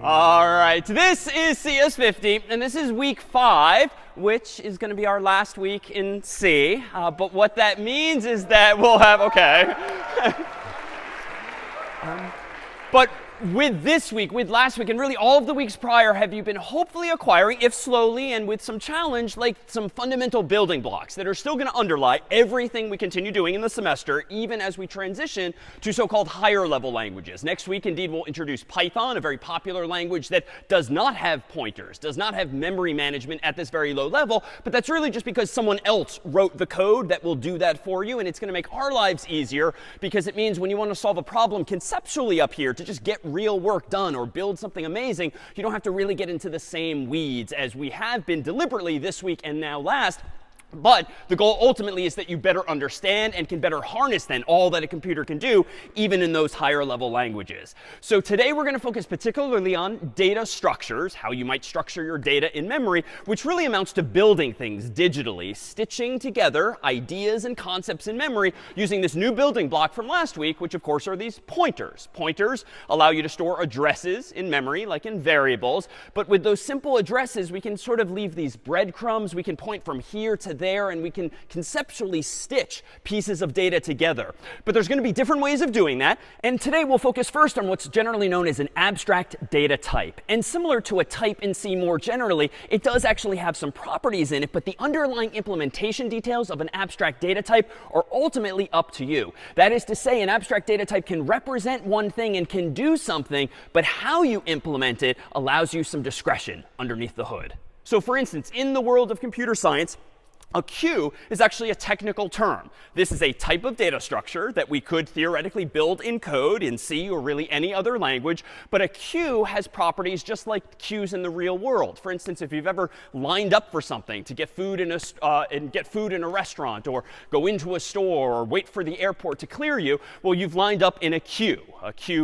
All right, this is CS50, and this is week 5, which is going to be our last week in C. But what that means is that we'll have, OK. But with this week, with last week, and really all of the weeks prior, have you been hopefully acquiring, if slowly and with some challenge, like some fundamental building blocks that are still going to underlie everything we continue doing in the semester, even as we transition to so-called higher level languages. Next week, indeed, we'll introduce Python, a very popular language that does not have pointers, does not have memory management at this very low level, but that's really just because someone else wrote the code that will do that for you, and it's going to make our lives easier because it means when you want to solve a problem conceptually up here to just get real work done or build something amazing, you don't have to really get into the same weeds as we have been deliberately this week and now last. But the goal ultimately is that you better understand and can better harness then all that a computer can do, even in those higher level languages. So today we're going to focus particularly on data structures, how you might structure your data in memory, which really amounts to building things digitally, stitching together ideas and concepts in memory using this new building block from last week, which of course are these pointers. Pointers allow you to store addresses in memory, like in variables. But with those simple addresses, we can sort of leave these breadcrumbs. We can point from here to there, and we can conceptually stitch pieces of data together. But there's going to be different ways of doing that. And today we'll focus first on what's generally known as an abstract data type. And similar to a type in C more generally, it does actually have some properties in it, but the underlying implementation details of an abstract data type are ultimately up to you. That is to say, an abstract data type can represent one thing and can do something, but how you implement it allows you some discretion underneath the hood. So for instance, in the world of computer science, a queue is actually a technical term. This is a type of data structure that we could theoretically build in code in C or really any other language. But a queue has properties just like queues in the real world. For instance, if you've ever lined up for something to get food in a restaurant, or go into a store, or wait for the airport to clear you, well, you've lined up in a queue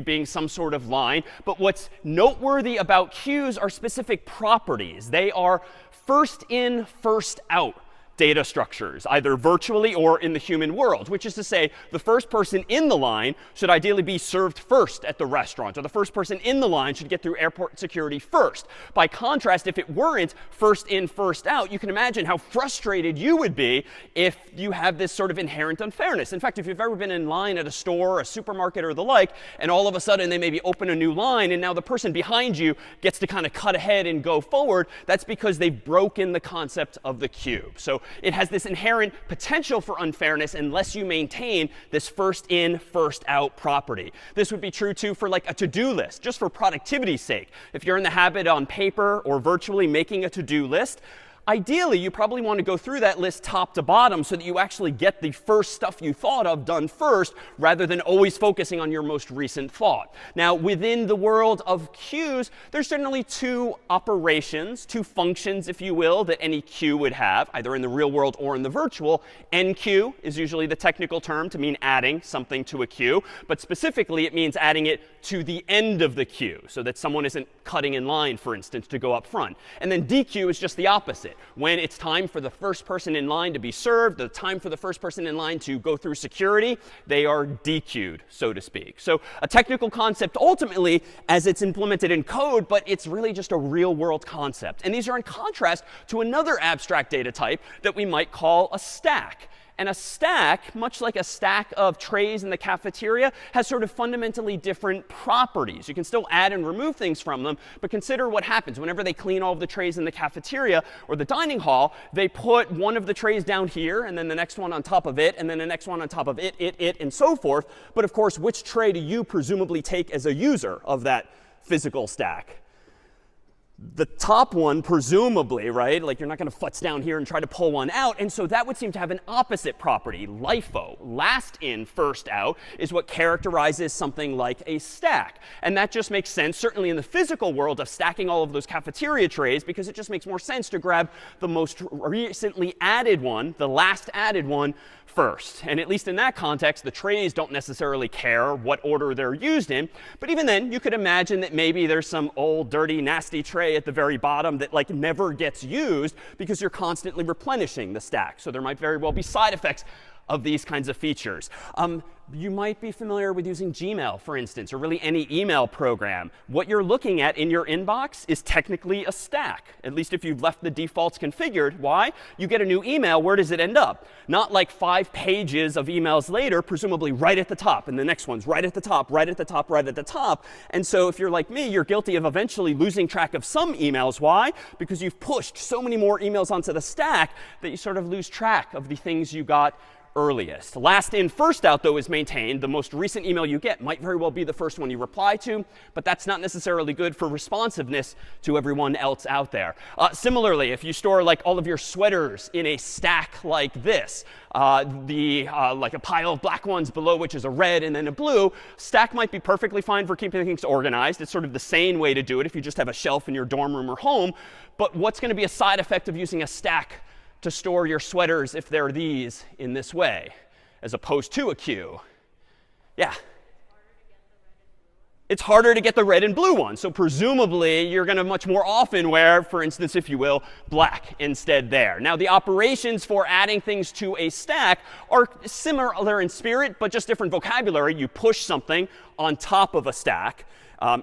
being some sort of line. But what's noteworthy about queues are specific properties. They are first in, first out data structures, either virtually or in the human world, which is to say the first person in the line should ideally be served first at the restaurant, or the first person in the line should get through airport security first. By contrast, if it weren't first in, first out, you can imagine how frustrated you would be if you have this sort of inherent unfairness. In fact, if you've ever been in line at a store, a supermarket, or the like, and all of a sudden they maybe open a new line, and now the person behind you gets to kind of cut ahead and go forward, that's because they've broken the concept of the cube. So it has this inherent potential for unfairness unless you maintain this first in, first out property. This would be true, too, for like a to-do list, just for productivity's sake. If you're in the habit on paper or virtually making a to-do list, ideally, you probably want to go through that list top to bottom so that you actually get the first stuff you thought of done first, rather than always focusing on your most recent thought. Now, within the world of queues, there's generally two operations, two functions, if you will, that any queue would have, either in the real world or in the virtual. Enqueue is usually the technical term to mean adding something to a queue. But specifically, it means adding it to the end of the queue so that someone isn't cutting in line, for instance, to go up front. And then dequeue is just the opposite. opposite. When it's time for the first person in line to be served, the time for the first person in line to go through security, they are dequeued, so to speak. So a technical concept ultimately as it's implemented in code, but it's really just a real world concept. And these are in contrast to another abstract data type that we might call a stack. And a stack, much like a stack of trays in the cafeteria, has sort of fundamentally different properties. You can still add and remove things from them, but consider what happens. Whenever they clean all of the trays in the cafeteria or the dining hall, they put one of the trays down here, and then the next one on top of it, and then the next one on top of it, and so forth. But of course, which tray do you presumably take as a user of that physical stack? The top one, presumably, right? Like you're not going to futz down here and try to pull one out. And so that would seem to have an opposite property. LIFO, last in, first out, is what characterizes something like a stack. And that just makes sense, certainly in the physical world of stacking all of those cafeteria trays, because it just makes more sense to grab the most recently added one, the last added one, first. And at least in that context, the trays don't necessarily care what order they're used in. But even then, you could imagine that maybe there's some old, dirty, nasty tray at the very bottom that like never gets used because you're constantly replenishing the stack. So there might very well be side effects of these kinds of features. You might be familiar with using Gmail, for instance, or really any email program. What you're looking at in your inbox is technically a stack, at least if you've left the defaults configured. Why? You get a new email. Where does it end up? Not like 5 pages of emails later, presumably right at the top, and the next one's right at the top, right at the top, right at the top. And so if you're like me, you're guilty of eventually losing track of some emails. Why? Because you've pushed so many more emails onto the stack that you sort of lose track of the things you got earliest. Last in, first out, though, is maintained. The most recent email you get might very well be the first one you reply to, but that's not necessarily good for responsiveness to everyone else out there. Similarly, if you store like all of your sweaters in a stack like this, like a pile of black ones below which is a red and then a blue, stack might be perfectly fine for keeping things organized. It's sort of the sane way to do it if you just have a shelf in your dorm room or home. But what's going to be a side effect of using a stack to store your sweaters if they're these in this way, as opposed to a queue? Yeah? It's harder to get the red and blue one. So presumably, you're going to much more often wear, for instance, if you will, black instead there. Now, the operations for adding things to a stack are similar in spirit, but just different vocabulary. You push something on top of a stack.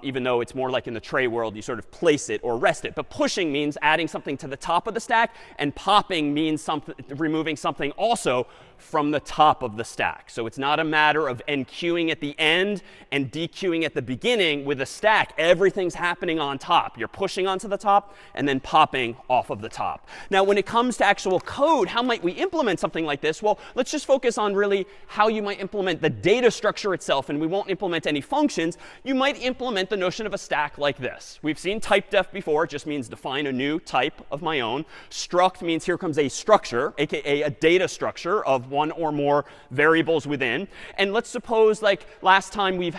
Even though it's more like in the tray world, you sort of place it or rest it. But pushing means adding something to the top of the stack, and popping means removing something also from the top of the stack. So it's not a matter of enqueuing at the end and dequeuing at the beginning. With a stack, everything's happening on top. You're pushing onto the top and then popping off of the top. Now, when it comes to actual code, how might we implement something like this? Well, let's just focus on really how you might implement the data structure itself, and we won't implement any functions. You might implement the notion of a stack like this. We've seen typedef before. It just means define a new type of my own. Struct means here comes a structure, aka a data structure of one or more variables within. And let's suppose, like last time we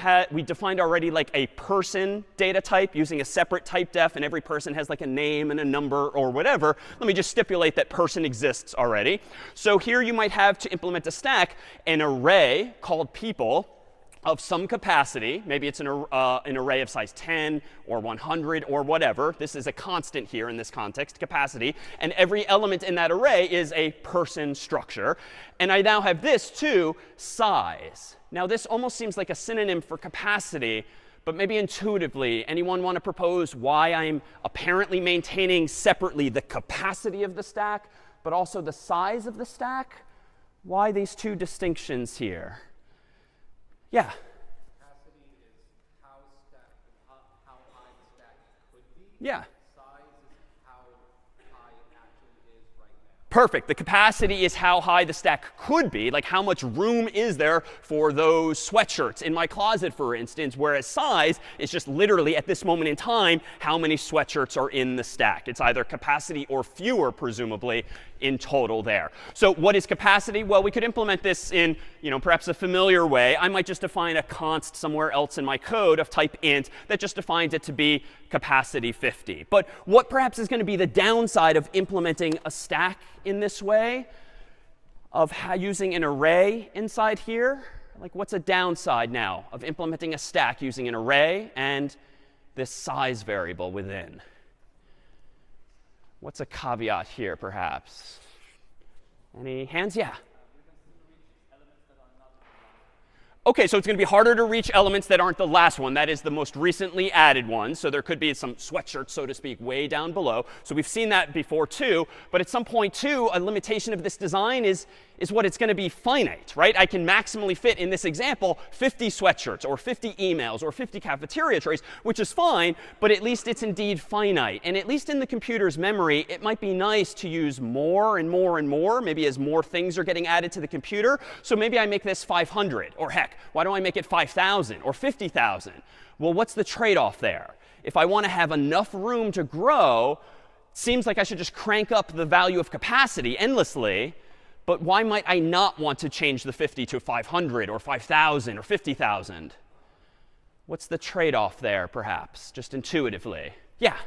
defined already like a person data type using a separate typedef, and every person has like a name and a number or whatever. Let me just stipulate that person exists already. So here you might have, to implement a stack, an array called people of some capacity. Maybe it's an array of size 10 or 100 or whatever. This is a constant here in this context, capacity. And every element in that array is a person structure. And I now have this too, size. Now this almost seems like a synonym for capacity, but maybe intuitively, anyone want to propose why I'm apparently maintaining separately the capacity of the stack, but also the size of the stack? Why these two distinctions here? Yeah. Capacity is how high the stack could be. Yeah. Size is how high it actually is right now. Perfect. The capacity is how high the stack could be, like how much room is there for those sweatshirts in my closet, for instance, whereas size is just literally at this moment in time how many sweatshirts are in the stack. It's either capacity or fewer, presumably, in total there. So what is capacity? Well, we could implement this in, perhaps a familiar way. I might just define a const somewhere else in my code of type int that just defines it to be capacity 50. But what perhaps is going to be the downside of implementing a stack in this way, of using an array inside here? Like, what's a downside now of implementing a stack using an array and this size variable within? What's a caveat here, perhaps? Any hands? Yeah. OK, so it's going to be harder to reach elements that aren't the last one. That is the most recently added one. So there could be some sweatshirts, so to speak, way down below. So we've seen that before, too. But at some point, too, a limitation of this design is what it's going to be finite, right? I can maximally fit, in this example, 50 sweatshirts or 50 emails or 50 cafeteria trays, which is fine. But at least it's indeed finite. And at least in the computer's memory, it might be nice to use more and more and more, maybe as more things are getting added to the computer. So maybe I make this 500. Or heck, why don't I make it 5,000 or 50,000? Well, what's the trade-off there? If I want to have enough room to grow, it seems like I should just crank up the value of capacity endlessly. But why might I not want to change the 50 to 500 or 5,000 or 50,000? What's the trade-off there, perhaps, just intuitively? Yeah?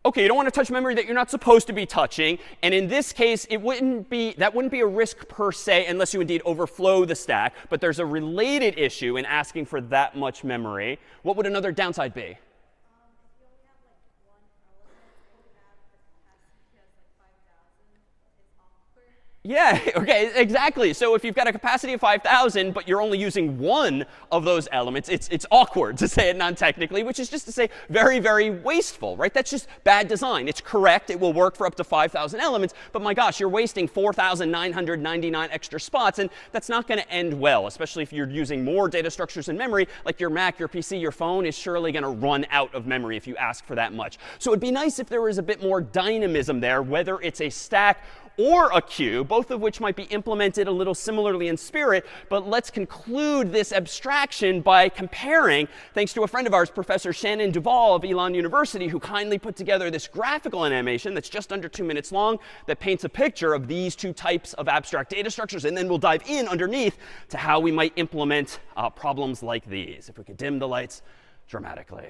OK, you don't want to touch memory that you're not supposed to be touching. And in this case, that wouldn't be a risk per se unless you indeed overflow the stack. But there's a related issue in asking for that much memory. What would another downside be? Yeah, OK, exactly. So if you've got a capacity of 5,000, but you're only using one of those elements, it's awkward, to say it non-technically, which is just to say very, very wasteful, right? That's just bad design. It's correct. It will work for up to 5,000 elements. But my gosh, you're wasting 4,999 extra spots. And that's not going to end well, especially if you're using more data structures in memory, like your Mac, your PC, your phone is surely going to run out of memory if you ask for that much. So it'd be nice if there was a bit more dynamism there, whether it's a stack or a queue, both of which might be implemented a little similarly in spirit. But let's conclude this abstraction by comparing, thanks to a friend of ours, Professor Shannon Duvall of Elon University, who kindly put together this graphical animation that's just under 2 minutes long that paints a picture of these two types of abstract data structures. And then we'll dive in underneath to how we might implement problems like these. If we could dim the lights dramatically.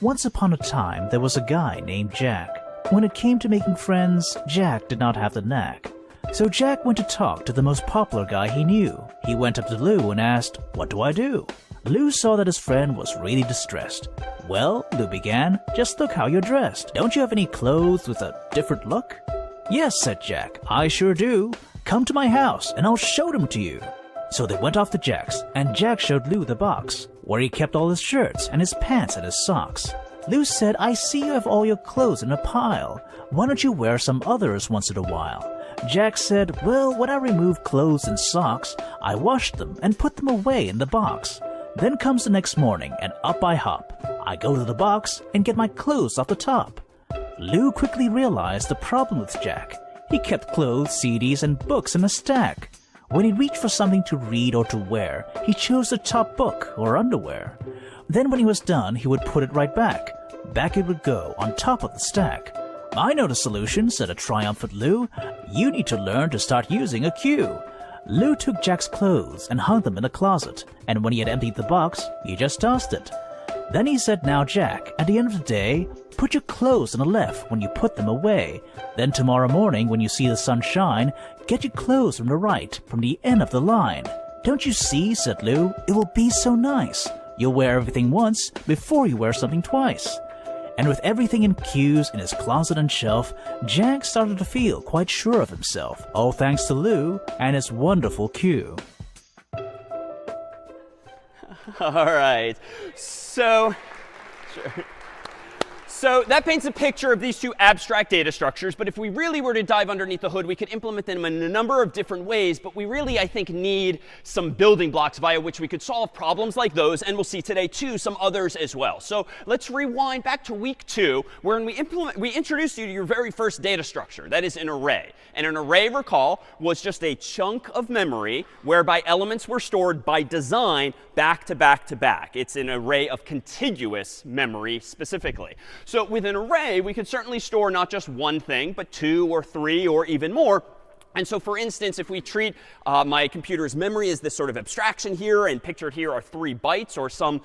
Once upon a time, there was a guy named Jack. When it came to making friends, Jack did not have the knack. So Jack went to talk to the most popular guy he knew. He went up to Lou and asked, "What do I do?" Lou saw that his friend was really distressed. "Well," Lou began, "just look how you're dressed. Don't you have any clothes with a different look?" "Yes," said Jack, "I sure do. Come to my house and I'll show them to you." So they went off to Jack's, and Jack showed Lou the box, where he kept all his shirts and his pants and his socks. Lou said, "I see you have all your clothes in a pile. Why don't you wear some others once in a while?" Jack said, "Well, when I remove clothes and socks, I wash them and put them away in the box. Then comes the next morning, and up I hop. I go to the box and get my clothes off the top." Lou quickly realized the problem with Jack. He kept clothes, CDs, and books in a stack. When he reached for something to read or to wear, he chose the top book or underwear. Then when he was done, he would put it right back. Back it would go on top of the stack. "I know the solution," said a triumphant Lou. "You need to learn to start using a queue." Lou took Jack's clothes and hung them in the closet, and when he had emptied the box, he just tossed it. Then he said, "Now, Jack, at the end of the day, put your clothes on the left when you put them away. Then tomorrow morning, when you see the sun shine, get your clothes from the right, from the end of the line." "Don't you see," said Lou, "it will be so nice. You'll wear everything once before you wear something twice." And with everything in queues in his closet and shelf, Jack started to feel quite sure of himself, all thanks to Lou and his wonderful queue. All right. So that paints a picture of these two abstract data structures. But if we really were to dive underneath the hood, we could implement them in a number of different ways. But we really, I think, need some building blocks via which we could solve problems like those. And we'll see today, too, some others as well. So let's rewind back to week 2, where we introduced you to your very first data structure. That is an array. And an array, recall, was just a chunk of memory whereby elements were stored by design back to back to back. It's an array of contiguous memory specifically. So with an array, we could certainly store not just one thing, but 2 or 3 or even more. And so, for instance, if we treat my computer's memory as this sort of abstraction here, and pictured here are 3 bytes or some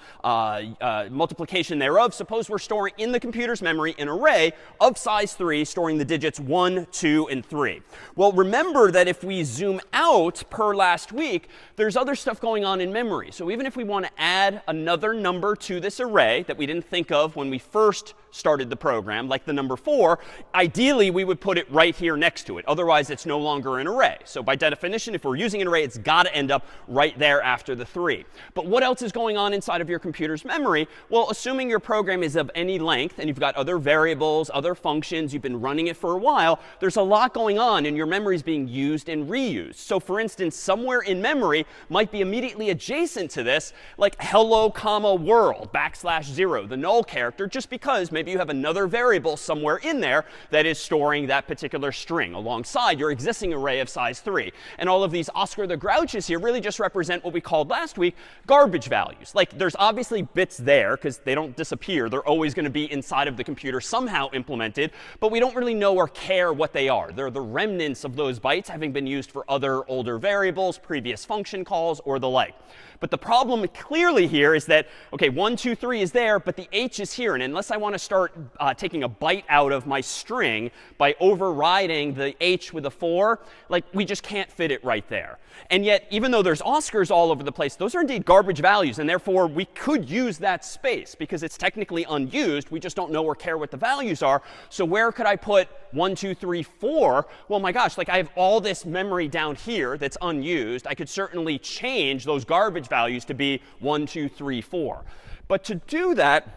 multiplication thereof, suppose we're storing in the computer's memory an array of size 3, storing the digits 1, 2, and 3. Well, remember that if we zoom out per last week, there's other stuff going on in memory. So even if we want to add another number to this array that we didn't think of when we first started the program, like the number 4, ideally we would put it right here next to it. Otherwise, it's no longer an array. So by definition, if we're using an array, it's got to end up right there after the 3. But what else is going on inside of your computer's memory? Well, assuming your program is of any length and you've got other variables, other functions, you've been running it for a while, there's a lot going on and your memory is being used and reused. So for instance, somewhere in memory might be immediately adjacent to this, like hello, comma, world, \0, the null character, just because maybe you have another variable somewhere in there that is storing that particular string alongside your existing array of size 3. And all of these Oscar the Grouches here really just represent what we called last week garbage values. Like there's obviously bits there because they don't disappear. They're always going to be inside of the computer somehow implemented, but we don't really know or care what they are. They're the remnants of those bytes having been used for other older variables, previous function calls, or the like. But the problem clearly here is that, OK, 1, 2, 3 is there, but the h is here. And unless I want to start taking a byte out of my string by overriding the h with a 4, like we just can't fit it right there. And yet, even though there's Oscars all over the place, those are indeed garbage values. And therefore, we could use that space because it's technically unused. We just don't know or care what the values are. So where could I put 1, 2, 3, 4? Well, my gosh, like I have all this memory down here that's unused. I could certainly change those garbage values to be 1, 2, 3, 4. But to do that,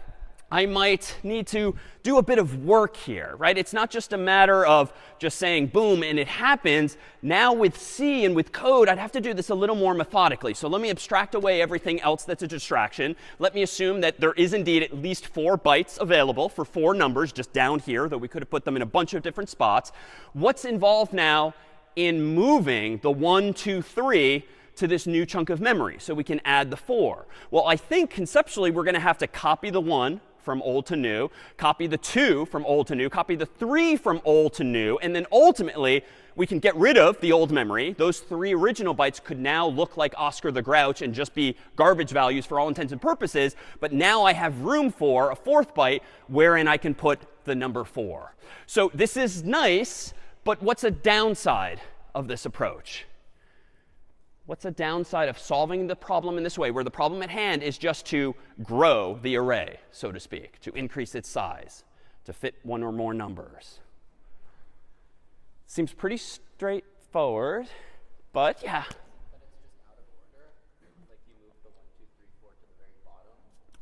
I might need to do a bit of work here, right? It's not just a matter of just saying boom and it happens. Now with C and with code, I'd have to do this a little more methodically. So let me abstract away everything else that's a distraction. Let me assume that there is indeed at least 4 bytes available for 4 numbers just down here, though we could have put them in a bunch of different spots. What's involved now in moving the 1, 2, 3 to this new chunk of memory so we can add the 4? Well, I think conceptually we're going to have to copy the 1 from old to new, copy the 2 from old to new, copy the 3 from old to new, and then ultimately we can get rid of the old memory. Those 3 original bytes could now look like Oscar the Grouch and just be garbage values for all intents and purposes. But now I have room for a 4th byte wherein I can put the number 4. So this is nice, but what's a downside of this approach? What's a downside of solving the problem in this way, where the problem at hand is just to grow the array, so to speak, to increase its size, to fit 1 or more numbers? Seems pretty straightforward, but yeah.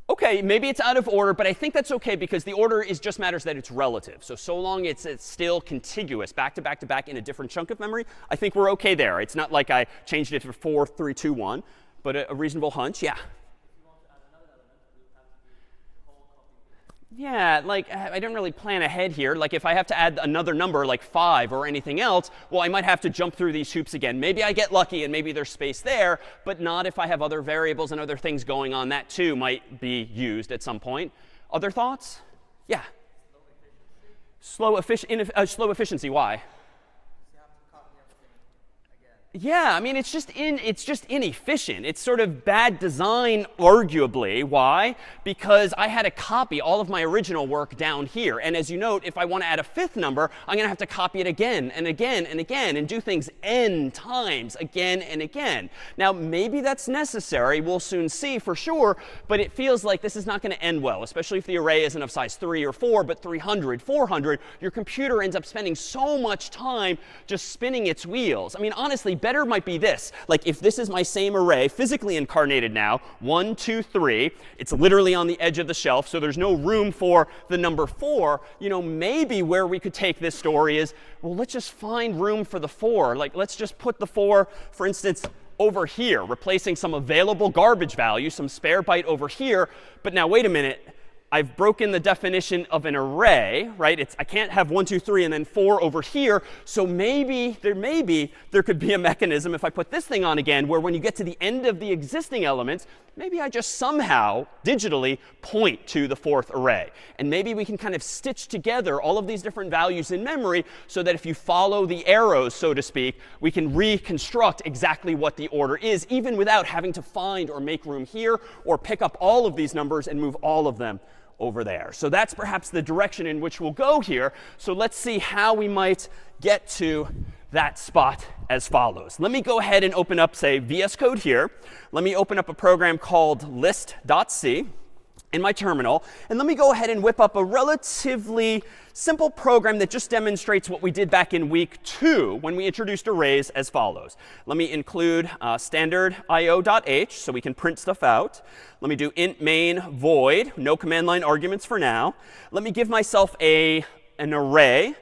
OK, maybe it's out of order, but I think that's OK because the order is just matters that it's relative. So long it's still contiguous, back to back to back in a different chunk of memory, I think we're OK there. It's not like I changed it to 4, 3, 2, 1, but a reasonable hunch, yeah. Yeah, like I didn't really plan ahead here. Like if I have to add another number like 5 or anything else, well, I might have to jump through these hoops again. Maybe I get lucky and maybe there's space there, but not if I have other variables and other things going on. That too might be used at some point. Other thoughts? Yeah. Slow efficiency. Why? Yeah, I mean, it's just inefficient. It's sort of bad design, arguably. Why? Because I had to copy all of my original work down here. And as you note, if I want to add a 5th number, I'm going to have to copy it again and again and again and do things n times again and again. Now, maybe that's necessary. We'll soon see for sure. But it feels like this is not going to end well, especially if the array isn't of size 3 or 4, but 300, 400. Your computer ends up spending so much time just spinning its wheels. I mean, honestly, better might be this. Like if this is my same array, physically incarnated now, 1, 2, 3. It's literally on the edge of the shelf, so there's no room for the number 4. You know, maybe where we could take this story is, well, let's just find room for the 4. Like let's just put the 4, for instance, over here, replacing some available garbage value, some spare byte over here. But now, wait a minute. I've broken the definition of an array, right? I can't have 1, 2, 3 and then 4 over here. So maybe there could be a mechanism if I put this thing on again where when you get to the end of the existing elements, maybe I just somehow digitally point to the fourth array. And maybe we can kind of stitch together all of these different values in memory so that if you follow the arrows, so to speak, we can reconstruct exactly what the order is, even without having to find or make room here or pick up all of these numbers and move all of them over there. So that's perhaps the direction in which we'll go here. So let's see how we might get to that spot as follows. Let me go ahead and open up, say, VS Code here. Let me open up a program called list.c in my terminal. And let me go ahead and whip up a relatively simple program that just demonstrates what we did back in week 2 when we introduced arrays as follows. Let me include standard io.h so we can print stuff out. Let me do int main void, no command line arguments for now. Let me give myself an array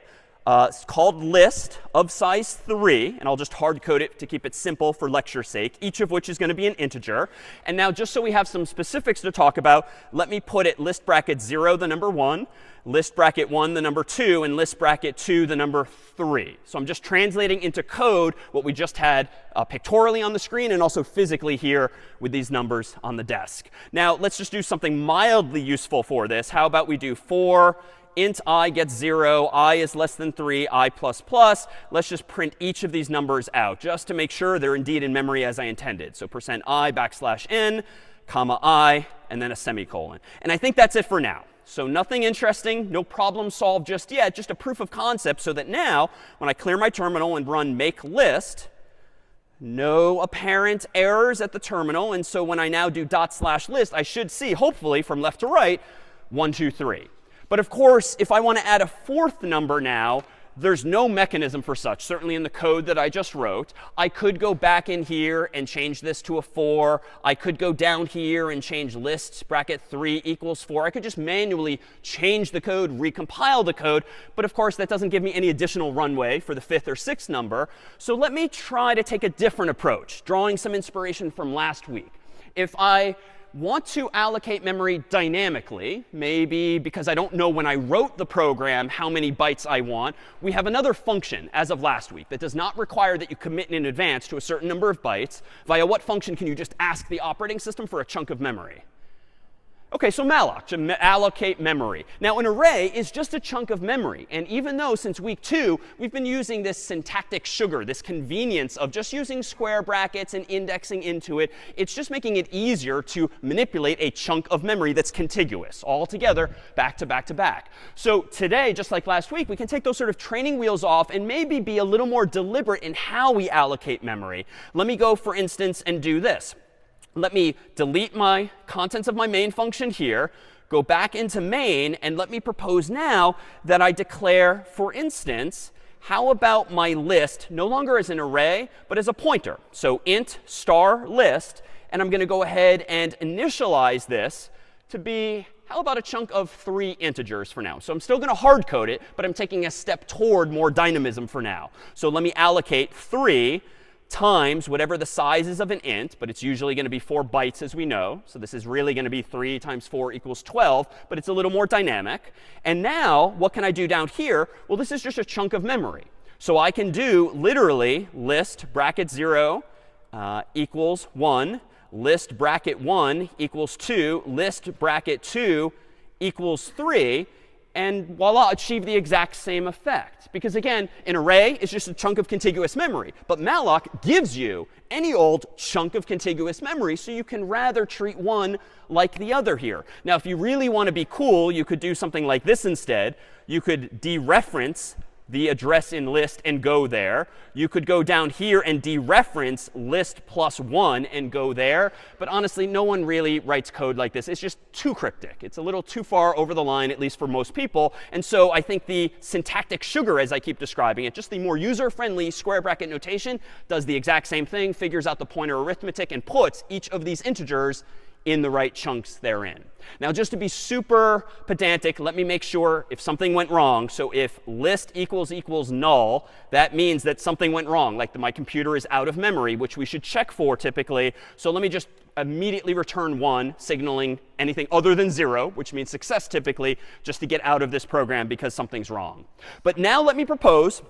called list of size 3, and I'll just hard code it to keep it simple for lecture's sake, each of which is going to be an integer. And now just so we have some specifics to talk about, let me put it list bracket 0, the number 1, list bracket 1, the number 2, and list bracket 2, the number 3. So I'm just translating into code what we just had pictorially on the screen and also physically here with these numbers on the desk. Now let's just do something mildly useful for this. How about we do for int I gets 0, I is less than 3, I plus plus. Let's just print each of these numbers out just to make sure they're indeed in memory as I intended. So %i backslash n, comma I, and then a semicolon. And I think that's it for now. So nothing interesting, no problem solved just yet, just a proof of concept so that now when I clear my terminal and run make list, no apparent errors at the terminal. And so when I now do /list, I should see, hopefully from left to right, 1, 2, 3. But of course, if I want to add a fourth number now, there's no mechanism for such, certainly in the code that I just wrote. I could go back in here and change this to a 4. I could go down here and change list bracket 3 equals 4. I could just manually change the code, recompile the code. But of course, that doesn't give me any additional runway for the 5th or 6th number. So let me try to take a different approach, drawing some inspiration from last week. If I want to allocate memory dynamically, maybe because I don't know when I wrote the program how many bytes I want, we have another function as of last week that does not require that you commit in advance to a certain number of bytes. Via what function can you just ask the operating system for a chunk of memory? OK, so malloc, to allocate memory. Now, an array is just a chunk of memory. And even though since week 2, we've been using this syntactic sugar, this convenience of just using square brackets and indexing into it, it's just making it easier to manipulate a chunk of memory that's contiguous all together, back to back to back. So today, just like last week, we can take those sort of training wheels off and maybe be a little more deliberate in how we allocate memory. Let me go, for instance, and do this. Let me delete my contents of my main function here, go back into main, and let me propose now that I declare, for instance, how about my list no longer as an array, but as a pointer? So int star list, and I'm going to go ahead and initialize this to be, how about a chunk of 3 integers for now? So I'm still going to hard code it, but I'm taking a step toward more dynamism for now. So let me allocate 3 times whatever the size is of an int, but it's usually going to be 4 bytes as we know. So this is really going to be 3 times 4 equals 12, but it's a little more dynamic. And now what can I do down here? Well, this is just a chunk of memory. So I can do literally list bracket 0 equals 1, list bracket 1 equals 2, list bracket 2 equals 3. And voila, achieve the exact same effect. Because again, an array is just a chunk of contiguous memory. But malloc gives you any old chunk of contiguous memory, so you can rather treat one like the other here. Now, if you really want to be cool, you could do something like this instead. You could dereference the address in list and go there. You could go down here and dereference list plus 1 and go there. But honestly, no one really writes code like this. It's just too cryptic. It's a little too far over the line, at least for most people. And so I think the syntactic sugar, as I keep describing it, just the more user-friendly square bracket notation, does the exact same thing, figures out the pointer arithmetic, and puts each of these integers in the right chunks therein. Now, just to be super pedantic, let me make sure if something went wrong. So if list equals null, that means that something went wrong, like my computer is out of memory, which we should check for typically. So let me just immediately return 1, signaling anything other than 0, which means success typically, just to get out of this program because something's wrong. But now let me propose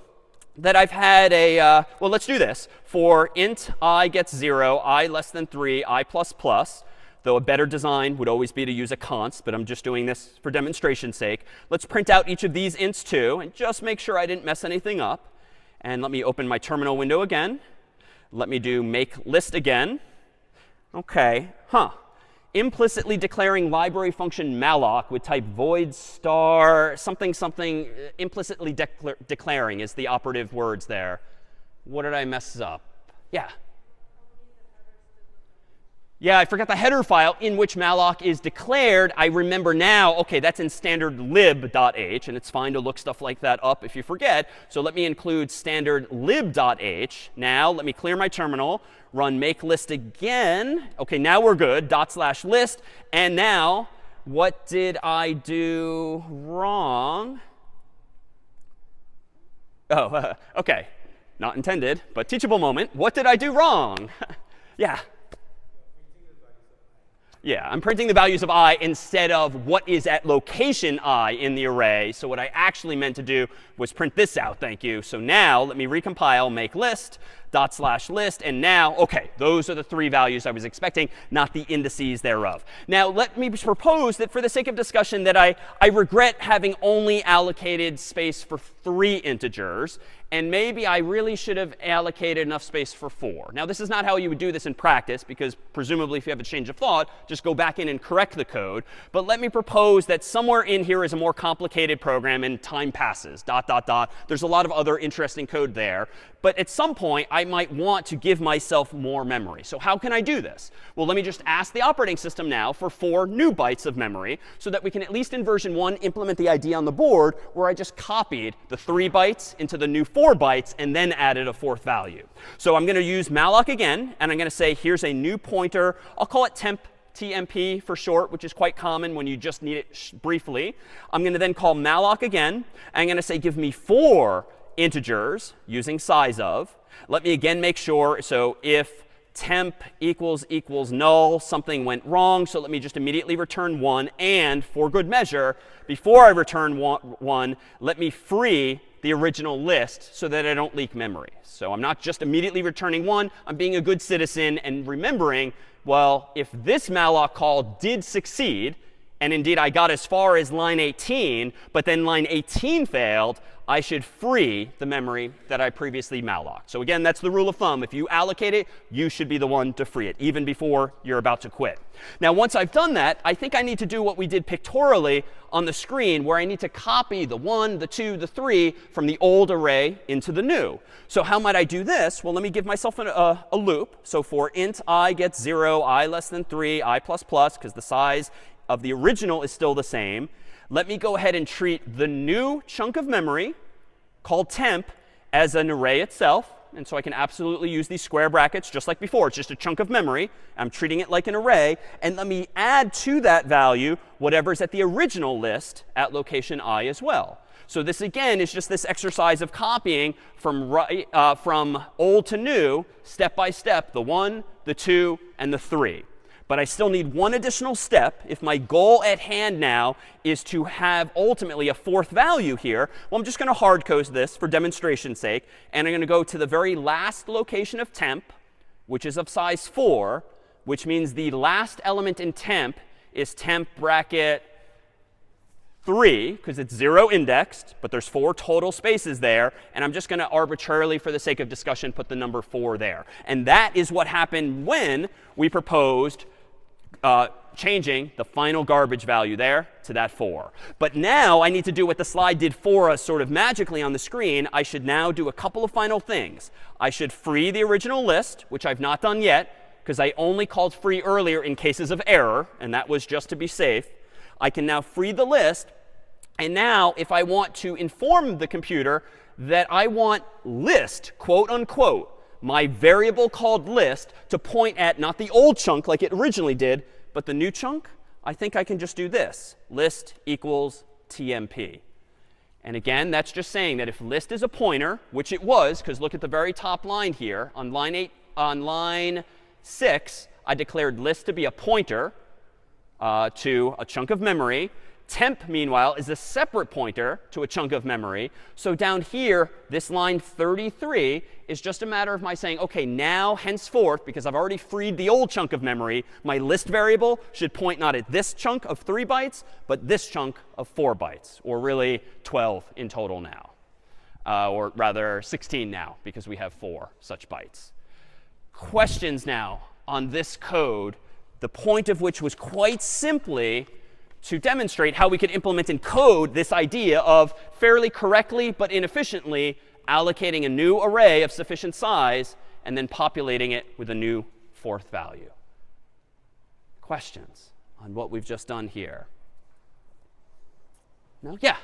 that I've had a, well, let's do this. For int I gets 0, I less than 3, I plus plus, though a better design would always be to use a const, but I'm just doing this for demonstration's sake. Let's print out each of these ints too, and just make sure I didn't mess anything up. And let me open my terminal window again. Let me do make list again. OK, implicitly declaring library function malloc with type void star something something, implicitly declaring is the operative words there. What did I mess up? Yeah. Yeah, I forgot the header file in which malloc is declared. I remember now, OK, that's in standard lib.h, and it's fine to look stuff like that up if you forget. So let me include standard lib.h. Now let me clear my terminal, run make list again. OK, now we're good, /list. And now, what did I do wrong? Oh, OK, not intended, but teachable moment. What did I do wrong? Yeah. Yeah, I'm printing the values of I instead of what is at location I in the array. So what I actually meant to do was print this out, thank you. So now let me recompile, make list, /list. And now, OK, those are the 3 values I was expecting, not the indices thereof. Now let me propose that for the sake of discussion that I regret having only allocated space for 3 integers. And maybe I really should have allocated enough space for 4. Now, this is not how you would do this in practice, because presumably if you have a change of thought, just go back in and correct the code. But let me propose that somewhere in here is a more complicated program, and time passes, ... There's a lot of other interesting code there. But at some point, I might want to give myself more memory. So how can I do this? Well, let me just ask the operating system now for 4 new bytes of memory, so that we can at least in version 1 implement the idea on the board where I just copied the 3 bytes into the new 4 bytes and then added a 4th value. So I'm going to use malloc again, and I'm going to say here's a new pointer. I'll call it temp. TMP for short, which is quite common when you just need it briefly. I'm going to then call malloc again. I'm going to say give me 4 integers using size of. Let me again make sure. So if temp equals null, something went wrong. So let me just immediately return 1. And for good measure, before I return 1, let me free the original list so that I don't leak memory. So I'm not just immediately returning 1. I'm being a good citizen and remembering, well, if this malloc call did succeed, and indeed I got as far as line 18, but then line 18 failed, I should free the memory that I previously mallocked. So again, that's the rule of thumb. If you allocate it, you should be the one to free it, even before you're about to quit. Now, once I've done that, I think I need to do what we did pictorially on the screen, where I need to copy the 1, the 2, the 3 from the old array into the new. So how might I do this? Well, let me give myself a loop. So for int I gets 0, I less than 3, I++, because the size of the original is still the same. Let me go ahead and treat the new chunk of memory called temp as an array itself. And so I can absolutely use these square brackets just like before. It's just a chunk of memory. I'm treating it like an array. And let me add to that value whatever's at the original list at location I as well. So this, again, is just this exercise of copying from old to new, step by step, the 1, the 2, and the 3. But I still need one additional step. If my goal at hand now is to have ultimately a 4th value here, well, I'm just going to hard code this for demonstration's sake. And I'm going to go to the very last location of temp, which is of size 4, which means the last element in temp is temp bracket 3, because it's 0 indexed, but there's 4 total spaces there. And I'm just going to arbitrarily, for the sake of discussion, put the number 4 there. And that is what happened when we proposed changing the final garbage value there to that 4. But now I need to do what the slide did for us sort of magically on the screen. I should now do a couple of final things. I should free the original list, which I've not done yet, because I only called free earlier in cases of error, and that was just to be safe. I can now free the list. And now, if I want to inform the computer that I want list, quote unquote, my variable called list, to point at not the old chunk like it originally did, but the new chunk, I think I can just do this. List equals TMP. And again, that's just saying that if list is a pointer, which it was, because look at the very top line here. On line 6, I declared list to be a pointer to a chunk of memory. Temp, meanwhile, is a separate pointer to a chunk of memory. So down here, this line 33 is just a matter of my saying, OK, now, henceforth, because I've already freed the old chunk of memory, my list variable should point not at this chunk of 3 bytes, but this chunk of 4 bytes, or really 12 in total now. Or rather, 16 now, because we have 4 such bytes. Questions now on this code, the point of which was quite simply to demonstrate how we could implement in code this idea of fairly correctly but inefficiently allocating a new array of sufficient size and then populating it with a new 4th value. Questions on what we've just done here? No? Yeah.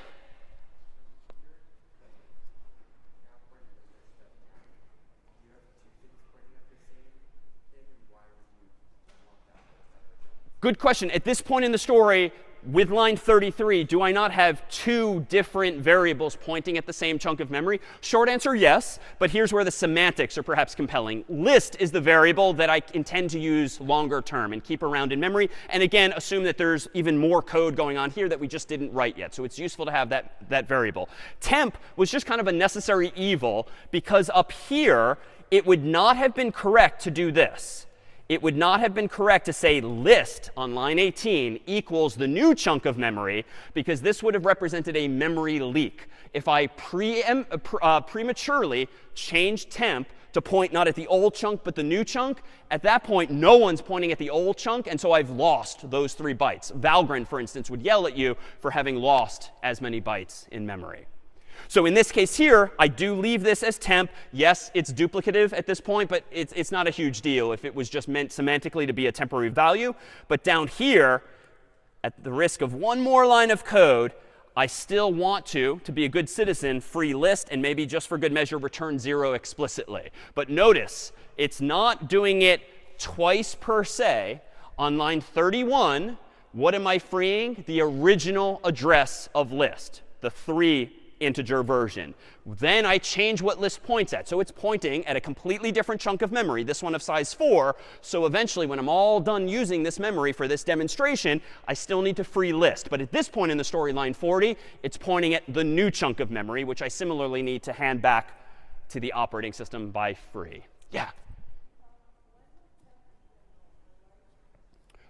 Good question. At this point in the story, with line 33, do I not have 2 different variables pointing at the same chunk of memory? Short answer, yes. But here's where the semantics are perhaps compelling. List is the variable that I intend to use longer term and keep around in memory. And again, assume that there's even more code going on here that we just didn't write yet. So it's useful to have that variable. Temp was just kind of a necessary evil, because up here, it would not have been correct to do this. It would not have been correct to say list on line 18 equals the new chunk of memory, because this would have represented a memory leak. If I prematurely change temp to point not at the old chunk but the new chunk, at that point, no one's pointing at the old chunk, and so I've lost those 3 bytes. Valgrind, for instance, would yell at you for having lost as many bytes in memory. So in this case here, I do leave this as temp. Yes, it's duplicative at this point, but it's not a huge deal if it was just meant semantically to be a temporary value. But down here, at the risk of one more line of code, I still want to be a good citizen, free list, and maybe just for good measure, return 0 explicitly. But notice, it's not doing it twice per se. On line 31, what am I freeing? The original address of list, the 3 integer version. Then I change what list points at. So it's pointing at a completely different chunk of memory, this one of size 4. So eventually, when I'm all done using this memory for this demonstration, I still need to free list. But at this point in the story, line 40, it's pointing at the new chunk of memory, which I similarly need to hand back to the operating system by free. Yeah?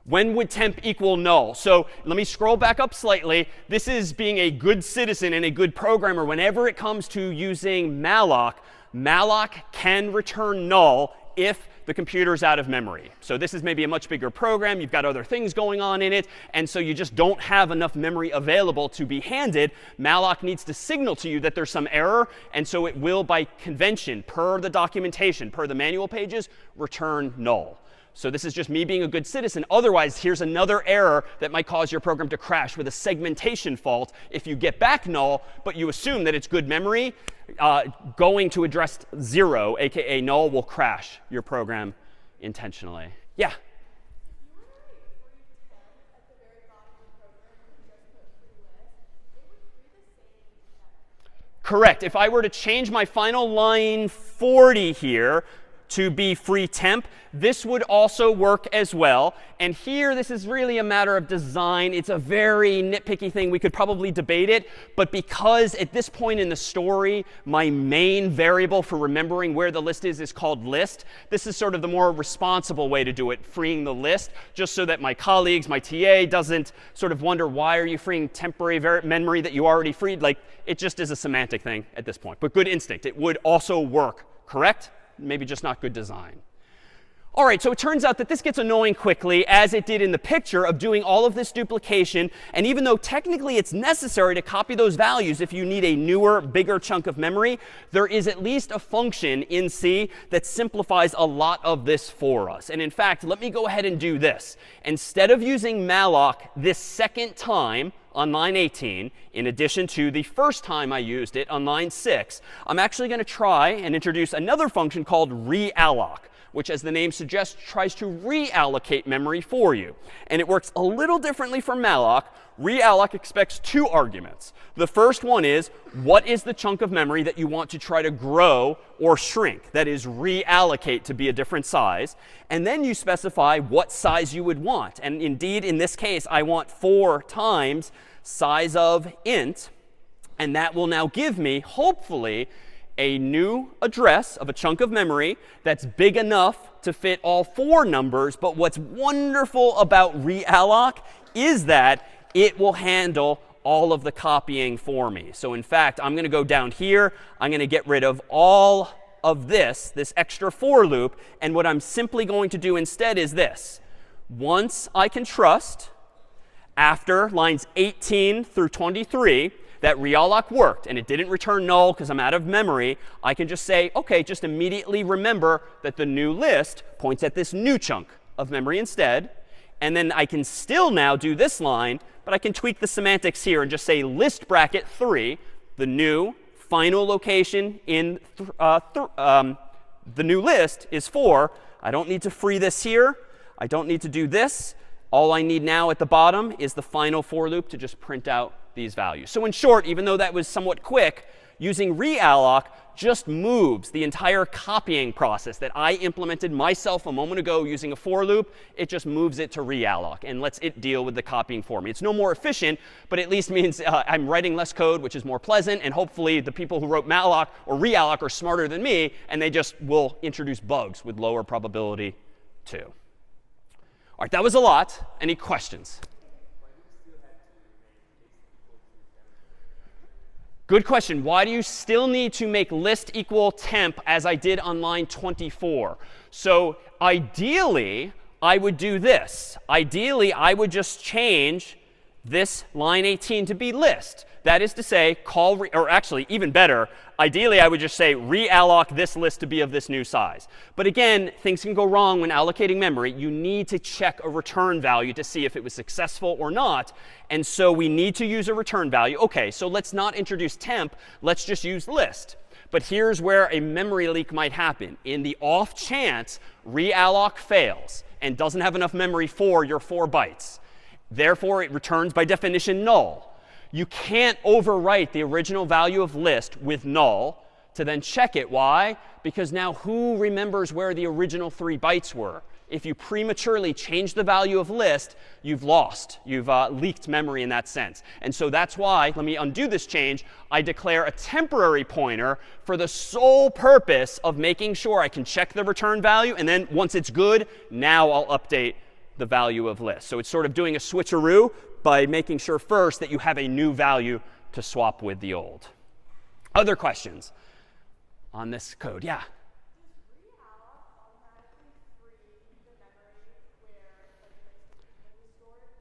When would temp equal null? So let me scroll back up slightly. This is being a good citizen and a good programmer. Whenever it comes to using malloc, malloc can return null if the computer is out of memory. So this is maybe a much bigger program. You've got other things going on in it. And so you just don't have enough memory available to be handed. Malloc needs to signal to you that there's some error. And so it will, by convention, per the documentation, per the manual pages, return null. So this is just me being a good citizen. Otherwise, here's another error that might cause your program to crash with a segmentation fault. If you get back null, but you assume that it's good memory, going to address 0, aka null, will crash your program intentionally. Yeah? Correct. If I were to change my final line 40 here to be free temp, this would also work as well. And here, this is really a matter of design. It's a very nitpicky thing. We could probably debate it. But because at this point in the story, my main variable for remembering where the list is called list, this is sort of the more responsible way to do it, freeing the list, just so that my colleagues, my TA, doesn't sort of wonder, why are you freeing temporary memory that you already freed? Like, it just is a semantic thing at this point. But good instinct. It would also work, correct? Maybe just not good design. All right, so it turns out that this gets annoying quickly, as it did in the picture of doing all of this duplication. And even though technically it's necessary to copy those values if you need a newer, bigger chunk of memory, there is at least a function in C that simplifies a lot of this for us. And in fact, let me go ahead and do this. Instead of using malloc this second time on line 18, in addition to the first time I used it on line 6, I'm actually going to try and introduce another function called realloc, which, as the name suggests, tries to reallocate memory for you. And it works a little differently from malloc. Realloc expects 2 arguments. The first one is, what is the chunk of memory that you want to try to grow or shrink? That is, reallocate to be a different size. And then you specify what size you would want. And indeed, in this case, I want 4 times size of int, and that will now give me, hopefully, a new address of a chunk of memory that's big enough to fit all 4 numbers. But what's wonderful about realloc is that it will handle all of the copying for me. So in fact, I'm going to go down here. I'm going to get rid of all of this extra for loop. And what I'm simply going to do instead is this. Once I can trust, after lines 18 through 23, that realloc worked and it didn't return null because I'm out of memory, I can just say, OK, just immediately remember that the new list points at this new chunk of memory instead. And then I can still now do this line, but I can tweak the semantics here and just say list bracket 3, the new final location in the new list is 4. I don't need to free this here. I don't need to do this. All I need now at the bottom is the final for loop to just print out these values. So in short, even though that was somewhat quick, using realloc just moves the entire copying process that I implemented myself a moment ago using a for loop. It just moves it to realloc and lets it deal with the copying for me. It's no more efficient, but at least means I'm writing less code, which is more pleasant. And hopefully the people who wrote malloc or realloc are smarter than me, and they just will introduce bugs with lower probability too. All right, that was a lot. Any questions? Good question. Why do you still need to make list equal temp as I did on line 24? So ideally, I would do this. Ideally, I would just change this line 18 to be list. That is to say, or actually, even better, ideally, I would just say realloc this list to be of this new size. But again, things can go wrong when allocating memory. You need to check a return value to see if it was successful or not. And so we need to use a return value. OK, so let's not introduce temp. Let's just use list. But here's where a memory leak might happen. In the off chance realloc fails and doesn't have enough memory for your 4 bytes, therefore, it returns by definition null. You can't overwrite the original value of list with null to then check it. Why? Because now who remembers where the original 3 bytes were? If you prematurely change the value of list, you've lost. You've leaked memory in that sense. And so that's why, let me undo this change, I declare a temporary pointer for the sole purpose of making sure I can check the return value. And then once it's good, now I'll update the value of list. So it's sort of doing a switcheroo by making sure first that you have a new value to swap with the old. Other questions on this code? Yeah?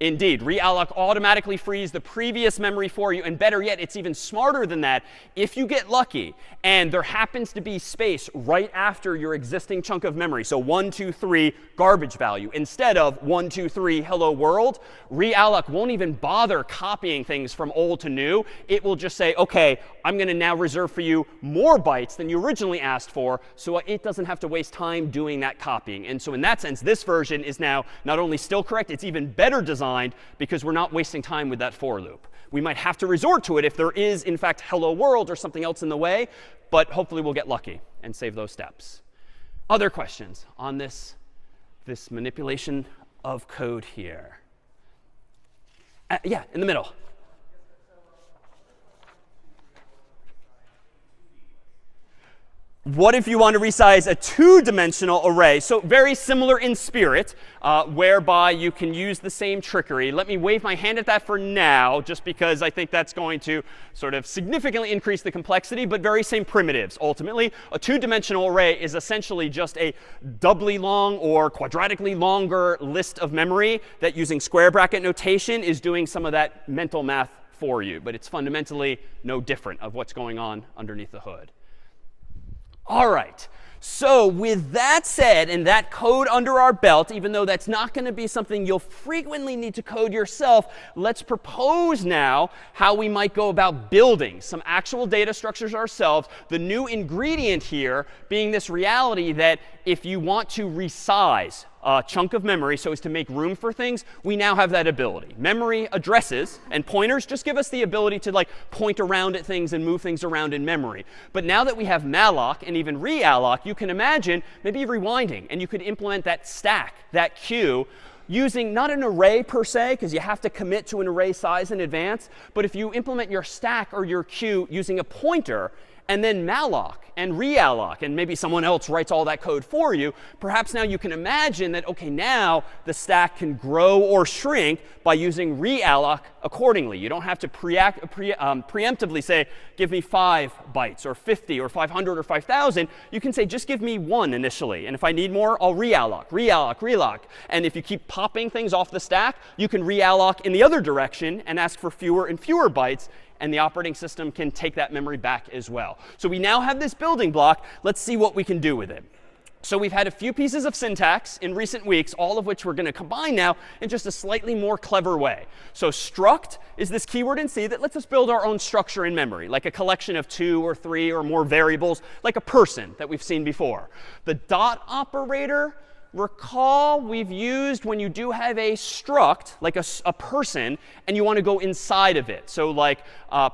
Indeed, realloc automatically frees the previous memory for you. And better yet, it's even smarter than that. If you get lucky and there happens to be space right after your existing chunk of memory, so 1, 2, 3 garbage value, instead of 1, 2, 3 hello world, realloc won't even bother copying things from old to new. It will just say, OK, I'm going to now reserve for you more bytes than you originally asked for, so it doesn't have to waste time doing that copying. And so in that sense, this version is now not only still correct, it's even better designed because we're not wasting time with that for loop. We might have to resort to it if there is, in fact, hello world or something else in the way, but hopefully we'll get lucky and save those steps. Other questions on this manipulation of code here? Yeah, in the middle. What if you want to resize a 2-dimensional array? So very similar in spirit, whereby you can use the same trickery. Let me wave my hand at that for now, just because I think that's going to sort of significantly increase the complexity, but very same primitives. Ultimately, a 2-dimensional array is essentially just a doubly long or quadratically longer list of memory that, using square bracket notation, is doing some of that mental math for you. But it's fundamentally no different of what's going on underneath the hood. All right, so with that said and that code under our belt, even though that's not going to be something you'll frequently need to code yourself, let's propose now how we might go about building some actual data structures ourselves. The new ingredient here being this reality that if you want to resize a chunk of memory so as to make room for things, we now have that ability. Memory addresses and pointers just give us the ability to point around at things and move things around in memory. But now that we have malloc and even realloc, you can imagine maybe rewinding, and you could implement that stack, that queue, using not an array per se, because you have to commit to an array size in advance, but if you implement your stack or your queue using a pointer, and then malloc and realloc, and maybe someone else writes all that code for you, perhaps now you can imagine that, OK, now the stack can grow or shrink by using realloc accordingly. You don't have to preemptively say, give me 5 bytes or 50 or 500 or 5,000. You can say, just give me 1 initially. And if I need more, I'll realloc. And if you keep popping things off the stack, you can realloc in the other direction and ask for fewer and fewer bytes. And the operating system can take that memory back as well. So we now have this building block. Let's see what we can do with it. So we've had a few pieces of syntax in recent weeks, all of which we're going to combine now in just a slightly more clever way. So struct is this keyword in C that lets us build our own structure in memory, like a collection of 2 or 3 or more variables, like a person that we've seen before. The dot operator, recall we've used when you do have a struct, like a person, and you want to go inside of it. So like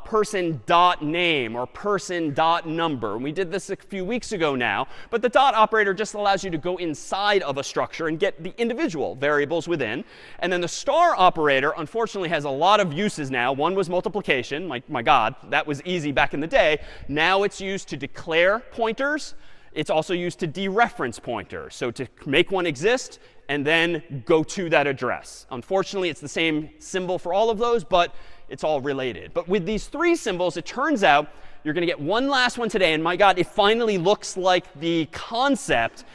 person.name or person.number. We did this a few weeks ago now. But the dot operator just allows you to go inside of a structure and get the individual variables within. And then the star operator, unfortunately, has a lot of uses now. One was multiplication. My God, that was easy back in the day. Now it's used to declare pointers. It's also used to dereference pointers, so to make one exist and then go to that address. Unfortunately, it's the same symbol for all of those, but it's all related. But with these 3 symbols, it turns out you're going to get one last one today. And my God, it finally looks like the concept.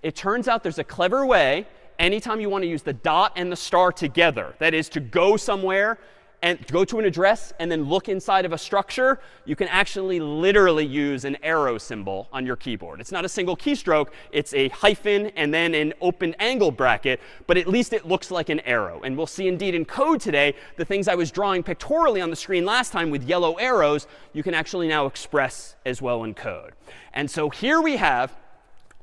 It turns out there's a clever way anytime you want to use the dot and the star together, that is to go somewhere and go to an address and then look inside of a structure, you can actually literally use an arrow symbol on your keyboard. It's not a single keystroke. It's a hyphen and then an open angle bracket. But at least it looks like an arrow. And we'll see indeed in code today, the things I was drawing pictorially on the screen last time with yellow arrows, you can actually now express as well in code. And so here we have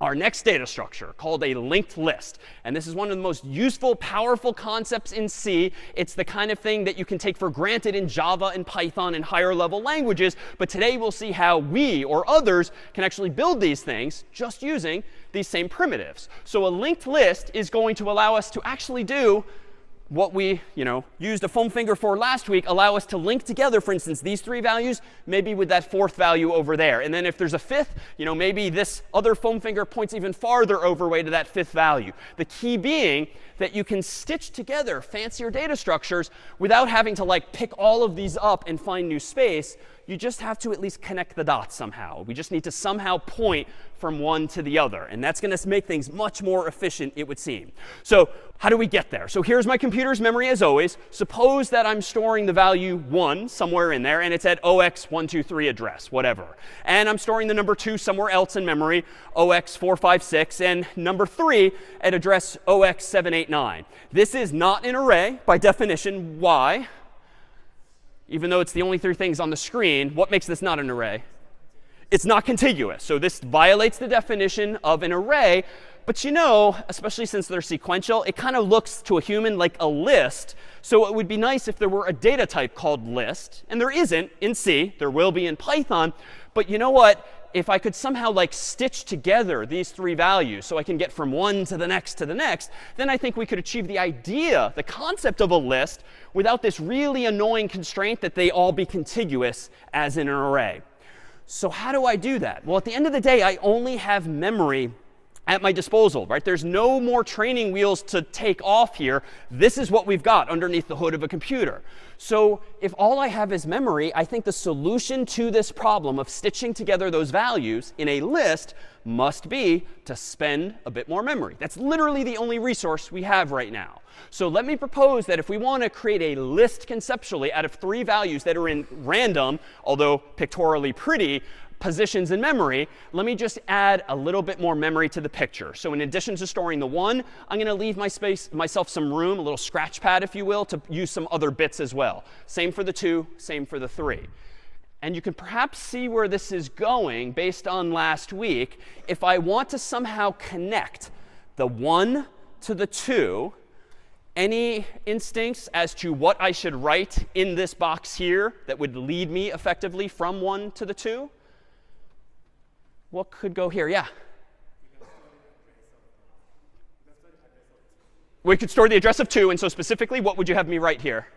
our next data structure called a linked list. And this is one of the most useful, powerful concepts in C. It's the kind of thing that you can take for granted in Java and Python and higher level languages. But today we'll see how we or others can actually build these things just using these same primitives. So a linked list is going to allow us to actually do what we used a foam finger for last week, allow us to link together, for instance, these 3 values, maybe with that 4th value over there. And then if there's a 5th, maybe this other foam finger points even farther over way to that 5th value. The key being that you can stitch together fancier data structures without having to pick all of these up and find new space. You just have to at least connect the dots somehow. We just need to somehow point from one to the other. And that's going to make things much more efficient, it would seem. So how do we get there? So here's my computer's memory as always. Suppose that I'm storing the value 1 somewhere in there, and it's at 0x123 address, whatever. And I'm storing the number 2 somewhere else in memory, 0x456, and number 3 at address 0x789. This is not an array by definition. Why? Even though it's the only 3 things on the screen, what makes this not an array? It's not contiguous. So this violates the definition of an array. But especially since they're sequential, it kind of looks to a human like a list. So it would be nice if there were a data type called list. And there isn't in C. There will be in Python. But you know what? If I could somehow stitch together these 3 values so I can get from one to the next, then I think we could achieve the idea, the concept of a list, without this really annoying constraint that they all be contiguous as in an array. So how do I do that? Well, at the end of the day, I only have memory at my disposal, right? There's no more training wheels to take off here. This is what we've got underneath the hood of a computer. So if all I have is memory, I think the solution to this problem of stitching together those values in a list must be to spend a bit more memory. That's literally the only resource we have right now. So let me propose that if we want to create a list conceptually out of 3 values that are in random, although pictorially pretty, positions in memory, let me just add a little bit more memory to the picture. So in addition to storing the 1, I'm going to leave myself some room, a little scratch pad, if you will, to use some other bits as well. Same for the 2, same for the 3. And you can perhaps see where this is going based on last week. If I want to somehow connect the 1 to the 2, any instincts as to what I should write in this box here that would lead me effectively from 1 to the 2? What could go here? Yeah? We could store the address of 2, and so specifically, what would you have me write here?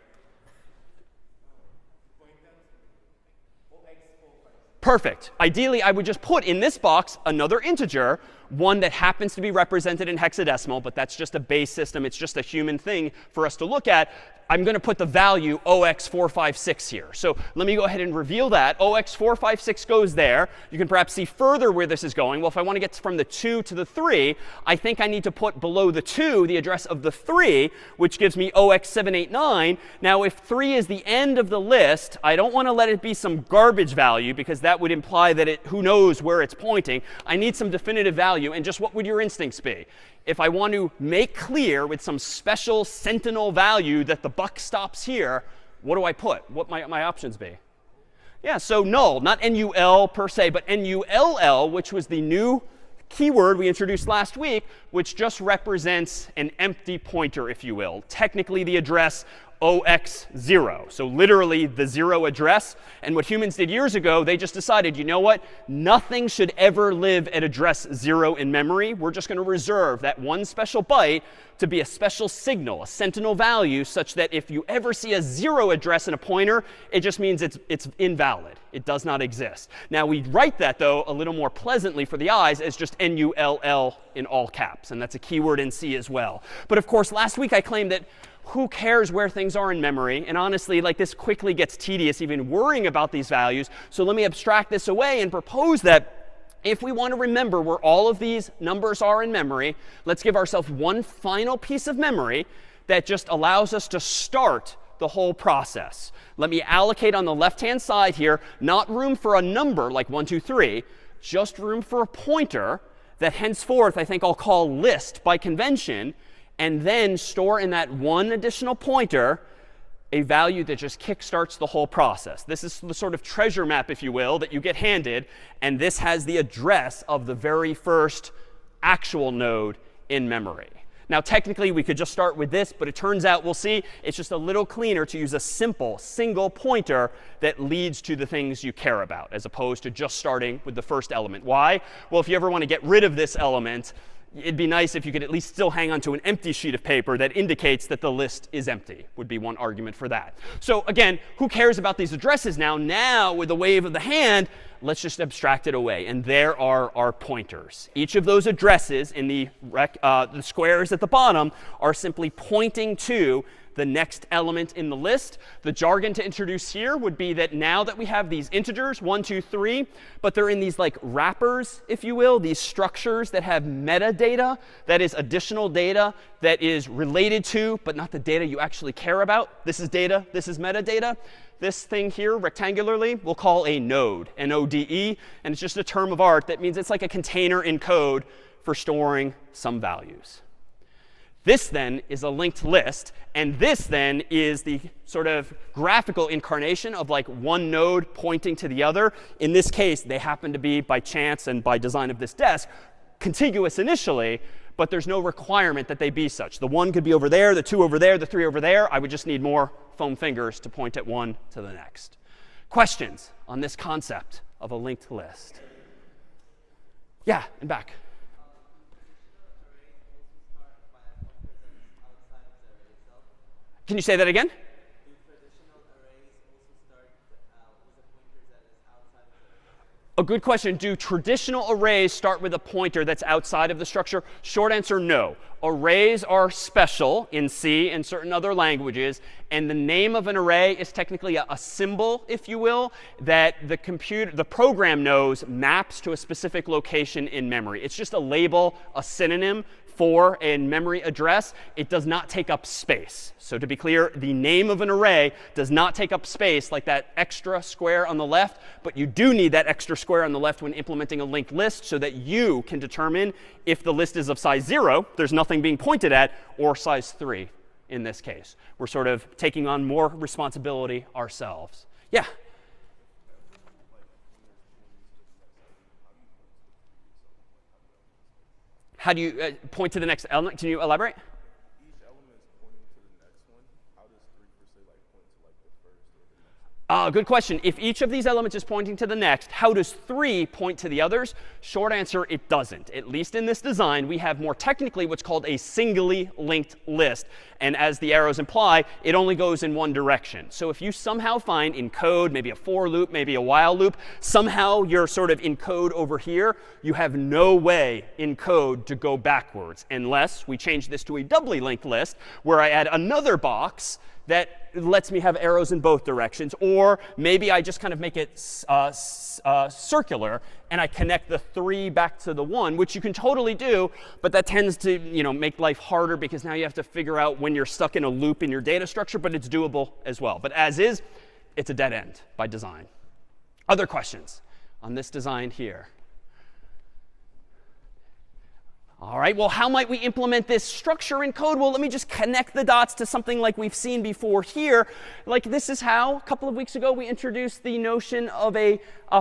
Perfect. Ideally, I would just put in this box another integer, one that happens to be represented in hexadecimal, but that's just a base system. It's just a human thing for us to look at. I'm going to put the value 0x456 here. So let me go ahead and reveal that. 0x456 goes there. You can perhaps see further where this is going. Well, if I want to get from the 2 to the 3, I think I need to put below the 2 the address of the 3, which gives me 0x789. Now, if 3 is the end of the list, I don't want to let it be some garbage value, because that would imply that who knows where it's pointing. I need some definitive value. And just what would your instincts be? If I want to make clear with some special sentinel value that the buck stops here, what do I put? What might my options be? Yeah, so null, not NUL per se, but NULL, which was the new keyword we introduced last week, which just represents an empty pointer, if you will. Technically, the address 0x0. So literally the 0 address. And what humans did years ago, they just decided, you know what? Nothing should ever live at address 0 in memory. We're just going to reserve that one special byte to be a special signal, a sentinel value, such that if you ever see a 0 address in a pointer, it just means it's invalid. It does not exist. Now, we write that, though, a little more pleasantly for the eyes as just NULL in all caps. And that's a keyword in C as well. But of course, last week I claimed that who cares where things are in memory? And honestly, like, this quickly gets tedious even worrying about these values. So let me abstract this away and propose that if we want to remember where all of these numbers are in memory, let's give ourselves one final piece of memory that just allows us to start the whole process. Let me allocate on the left-hand side here, not room for a number like 1, 2, 3, just room for a pointer that henceforth I think I'll call list by convention, and then store in that one additional pointer a value that just kickstarts the whole process. This is the sort of treasure map, if you will, that you get handed. And this has the address of the very first actual node in memory. Now, technically, we could just start with this, but it turns out, we'll see, it's just a little cleaner to use a simple single pointer that leads to the things you care about, as opposed to just starting with the first element. Why? Well, if you ever want to get rid of this element, it'd be nice if you could at least still hang on to an empty sheet of paper that indicates that the list is empty, would be one argument for that. So again, who cares about these addresses now? Now, with a wave of the hand, let's just abstract it away. And there are our pointers. Each of those addresses in the squares at the bottom are simply pointing to the next element in the list. The jargon to introduce here would be that now that we have these integers, 1, 2, 3, but they're in these like wrappers, if you will, these structures that have metadata, that is additional data that is related to, but not the data you actually care about. This is data. This is metadata. This thing here, rectangularly, we'll call a node, N-O-D-E. And it's just a term of art that means it's like a container in code for storing some values. This then is a linked list. And this then is the sort of graphical incarnation of like one node pointing to the other. In this case, they happen to be, by chance and by design of this desk, contiguous initially. But there's no requirement that they be such. The 1 could be over there, the 2 over there, the 3 over there. I would just need more foam fingers to point at one to the next. Questions on this concept of a linked list? Yeah, and back. Can you say that again? A good question. Do traditional arrays start with a pointer that's outside of the structure? Short answer, no. Arrays are special in C and certain other languages. And the name of an array is technically a symbol, if you will, that the program knows maps to a specific location in memory. It's just a label, a synonym for a memory address. It does not take up space. So to be clear, the name of an array does not take up space like that extra square on the left. But you do need that extra square on the left when implementing a linked list so that you can determine if the list is of size 0, there's nothing being pointed at, or size 3 in this case. We're sort of taking on more responsibility ourselves. Yeah? How do you point to the next element? Can you elaborate? Each element is pointing to the next one. How does 3 per se like point to like the first or the Good question. If each of these elements is pointing to the next, how does 3 point to the others? Short answer, it doesn't. At least in this design, we have more technically what's called a singly linked list. And as the arrows imply, it only goes in one direction. So if you somehow find in code, maybe a for loop, maybe a while loop, somehow you're sort of in code over here, you have no way in code to go backwards unless we change this to a doubly linked list where I add another box that lets me have arrows in both directions. Or maybe I just kind of make it circular and I connect the 3 back to the 1, which you can totally do. But that tends to make life harder because now you have to figure out when you're stuck in a loop in your data structure. But it's doable as well. But as is, it's a dead end by design. Other questions on this design here? All right, well, how might we implement this structure in code? Well, let me just connect the dots to something like we've seen before here. Like this is how, a couple of weeks ago, we introduced the notion of a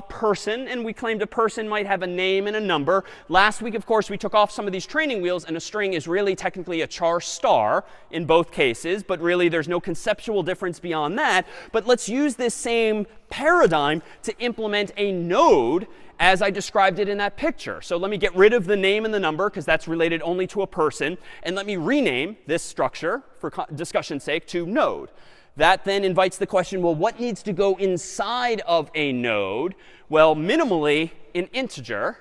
person. And we claimed a person might have a name and a number. Last week, of course, we took off some of these training wheels. And a string is really technically a char star in both cases. But really, there's no conceptual difference beyond that. But let's use this same paradigm to implement a node as I described it in that picture. So let me get rid of the name and the number, because that's related only to a person. And let me rename this structure, for discussion's sake, to node. That then invites the question, well, what needs to go inside of a node? Well, minimally, an integer.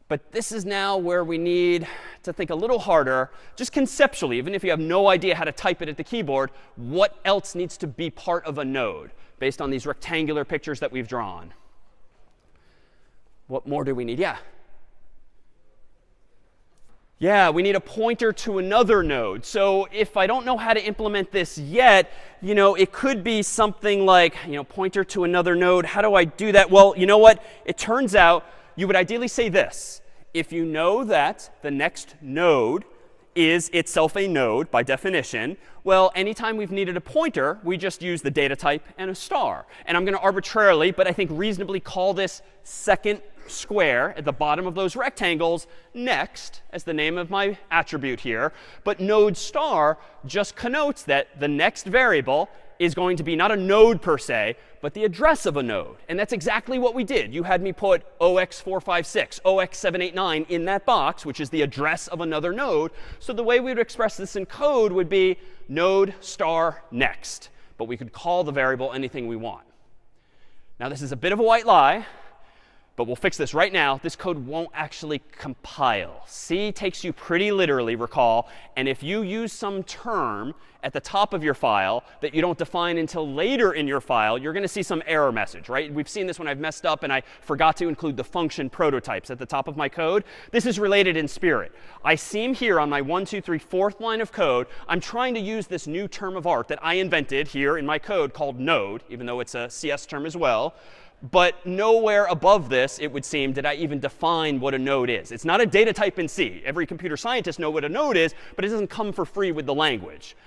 But this is now where we need to think a little harder, just conceptually, even if you have no idea how to type it at the keyboard, what else needs to be part of a node based on these rectangular pictures that we've drawn? What more do we need? Yeah. Yeah, we need a pointer to another node. So if I don't know how to implement this yet, it could be something like, pointer to another node. How do I do that? Well, you know what? It turns out you would ideally say this. If you know that the next node is itself a node by definition, well, anytime we've needed a pointer, we just use the data type and a star. And I'm going to arbitrarily, but I think reasonably, call this second square at the bottom of those rectangles next as the name of my attribute here. But node star just connotes that the next variable is going to be not a node per se, but the address of a node. And that's exactly what we did. You had me put 0x456, 0x789 in that box, which is the address of another node. So the way we would express this in code would be node star next. But we could call the variable anything we want. Now, this is a bit of a white lie. But we'll fix this right now. This code won't actually compile. C takes you pretty literally, recall. And if you use some term at the top of your file that you don't define until later in your file, you're going to see some error message, right? We've seen this when I've messed up and I forgot to include the function prototypes at the top of my code. This is related in spirit. I seem here on my 1, 2, 3, 4th line of code, I'm trying to use this new term of art that I invented here in my code called node, even though it's a CS term as well. But nowhere above this, it would seem, did I even define what a node is. It's not a data type in C. Every computer scientist knows what a node is, but it doesn't come for free with the language.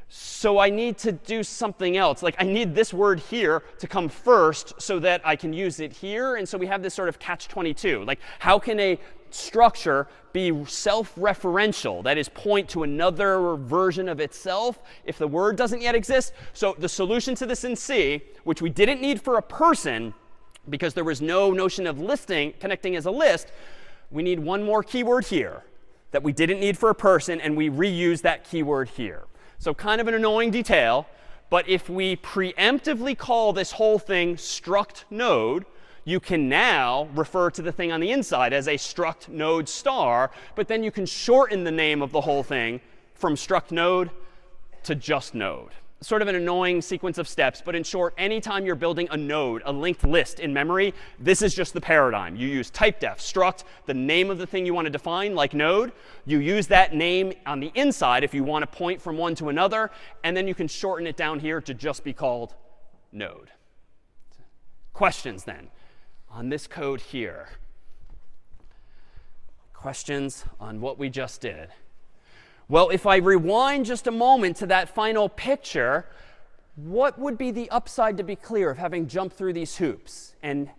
So I need to do something else. Like I need this word here to come first so that I can use it here. And so we have this sort of catch-22. Like how can a structure be self-referential, that is, point to another version of itself if the word doesn't yet exist? So the solution to this in C, which we didn't need for a person because there was no notion of connecting as a list, we need one more keyword here that we didn't need for a person, and we reuse that keyword here. So kind of an annoying detail, but if we preemptively call this whole thing struct node, you can now refer to the thing on the inside as a struct node star, but then you can shorten the name of the whole thing from struct node to just node. Sort of an annoying sequence of steps, but in short, anytime you're building a node, a linked list in memory, this is just the paradigm. You use typedef, struct, the name of the thing you want to define, like node. You use that name on the inside if you want to point from one to another, and then you can shorten it down here to just be called node. Questions then on this code here? Questions on what we just did? Well, if I rewind just a moment to that final picture, what would be the upside, to be clear, of having jumped through these hoops and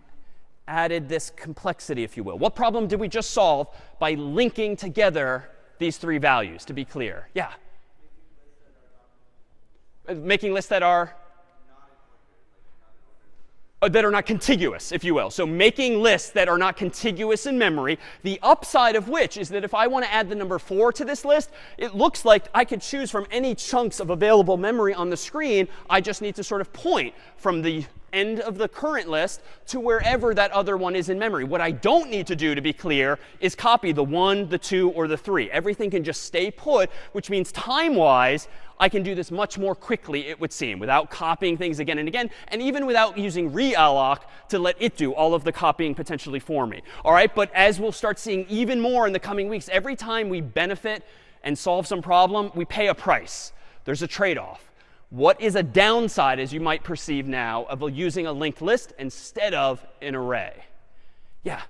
added this complexity, if you will? What problem did we just solve by linking together these three values, to be clear? Yeah? Making lists that are? that are not contiguous, if you will. So making lists that are not contiguous in memory, the upside of which is that if I want to add the number 4 to this list, it looks like I could choose from any chunks of available memory on the screen. I just need to sort of point from the end of the current list to wherever that other one is in memory. What I don't need to do, to be clear, is copy the 1, the 2, or the 3. Everything can just stay put, which means time-wise, I can do this much more quickly, it would seem, without copying things again and again, and even without using realloc to let it do all of the copying potentially for me. All right, but as we'll start seeing even more in the coming weeks, every time we benefit and solve some problem, we pay a price. There's a trade-off. What is a downside, as you might perceive now, of using a linked list instead of an array? Yeah.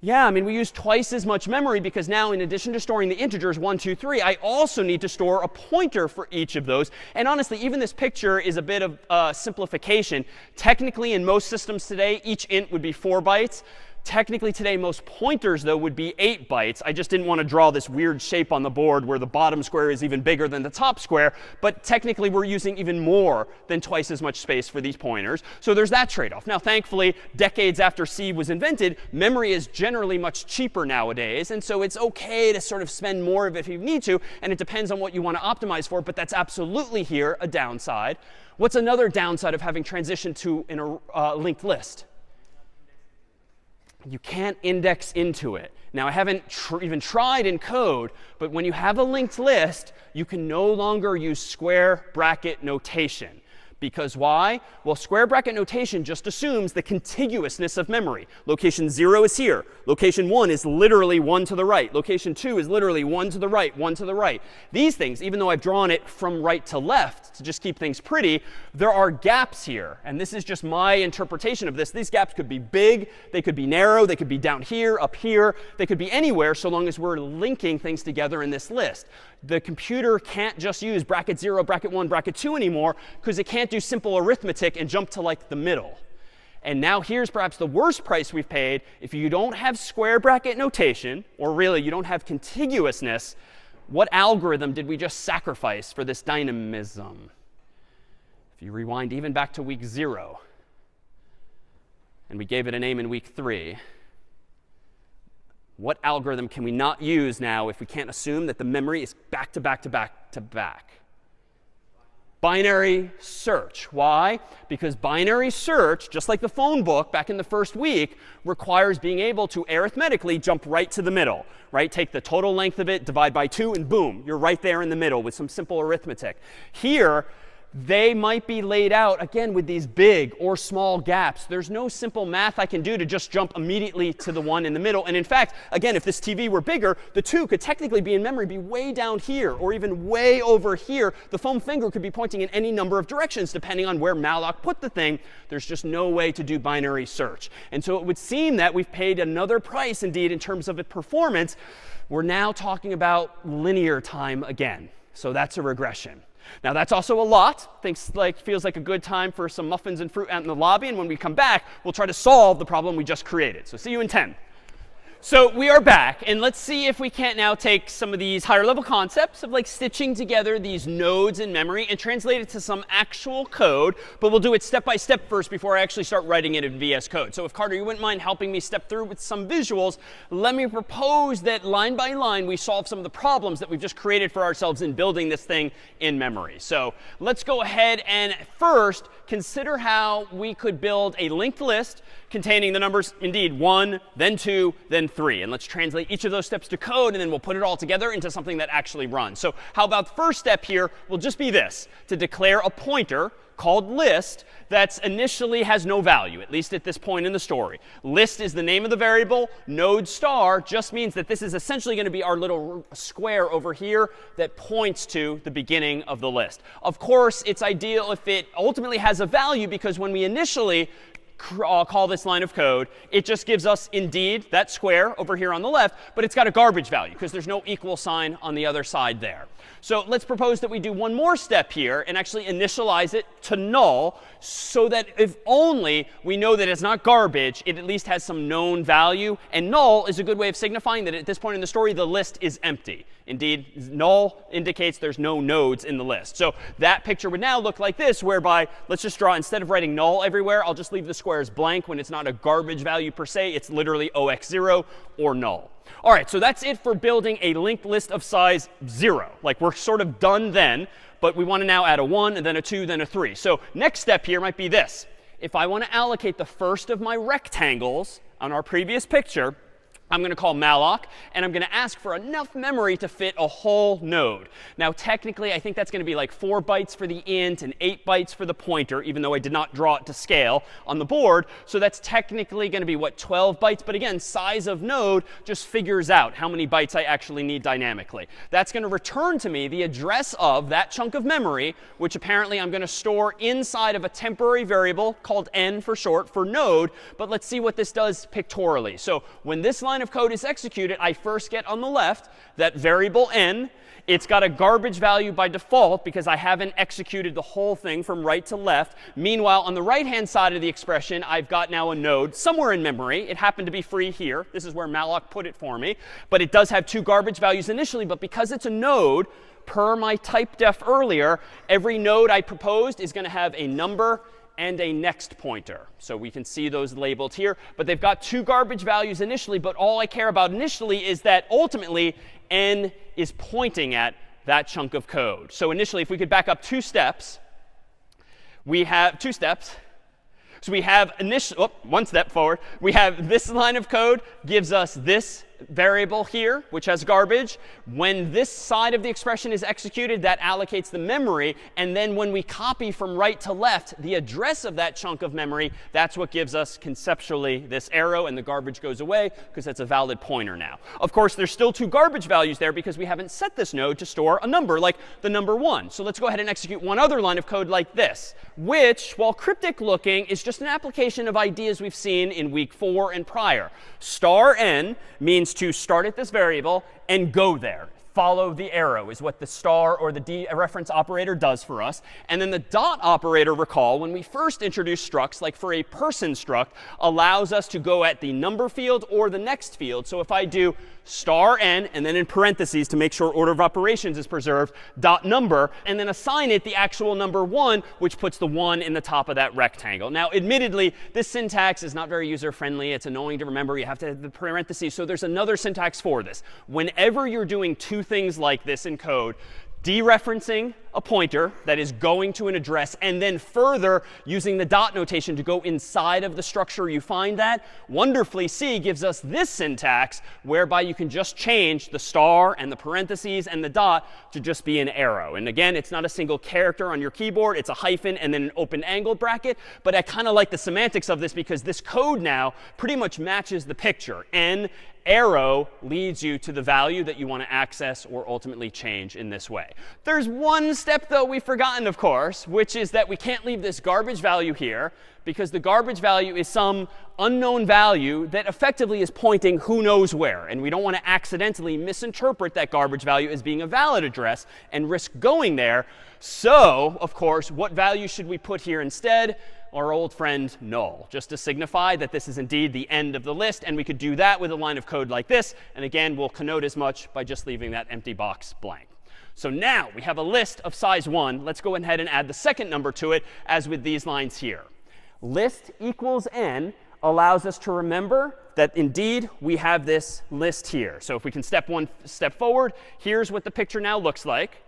Yeah, I mean, we use twice as much memory because now, in addition to storing the integers 1, 2, 3, I also need to store a pointer for each of those. And honestly, even this picture is a bit of simplification. Technically, in most systems today, each int would be 4 bytes. Technically today, most pointers, though, would be 8 bytes. I just didn't want to draw this weird shape on the board where the bottom square is even bigger than the top square. But technically, we're using even more than twice as much space for these pointers. So there's that trade-off. Now, thankfully, decades after C was invented, memory is generally much cheaper nowadays. And so it's OK to sort of spend more of it if you need to. And it depends on what you want to optimize for. But that's absolutely here a downside. What's another downside of having transitioned to a linked list? You can't index into it. Now, I haven't even tried in code, but when you have a linked list, you can no longer use square bracket notation. Because why? Well, square bracket notation just assumes the contiguousness of memory. Location 0 is here. Location 1 is literally 1 to the right. Location 2 is literally 1 to the right, 1 to the right. These things, even though I've drawn it from right to left to just keep things pretty, there are gaps here. And this is just my interpretation of this. These gaps could be big. They could be narrow. They could be down here, up here. They could be anywhere so long as we're linking things together in this list. The computer can't just use bracket 0, bracket 1, bracket 2 anymore because it can't do simple arithmetic and jump to like the middle. And now here's perhaps the worst price we've paid. If you don't have square bracket notation, or really you don't have contiguousness, what algorithm did we just sacrifice for this dynamism? If you rewind even back to week 0, and we gave it a name in week 3, what algorithm can we not use now if we can't assume that the memory is back to back to back to back? Binary search. Why? Because binary search, just like the phone book back in the first week, requires being able to arithmetically jump right to the middle. Right? Take the total length of it, divide by 2, and boom, you're right there in the middle with some simple arithmetic. Here, they might be laid out, again, with these big or small gaps. There's no simple math I can do to just jump immediately to the one in the middle. And in fact, again, if this TV were bigger, the 2 could technically be in memory, be way down here, or even way over here. The foam finger could be pointing in any number of directions, depending on where malloc put the thing. There's just no way to do binary search. And so it would seem that we've paid another price, indeed, in terms of its performance. We're now talking about linear time again. So that's a regression. Now, that's also a lot. Feels like a good time for some muffins and fruit out in the lobby. And when we come back, we'll try to solve the problem we just created. So see you in 10. So we are back. And let's see if we can't now take some of these higher level concepts of like stitching together these nodes in memory and translate it to some actual code. But we'll do it step by step first before I actually start writing it in VS Code. So if Carter, you wouldn't mind helping me step through with some visuals, let me propose that line by line we solve some of the problems that we've just created for ourselves in building this thing in memory. So let's go ahead and first consider how we could build a linked list containing the numbers, indeed, 1, then 2, then 3. And let's translate each of those steps to code, and then we'll put it all together into something that actually runs. So how about the first step here will just be this, to declare a pointer called list that initially has no value, at least at this point in the story. List is the name of the variable. Node star just means that this is essentially going to be our little square over here that points to the beginning of the list. Of course, it's ideal if it ultimately has a value, because when we initially call this line of code, it just gives us, indeed, that square over here on the left, but it's got a garbage value because there's no equal sign on the other side there. So let's propose that we do one more step here and actually initialize it to null, so that if only we know that it's not garbage, it at least has some known value. And null is a good way of signifying that at this point in the story, the list is empty. Indeed, null indicates there's no nodes in the list. So that picture would now look like this, whereby let's just draw, instead of writing null everywhere, I'll just leave the squares blank when it's not a garbage value per se. It's literally OX0 or null. All right, so that's it for building a linked list of size 0. Like, we're sort of done then, but we want to now add a 1, and then a 2, then a 3. So next step here might be this. If I want to allocate the first of my rectangles on our previous picture, I'm going to call malloc, and I'm going to ask for enough memory to fit a whole node. Now, technically, I think that's going to be like 4 bytes for the int and 8 bytes for the pointer, even though I did not draw it to scale on the board. So that's technically going to be, what, 12 bytes? But again, size of node just figures out how many bytes I actually need dynamically. That's going to return to me the address of that chunk of memory, which apparently I'm going to store inside of a temporary variable called n for short, for node. But let's see what this does pictorially. So when this line of code is executed, I first get on the left that variable n. It's got a garbage value by default because I haven't executed the whole thing from right to left. Meanwhile, on the right-hand side of the expression, I've got now a node somewhere in memory. It happened to be free here. This is where malloc put it for me. But it does have 2 garbage values initially. But because it's a node, per my type def earlier, every node I proposed is going to have a number and a next pointer. So we can see those labeled here. But they've got 2 garbage values initially. But all I care about initially is that ultimately n is pointing at that chunk of code. So initially, if we could back up 2 steps, we have 2 steps. So we have one step forward. We have this line of code gives us this variable here, which has garbage. When this side of the expression is executed, that allocates the memory. And then when we copy from right to left the address of that chunk of memory, that's what gives us conceptually this arrow, and the garbage goes away because that's a valid pointer now. Of course, there's still 2 garbage values there because we haven't set this node to store a number like the number 1. So let's go ahead and execute one other line of code like this, which, while cryptic looking, is just an application of ideas we've seen in week 4 and prior. Star n means to start at this variable and go there. Follow the arrow is what the star or the dereference operator does for us. And then the dot operator, recall, when we first introduced structs, like for a person struct, allows us to go at the number field or the next field. So if I do star n, and then in parentheses to make sure order of operations is preserved, dot number, and then assign it the actual number 1, which puts the 1 in the top of that rectangle. Now, admittedly, this syntax is not very user-friendly. It's annoying to remember. You have to have the parentheses. So there's another syntax for this. Whenever you're doing 2 things like this in code, dereferencing a pointer that is going to an address, and then further using the dot notation to go inside of the structure you find that, wonderfully C gives us this syntax whereby you can just change the star and the parentheses and the dot to just be an arrow. And again, it's not a single character on your keyboard. It's a hyphen and then an open angled bracket. But I kind of like the semantics of this because this code now pretty much matches the picture. N arrow leads you to the value that you want to access or ultimately change in this way. There's one step, though, we've forgotten, of course, which is that we can't leave this garbage value here because the garbage value is some unknown value that effectively is pointing who knows where. And we don't want to accidentally misinterpret that garbage value as being a valid address and risk going there. So, of course, what value should we put here instead? Our old friend null, just to signify that this is indeed the end of the list. And we could do that with a line of code like this. And again, we'll connote as much by just leaving that empty box blank. So now we have a list of size 1. Let's go ahead and add the second number to it, as with these lines here. List equals n allows us to remember that indeed we have this list here. So if we can step one step forward, here's what the picture now looks like.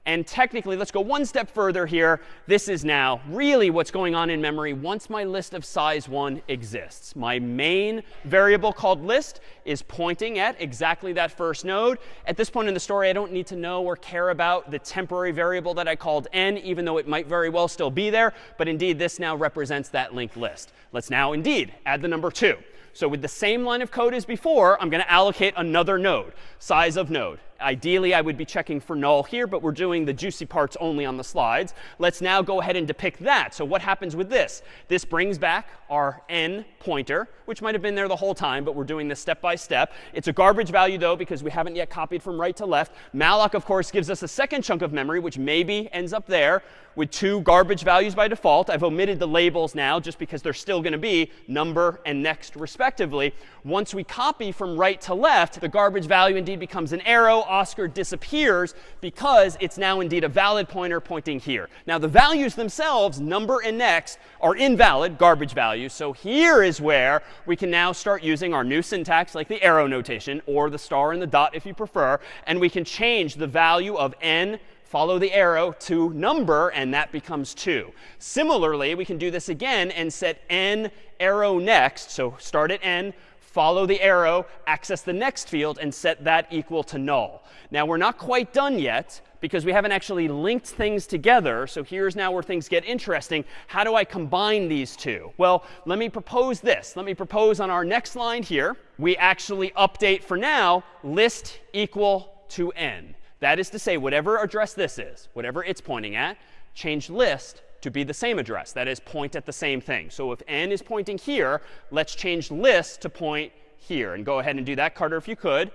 And technically, let's go one step further here. This is now really what's going on in memory once my list of size 1 exists. My main variable called list is pointing at exactly that first node. At this point in the story, I don't need to know or care about the temporary variable that I called n, even though it might very well still be there. But indeed, this now represents that linked list. Let's now indeed add the number 2. So with the same line of code as before, I'm going to allocate another node, size of node. Ideally, I would be checking for null here, but we're doing the juicy parts only on the slides. Let's now go ahead and depict that. So what happens with this? This brings back our n pointer, which might have been there the whole time, but we're doing this step by step. It's a garbage value, though, because we haven't yet copied from right to left. Malloc, of course, gives us a second chunk of memory, which maybe ends up there. with 2 garbage values by default. I've omitted the labels now just because they're still going to be number and next respectively. Once we copy from right to left, the garbage value indeed becomes an arrow. Oscar disappears because it's now indeed a valid pointer pointing here. Now the values themselves, number and next, are invalid garbage values. So here is where we can now start using our new syntax like the arrow notation or the star and the dot if you prefer. And we can change the value of n, follow the arrow, to number, and that becomes 2. Similarly, we can do this again and set n arrow next. So start at n, follow the arrow, access the next field, and set that equal to null. Now we're not quite done yet because we haven't actually linked things together. So here's now where things get interesting. How do I combine these two? Well, let me propose this. Let me propose on our next line here, we actually update for now list equal to n. That is to say, whatever address this is, whatever it's pointing at, change list to be the same address. That is, point at the same thing. So if n is pointing here, let's change list to point here. And go ahead and do that, Carter, if you could.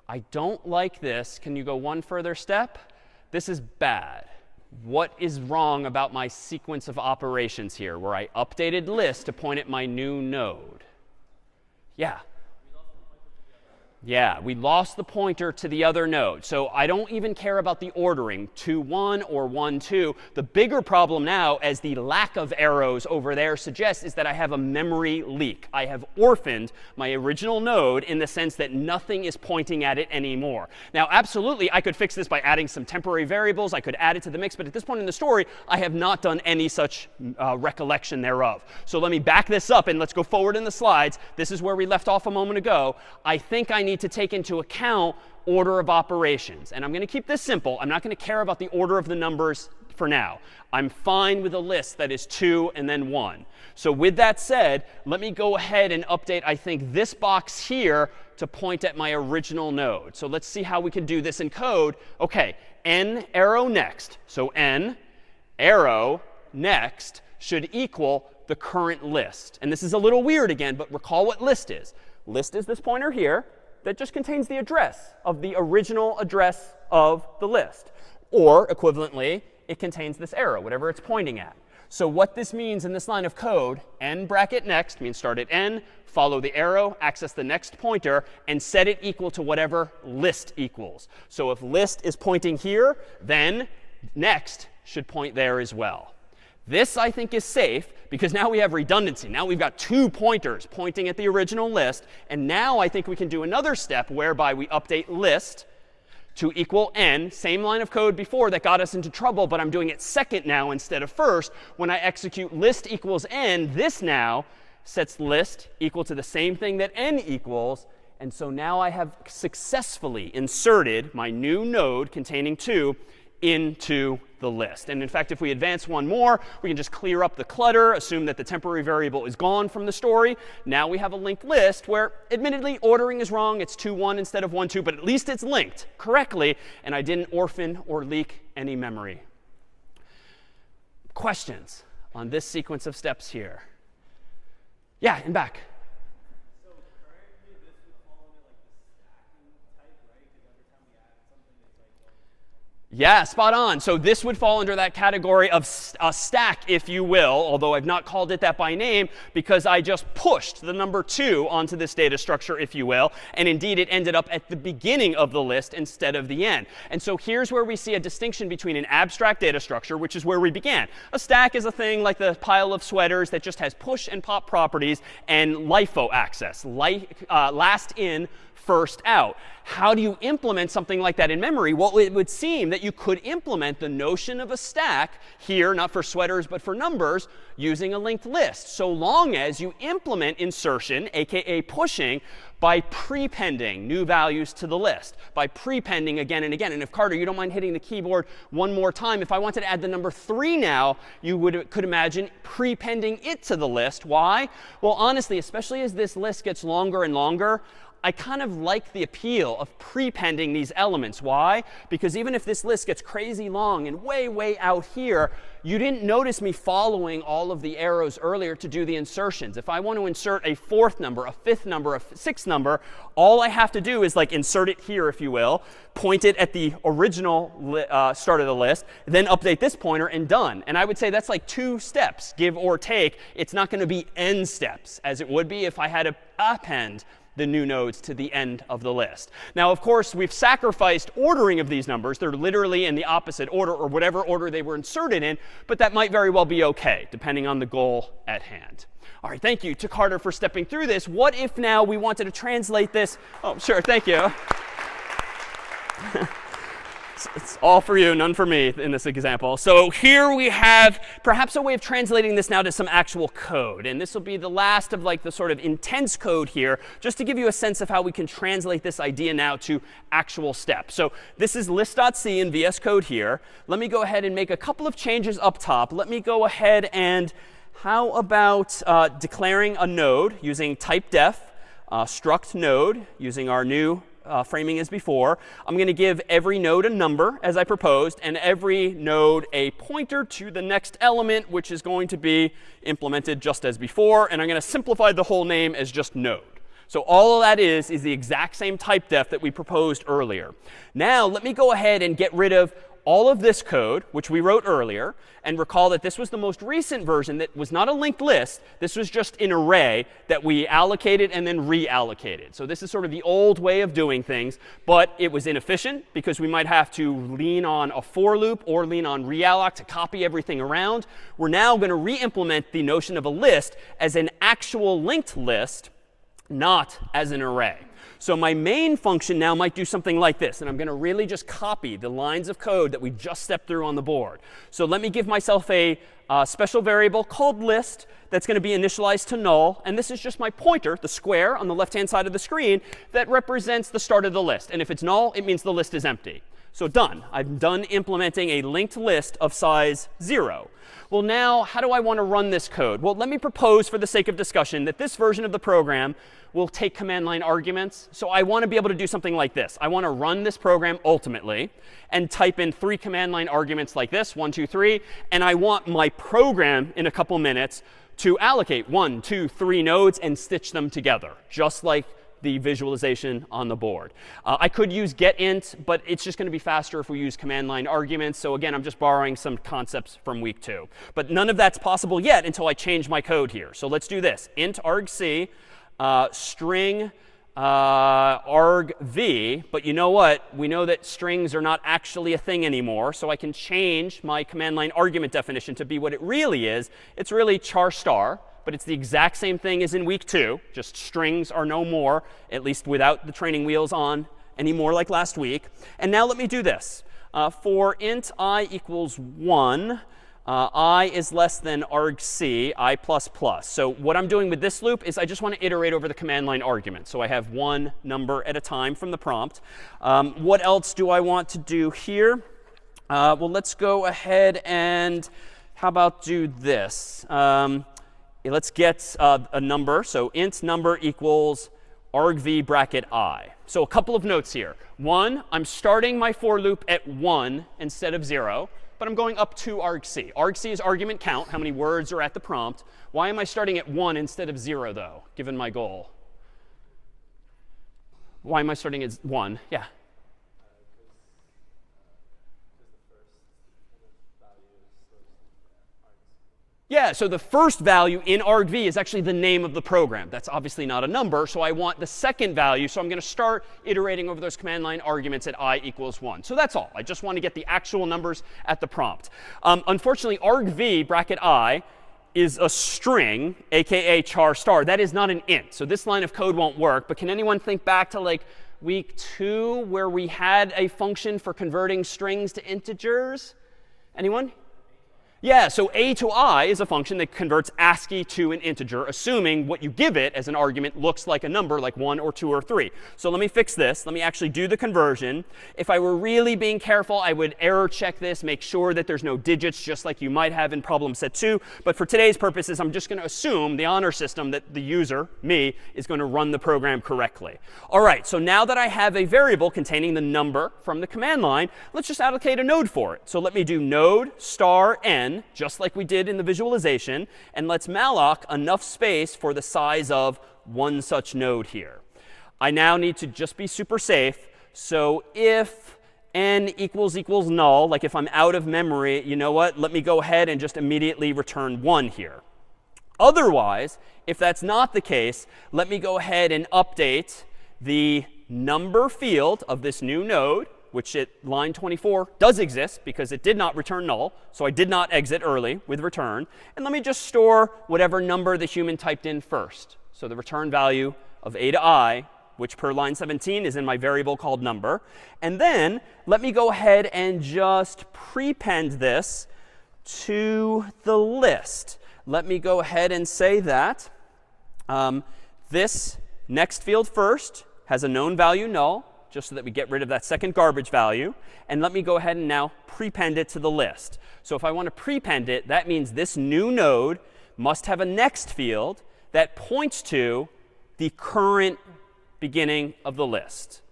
I don't like this. Can you go one further step? This is bad. What is wrong about my sequence of operations here where I updated list to point at my new node? Yeah. Yeah, we lost the pointer to the other node. So I don't even care about the ordering, 2, 1 or 1, 2. The bigger problem now, as the lack of arrows over there suggests, is that I have a memory leak. I have orphaned my original node in the sense that nothing is pointing at it anymore. Now, absolutely, I could fix this by adding some temporary variables. I could add it to the mix. But at this point in the story, I have not done any such recollection thereof. So let me back this up, and let's go forward in the slides. This is where we left off a moment ago. I think I need to take into account order of operations. And I'm going to keep this simple. I'm not going to care about the order of the numbers for now. I'm fine with a list that is 2 and then 1. So with that said, let me go ahead and update, I think, this box here to point at my original node. So let's see how we can do this in code. OK, n arrow next. So n arrow next should equal the current list. And this is a little weird again, but recall what list is. List is this pointer here that just contains the address of the original address of the list. Or, equivalently, it contains this arrow, whatever it's pointing at. So what this means in this line of code, n bracket next means start at n, follow the arrow, access the next pointer, and set it equal to whatever list equals. So if list is pointing here, then next should point there as well. This, I think, is safe because now we have redundancy. Now we've got 2 pointers pointing at the original list. And now I think we can do another step whereby we update list to equal n. Same line of code before that got us into trouble, but I'm doing it second now instead of first. When I execute list equals n, this now sets list equal to the same thing that n equals. And so now I have successfully inserted my new node containing 2 into the list. And in fact, if we advance one more, we can just clear up the clutter, assume that the temporary variable is gone from the story. Now we have a linked list where, admittedly, ordering is wrong. It's 2, 1 instead of 1, 2. But at least it's linked correctly, and I didn't orphan or leak any memory. Questions on this sequence of steps here? Yeah, and back. Yeah, spot on. So this would fall under that category of a stack, if you will, although I've not called it that by name because I just pushed the number 2 onto this data structure, if you will. And indeed, it ended up at the beginning of the list instead of the end. And so here's where we see a distinction between an abstract data structure, which is where we began. A stack is a thing like the pile of sweaters that just has push and pop properties and LIFO access, last in, first out. How do you implement something like that in memory? Well, it would seem that you could implement the notion of a stack here, not for sweaters, but for numbers, using a linked list, so long as you implement insertion, aka pushing, by prepending new values to the list, by prepending again and again. And if, Carter, you don't mind hitting the keyboard one more time, if I wanted to add the number 3 now, you could imagine prepending it to the list. Why? Well, honestly, especially as this list gets longer and longer, I kind of like the appeal of prepending these elements. Why? Because even if this list gets crazy long and way, way out here, you didn't notice me following all of the arrows earlier to do the insertions. If I want to insert a fourth number, a fifth number, a sixth number, all I have to do is like insert it here, if you will, point it at the original start of the list, then update this pointer, and done. And I would say that's like 2 steps, give or take. It's not going to be n steps, as it would be if I had to append the new nodes to the end of the list. Now, of course, we've sacrificed ordering of these numbers. They're literally in the opposite order, or whatever order they were inserted in, but that might very well be OK, depending on the goal at hand. All right, thank you to Carter for stepping through this. What if now we wanted to translate this? Oh, sure, thank you. It's all for you, none for me in this example. So here we have perhaps a way of translating this now to some actual code. And this will be the last of like the sort of intense code here, just to give you a sense of how we can translate this idea now to actual steps. So this is list.c in VS Code here. Let me go ahead and make a couple of changes up top. Let me go ahead and how about declaring a node using typedef, struct node using our new framing as before. I'm going to give every node a number, as I proposed, and every node a pointer to the next element, which is going to be implemented just as before. And I'm going to simplify the whole name as just node. So all of that is the exact same typedef that we proposed earlier. Now, let me go ahead and get rid of all of this code, which we wrote earlier, and recall that this was the most recent version that was not a linked list. This was just an array that we allocated and then reallocated. So this is sort of the old way of doing things, but it was inefficient because we might have to lean on a for loop or lean on realloc to copy everything around. We're now going to re-implement the notion of a list as an actual linked list, not as an array. So my main function now might do something like this. And I'm going to really just copy the lines of code that we just stepped through on the board. So let me give myself a special variable called list that's going to be initialized to null. And this is just my pointer, the square on the left-hand side of the screen, that represents the start of the list. And if it's null, it means the list is empty. So done. I'm done implementing a linked list of size 0. Well, now, how do I want to run this code? Well, let me propose, for the sake of discussion, that this version of the program will take command line arguments. So I want to be able to do something like this. I want to run this program ultimately and type in 3 command line arguments like this, 1, 2, 3. And I want my program in a couple minutes to allocate 1, 2, 3 nodes and stitch them together, just like the visualization on the board. I could use getInt, but it's just going to be faster if we use command line arguments. So again, I'm just borrowing some concepts from week 2. But none of that's possible yet until I change my code here. So let's do this. Int argc, string argv. But you know what? We know that strings are not actually a thing anymore. So I can change my command line argument definition to be what it really is. It's really char star. But it's the exact same thing as in week 2. Just strings are no more, at least without the training wheels on anymore like last week. And now let me do this. For int I equals 1, I is less than argc, I++. So what I'm doing with this loop is I just want to iterate over the command line argument. So I have one number at a time from the prompt. What else do I want to do here? Well, let's go ahead and how about do this? Let's get a number. So int number equals argv bracket I. So a couple of notes here. 1, I'm starting my for loop at 1 instead of 0, but I'm going up to argc. Argc is argument count, how many words are at the prompt. Why am I starting at 1 instead of 0, though, given my goal? Why am I starting at 1? Yeah. Yeah, so the first value in argv is actually the name of the program. That's obviously not a number, so I want the second value. So I'm going to start iterating over those command line arguments at I equals 1. So that's all. I just want to get the actual numbers at the prompt. Unfortunately, argv bracket I is a string, aka char star. That is not an int. So this line of code won't work. But can anyone think back to like week 2 where we had a function for converting strings to integers? Anyone? Yeah, so a to I is a function that converts ASCII to an integer, assuming what you give it as an argument looks like a number, like 1 or 2 or 3. So let me fix this. Let me actually do the conversion. If I were really being careful, I would error check this, make sure that there's no digits, just like you might have in problem set 2. But for today's purposes, I'm just going to assume the honor system that the user, me, is going to run the program correctly. All right, so now that I have a variable containing the number from the command line, let's just allocate a node for it. So let me do node star n, just like we did in the visualization. And let's malloc enough space for the size of one such node here. I now need to just be super safe. So if n equals null, like if I'm out of memory, you know what? Let me go ahead and just immediately return 1 here. Otherwise, if that's not the case, let me go ahead and update the number field of this new node, which at line 24 does exist because it did not return null. So I did not exit early with return. And let me just store whatever number the human typed in first. So the return value of a to I, which per line 17 is in my variable called number. And then let me go ahead and just prepend this to the list. Let me go ahead and say that this next field first has a known value null, just so that we get rid of that second garbage value. And let me go ahead and now prepend it to the list. So if I want to prepend it, that means this new node must have a next field that points to the current beginning of the list.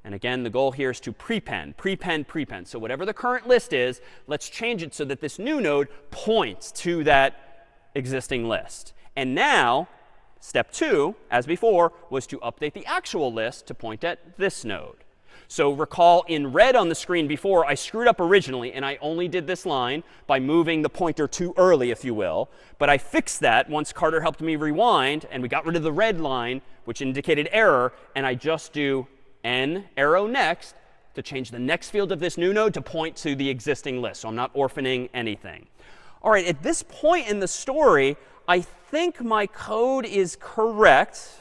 And again, the goal here is to prepend. So whatever the current list is, let's change it so that this new node points to that existing list. And now, step 2, as before, was to update the actual list to point at this node. So recall in red on the screen before, I screwed up originally, and I only did this line by moving the pointer too early, if you will. But I fixed that once Carter helped me rewind, and we got rid of the red line, which indicated error. And I just do n arrow next to change the next field of this new node to point to the existing list. So I'm not orphaning anything. All right, at this point in the story, I think my code is correct.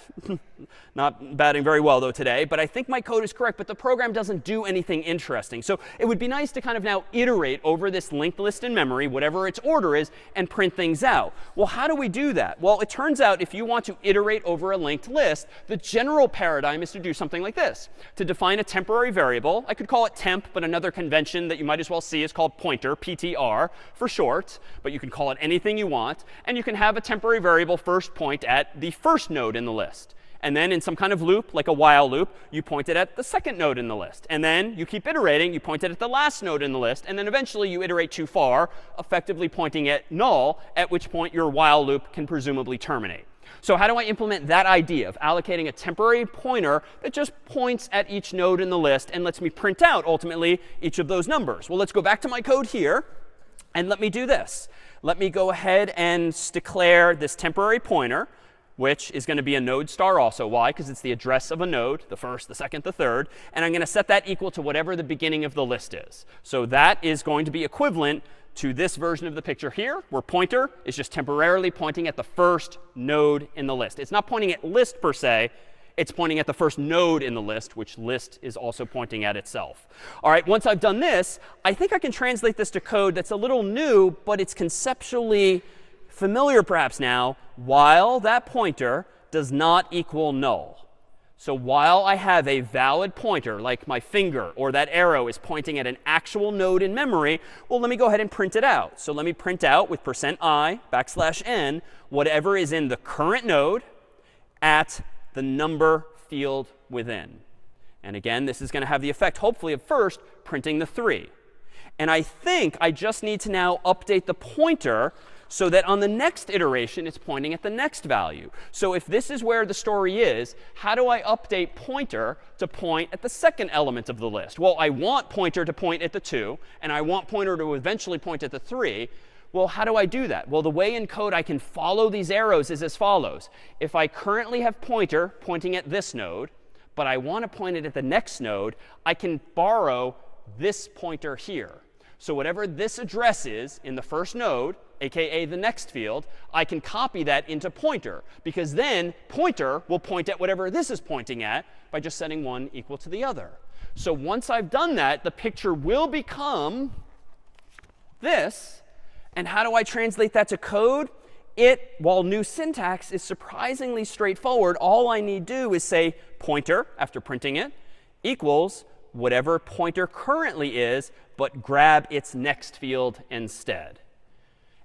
Not batting very well, though, today. But I think my code is correct. But the program doesn't do anything interesting. So it would be nice to kind of now iterate over this linked list in memory, whatever its order is, and print things out. Well, how do we do that? Well, it turns out if you want to iterate over a linked list, the general paradigm is to do something like this. To define a temporary variable, I could call it temp, but another convention that you might as well see is called pointer, PTR, for short. But you can call it anything you want. And you can have a temporary variable first point at the first node in the list. And then in some kind of loop, like a while loop, you point it at the second node in the list. And then you keep iterating. You point it at the last node in the list. And then eventually you iterate too far, effectively pointing at null, at which point your while loop can presumably terminate. So how do I implement that idea of allocating a temporary pointer that just points at each node in the list and lets me print out, ultimately, each of those numbers? Well, let's go back to my code here. And let me do this. Let me go ahead and declare this temporary pointer, which is going to be a node star also. Why? Because it's the address of a node, the first, the second, the third. And I'm going to set that equal to whatever the beginning of the list is. So that is going to be equivalent to this version of the picture here, where pointer is just temporarily pointing at the first node in the list. It's not pointing at list per se. It's pointing at the first node in the list, which list is also pointing at itself. All right, once I've done this, I think I can translate this to code that's a little new, but it's conceptually familiar perhaps now, while that pointer does not equal null. So while I have a valid pointer, like my finger or that arrow is pointing at an actual node in memory, well, let me go ahead and print it out. So let me print out with %i\n whatever is in the current node at the number field within. And again, this is going to have the effect, hopefully, of first printing the 3. And I think I just need to now update the pointer so that on the next iteration, it's pointing at the next value. So if this is where the story is, how do I update pointer to point at the second element of the list? Well, I want pointer to point at the 2, and I want pointer to eventually point at the 3. Well, how do I do that? Well, the way in code I can follow these arrows is as follows. If I currently have pointer pointing at this node, but I want to point it at the next node, I can borrow this pointer here. So whatever this address is in the first node, aka the next field, I can copy that into pointer. Because then pointer will point at whatever this is pointing at by just setting one equal to the other. So once I've done that, the picture will become this. And how do I translate that to code? While new syntax is surprisingly straightforward, all I need to do is say pointer after printing it equals whatever pointer currently is, but grab its next field instead.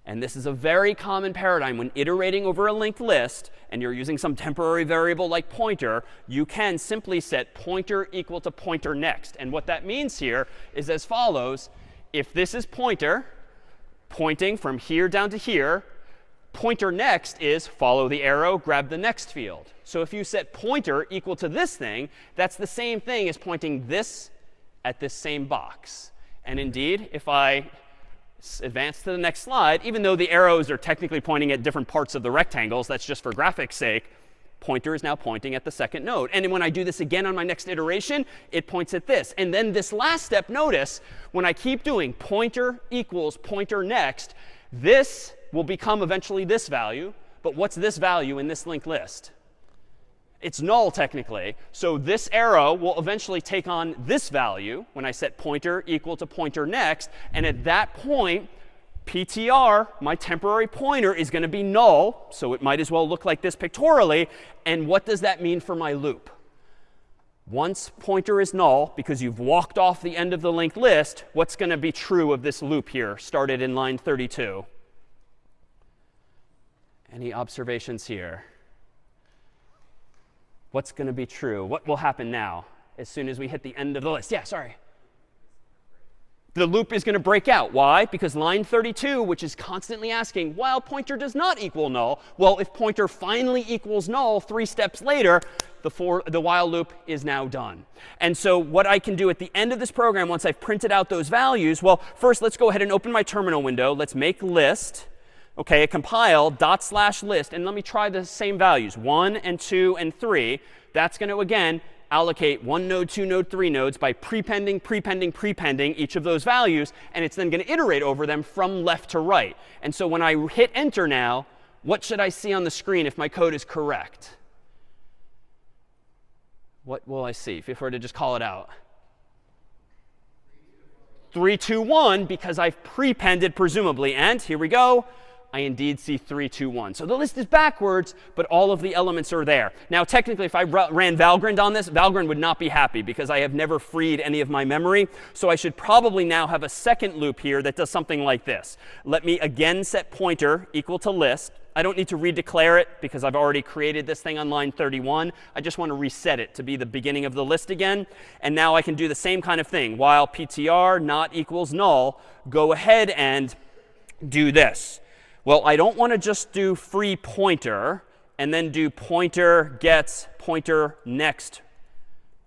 And this is a very common paradigm. When iterating over a linked list and you're using some temporary variable like pointer, you can simply set pointer equal to pointer next. And what that means here is as follows. If this is pointer, pointing from here down to here, pointer next is follow the arrow, grab the next field. So if you set pointer equal to this thing, that's the same thing as pointing this at this same box. And indeed, if I advance to the next slide, even though the arrows are technically pointing at different parts of the rectangles, that's just for graphics sake, pointer is now pointing at the second node. And when I do this again on my next iteration, it points at this. And then this last step, notice, when I keep doing pointer equals pointer next, this will become eventually this value. But what's this value in this linked list? It's null, technically. So this arrow will eventually take on this value when I set pointer equal to pointer next. And at that point, PTR, my temporary pointer, is going to be null. So it might as well look like this pictorially. And what does that mean for my loop? Once pointer is null, because you've walked off the end of the linked list, what's going to be true of this loop here, started in line 32? Any observations here? What's going to be true? What will happen now as soon as we hit the end of the list? Yeah, sorry. The loop is going to break out. Why? Because line 32, which is constantly asking, while pointer does not equal null, well, if pointer finally equals null 3 steps later, the while loop is now done. And so what I can do at the end of this program, once I've printed out those values, well, first let's go ahead and open my terminal window. Let's make list. OK, compile /list. And let me try the same values, 1 and 2 and 3. That's going to, again, allocate 1 node, 2 node, 3 nodes by prepending, prepending, prepending each of those values. And it's then going to iterate over them from left to right. And so when I hit enter now, what should I see on the screen if my code is correct? What will I see if I were to just call it out? 3, 2, 1, because I've prepended, presumably. And here we go. I indeed see 3, 2, 1. So the list is backwards, but all of the elements are there. Now, technically, if I ran Valgrind on this, Valgrind would not be happy because I have never freed any of my memory. So I should probably now have a second loop here that does something like this. Let me again set pointer equal to list. I don't need to redeclare it because I've already created this thing on line 31. I just want to reset it to be the beginning of the list again. And now I can do the same kind of thing. While PTR not equals null, go ahead and do this. Well, I don't want to just do free pointer and then do pointer gets pointer next.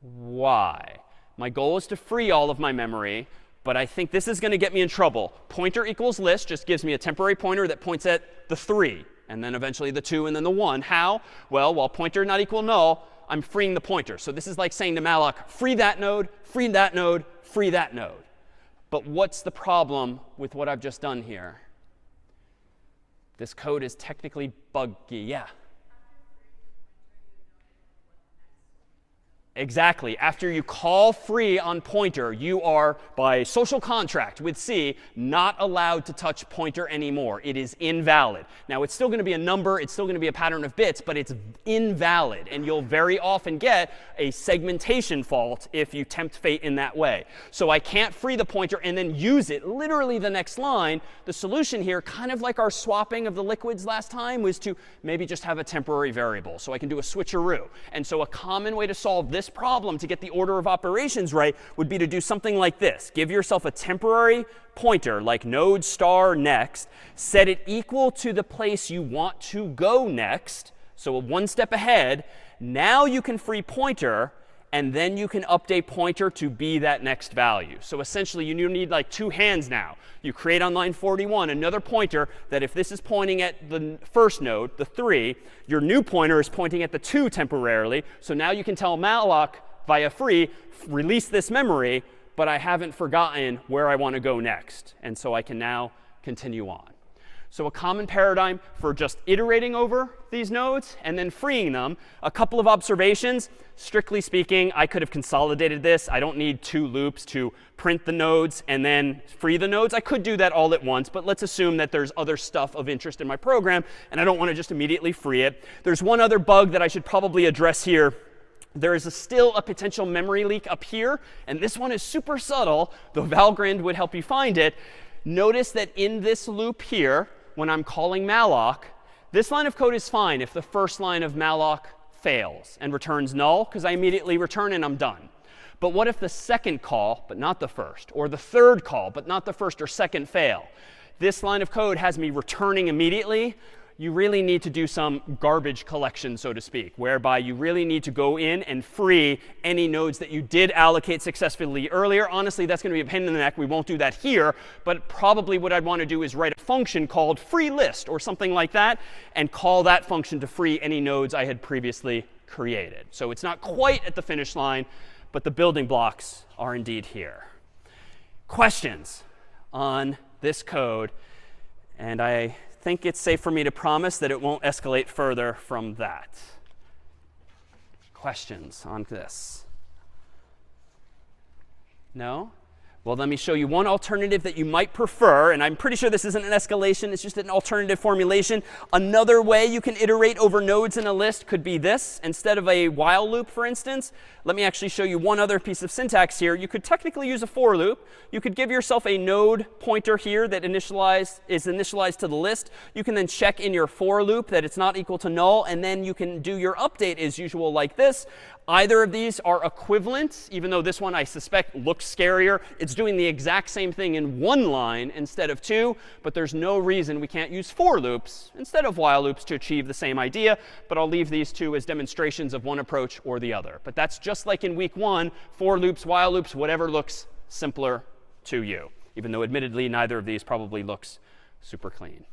Why? My goal is to free all of my memory, but I think this is going to get me in trouble. Pointer equals list just gives me a temporary pointer that points at the 3, and then eventually the 2, and then the 1. How? Well, while pointer not equal null, I'm freeing the pointer. So this is like saying to malloc, free that node, free that node, free that node. But what's the problem with what I've just done here? This code is technically buggy. Yeah. Exactly. After you call free on pointer, you are, by social contract with C, not allowed to touch pointer anymore. It is invalid. Now, it's still going to be a number. It's still going to be a pattern of bits, but it's invalid. And you'll very often get a segmentation fault if you tempt fate in that way. So I can't free the pointer and then use it literally the next line. The solution here, kind of like our swapping of the liquids last time, was to maybe just have a temporary variable. So I can do a switcheroo. And so a common way to solve this problem to get the order of operations right would be to do something like this. Give yourself a temporary pointer like node star next. Set it equal to the place you want to go next. So one step ahead. Now you can free pointer, and then you can update pointer to be that next value. So essentially, you need like 2 hands now. You create on line 41 another pointer that if this is pointing at the first node, the 3, your new pointer is pointing at the 2 temporarily. So now you can tell malloc via free, release this memory, but I haven't forgotten where I want to go next. And so I can now continue on. So a common paradigm for just iterating over these nodes and then freeing them. A couple of observations. Strictly speaking, I could have consolidated this. I don't need 2 loops to print the nodes and then free the nodes. I could do that all at once, but let's assume that there's other stuff of interest in my program, and I don't want to just immediately free it. There's one other bug that I should probably address here. There is still a potential memory leak up here, and this one is super subtle, though Valgrind would help you find it. Notice that in this loop here, when I'm calling malloc, this line of code is fine if the first line of malloc fails and returns null, because I immediately return and I'm done. But what if the second call, but not the first, or the third call, but not the first or second fail? This line of code has me returning immediately. You really need to do some garbage collection, so to speak, whereby you really need to go in and free any nodes that you did allocate successfully earlier. Honestly, that's going to be a pain in the neck. We won't do that here. But probably what I'd want to do is write a function called freeList or something like that, and call that function to free any nodes I had previously created. So it's not quite at the finish line, but the building blocks are indeed here. Questions on this code? And I think it's safe for me to promise that it won't escalate further from that. Questions on this? No? Well, let me show you one alternative that you might prefer. And I'm pretty sure this isn't an escalation. It's just an alternative formulation. Another way you can iterate over nodes in a list could be this. Instead of a while loop, for instance, let me actually show you one other piece of syntax here. You could technically use a for loop. You could give yourself a node pointer here that is initialized to the list. You can then check in your for loop that it's not equal to null. And then you can do your update as usual like this. Either of these are equivalent, even though this one I suspect looks scarier. It's doing the exact same thing in one line instead of 2, but there's no reason we can't use for loops instead of while loops to achieve the same idea. But I'll leave these two as demonstrations of one approach or the other. But that's just like in week 1, for loops, while loops, whatever looks simpler to you, even though admittedly neither of these probably looks super clean.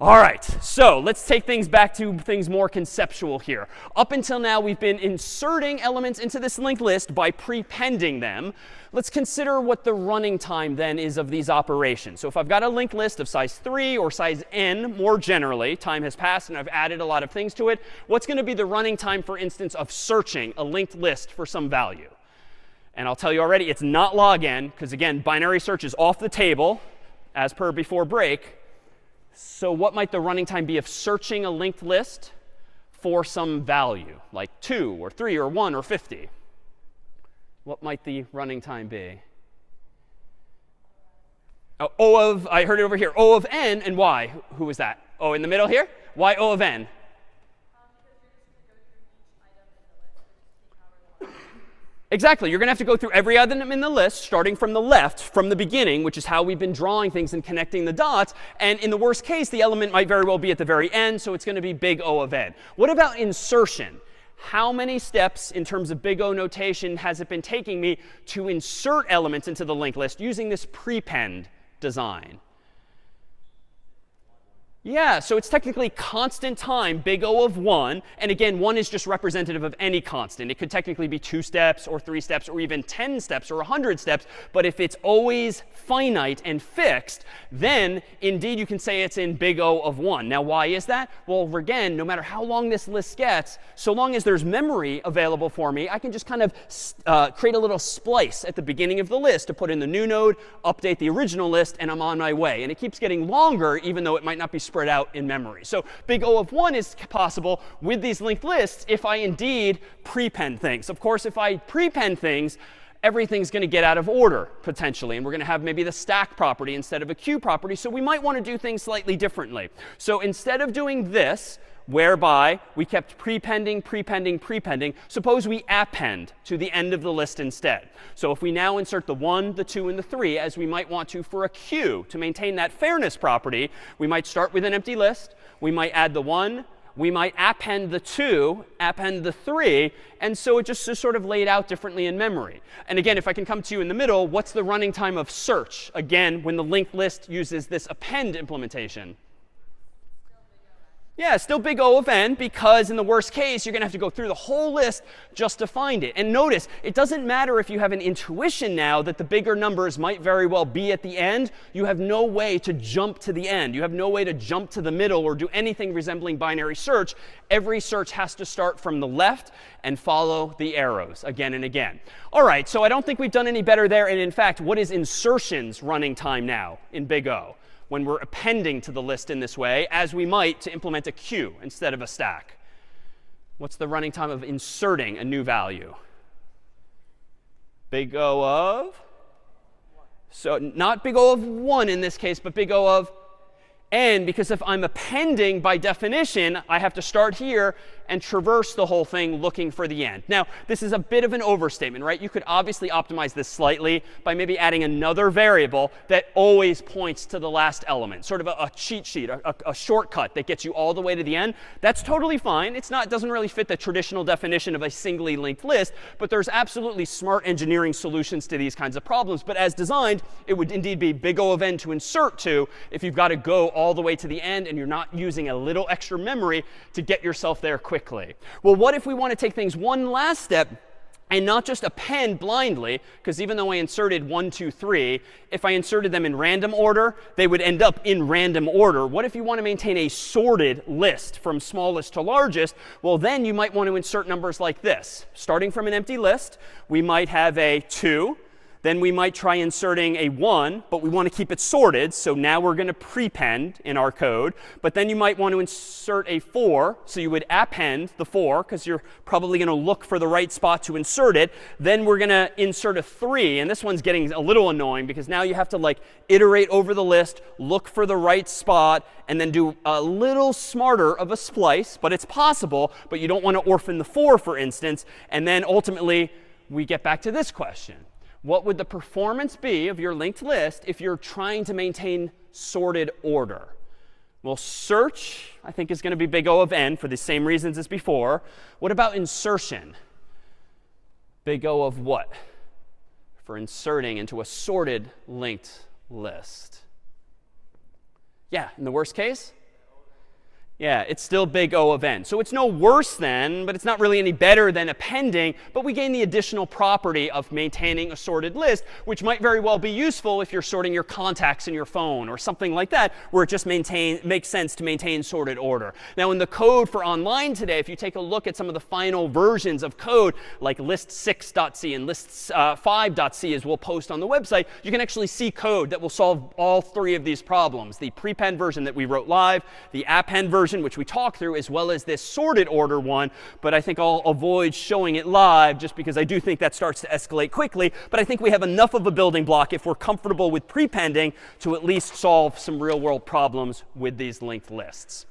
All right, so let's take things back to things more conceptual here. Up until now, we've been inserting elements into this linked list by prepending them. Let's consider what the running time then is of these operations. So if I've got a linked list of size 3 or size n more generally, time has passed and I've added a lot of things to it, what's going to be the running time, for instance, of searching a linked list for some value? And I'll tell you already, it's not log n, because again, binary search is off the table, as per before break. So what might the running time be of searching a linked list for some value, like 2 or 3 or 1 or 50? What might the running time be? Oh, O of, I heard it over here, O of n, and why? Who was that? Oh, in the middle here? Why O of n? Exactly. You're going to have to go through every item in the list, starting from the left, from the beginning, which is how we've been drawing things and connecting the dots. And in the worst case, the element might very well be at the very end, so it's going to be big O of n. What about insertion? How many steps in terms of big O notation has it been taking me to insert elements into the linked list using this prepend design? Yeah, so it's technically constant time, big O of 1. And again, 1 is just representative of any constant. It could technically be 2 steps or 3 steps or even 10 steps or 100 steps. But if it's always finite and fixed, then indeed you can say it's in big O of 1. Now, why is that? Well, again, no matter how long this list gets, so long as there's memory available for me, I can just kind of create a little splice at the beginning of the list to put in the new node, update the original list, and I'm on my way. And it keeps getting longer, even though it might not be spread out in memory. So big O of 1 is possible with these linked lists if I indeed prepend things. Of course, if I prepend things, everything's going to get out of order, potentially. And we're going to have maybe the stack property instead of a queue property. So we might want to do things slightly differently. So instead of doing this, whereby we kept prepending, suppose we append to the end of the list instead. So if we now insert the 1, the 2, and the 3, as we might want to for a queue to maintain that fairness property, we might start with an empty list. We might add the 1. We might append the 2, append the 3, and so it just is sort of laid out differently in memory. And again, if I can come to you in the middle, what's the running time of search? Again, when the linked list uses this append implementation. Yeah, still big O of n, because in the worst case, you're going to have to go through the whole list just to find it. And notice, it doesn't matter if you have an intuition now that the bigger numbers might very well be at the end. You have no way to jump to the end. You have no way to jump to the middle or do anything resembling binary search. Every search has to start from the left and follow the arrows again and again. All right, so I don't think we've done any better there. And in fact, what is insertion's running time now in big O, when we're appending to the list in this way, as we might to implement a queue instead of a stack? What's the running time of inserting a new value? Big O of? So not big O of 1 in this case, but big O of n, because if I'm appending, by definition, I have to start here and traverse the whole thing looking for the end. Now, this is a bit of an overstatement, right? You could obviously optimize this slightly by maybe adding another variable that always points to the last element, sort of a cheat sheet, a shortcut that gets you all the way to the end. That's totally fine. It doesn't really fit the traditional definition of a singly linked list, but there's absolutely smart engineering solutions to these kinds of problems. But as designed, it would indeed be big O of n to insert to if you've got to go all the way to the end and you're not using a little extra memory to get yourself there quickly. Well, what if we want to take things one last step and not just append blindly? Because even though I inserted 1, 2, 3, if I inserted them in random order, they would end up in random order. What if you want to maintain a sorted list from smallest to largest? Well, then you might want to insert numbers like this. Starting from an empty list, we might have a 2. Then we might try inserting a 1, but we want to keep it sorted. So now we're going to prepend in our code. But then you might want to insert a 4. So you would append the 4, because you're probably going to look for the right spot to insert it. Then we're going to insert a 3. And this one's getting a little annoying, because now you have to like iterate over the list, look for the right spot, and then do a little smarter of a splice. But it's possible. But you don't want to orphan the 4, for instance. And then ultimately, we get back to this question. What would the performance be of your linked list if you're trying to maintain sorted order? Well, search, I think, is going to be big O of n for the same reasons as before. What about insertion? Big O of what? For inserting into a sorted linked list. Yeah, in the worst case? Yeah, it's still big O of n. So it's no worse than, but it's not really any better than appending. But we gain the additional property of maintaining a sorted list, which might very well be useful if you're sorting your contacts in your phone or something like that, where it just makes sense to maintain sorted order. Now, in the code for online today, if you take a look at some of the final versions of code, like list6.c and list5.c, as we'll post on the website, you can actually see code that will solve all 3 of these problems. The prepend version that we wrote live, the append version, which we talked through, as well as this sorted order one. But I think I'll avoid showing it live just because I do think that starts to escalate quickly. But I think we have enough of a building block, if we're comfortable with prepending, to at least solve some real world problems with these linked lists.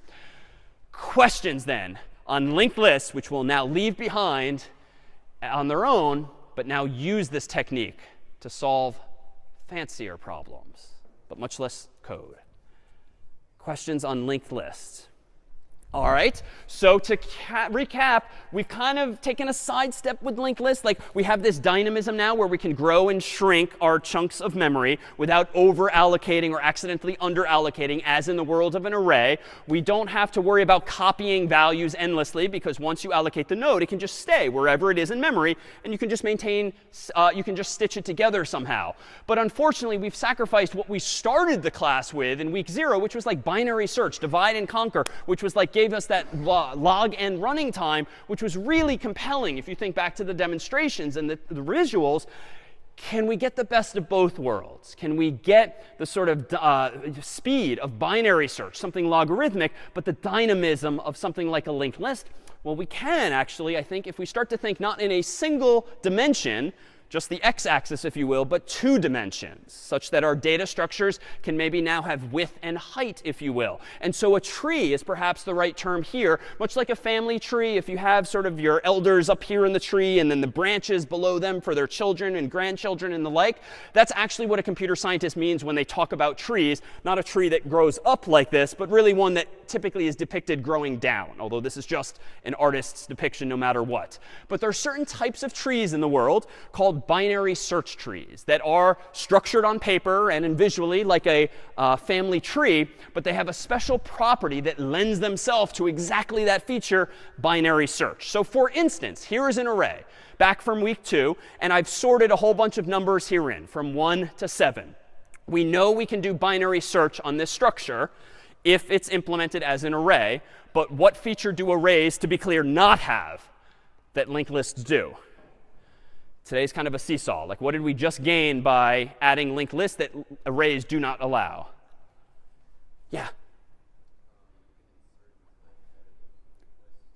Questions then on linked lists, which we'll now leave behind on their own, but now use this technique to solve fancier problems, but much less code. Questions on linked lists? All right, so to recap, we've kind of taken a sidestep with linked lists. Like, we have this dynamism now where we can grow and shrink our chunks of memory without over-allocating or accidentally under-allocating, as in the world of an array. We don't have to worry about copying values endlessly, because once you allocate the node, it can just stay wherever it is in memory, and you can just you can just stitch it together somehow. But unfortunately, we've sacrificed what we started the class with in week 0, which was like binary search, divide and conquer, which was like gave us that log n running time, which was really compelling if you think back to the demonstrations and the visuals. Can we get the best of both worlds? Can we get the sort of speed of binary search, something logarithmic, but the dynamism of something like a linked list? Well, we can actually, I think, if we start to think not in a single dimension, just the x-axis, if you will, but 2 dimensions, such that our data structures can maybe now have width and height, if you will. And so a tree is perhaps the right term here, much like a family tree. If you have sort of your elders up here in the tree and then the branches below them for their children and grandchildren and the like, that's actually what a computer scientist means when they talk about trees. Not a tree that grows up like this, but really one that typically is depicted growing down, although this is just an artist's depiction no matter what. But there are certain types of trees in the world called called binary search trees that are structured on paper and visually like a family tree, but they have a special property that lends themselves to exactly that feature, binary search. So for instance, here is an array back from week 2, and I've sorted a whole bunch of numbers herein from 1 to 7. We know we can do binary search on this structure if it's implemented as an array, but what feature do arrays, to be clear, not have that linked lists do? Today's kind of a seesaw. Like, what did we just gain by adding linked lists that arrays do not allow? Yeah.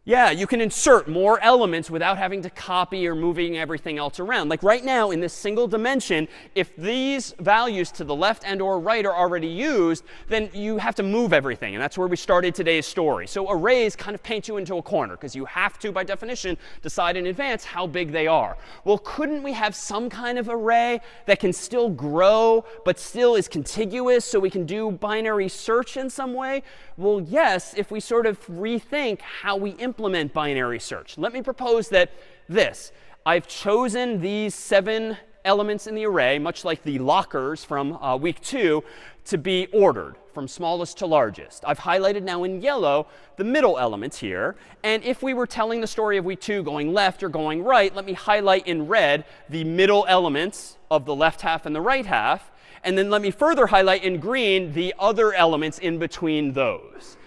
Yeah, you can insert more elements without having to copy or moving everything else around. Like right now in this single dimension, if these values to the left and or right are already used, then you have to move everything. And that's where we started today's story. So arrays kind of paint you into a corner because you have to, by definition, decide in advance how big they are. Well, couldn't we have some kind of array that can still grow but still is contiguous so we can do binary search in some way? Well, yes, if we sort of rethink how we implement binary search. Let me propose that I've chosen these 7 elements in the array, much like the lockers from week 2, to be ordered from smallest to largest. I've highlighted now in yellow the middle elements here. And if we were telling the story of week 2 going left or going right, let me highlight in red the middle elements of the left half and the right half. And then let me further highlight in green the other elements in between those.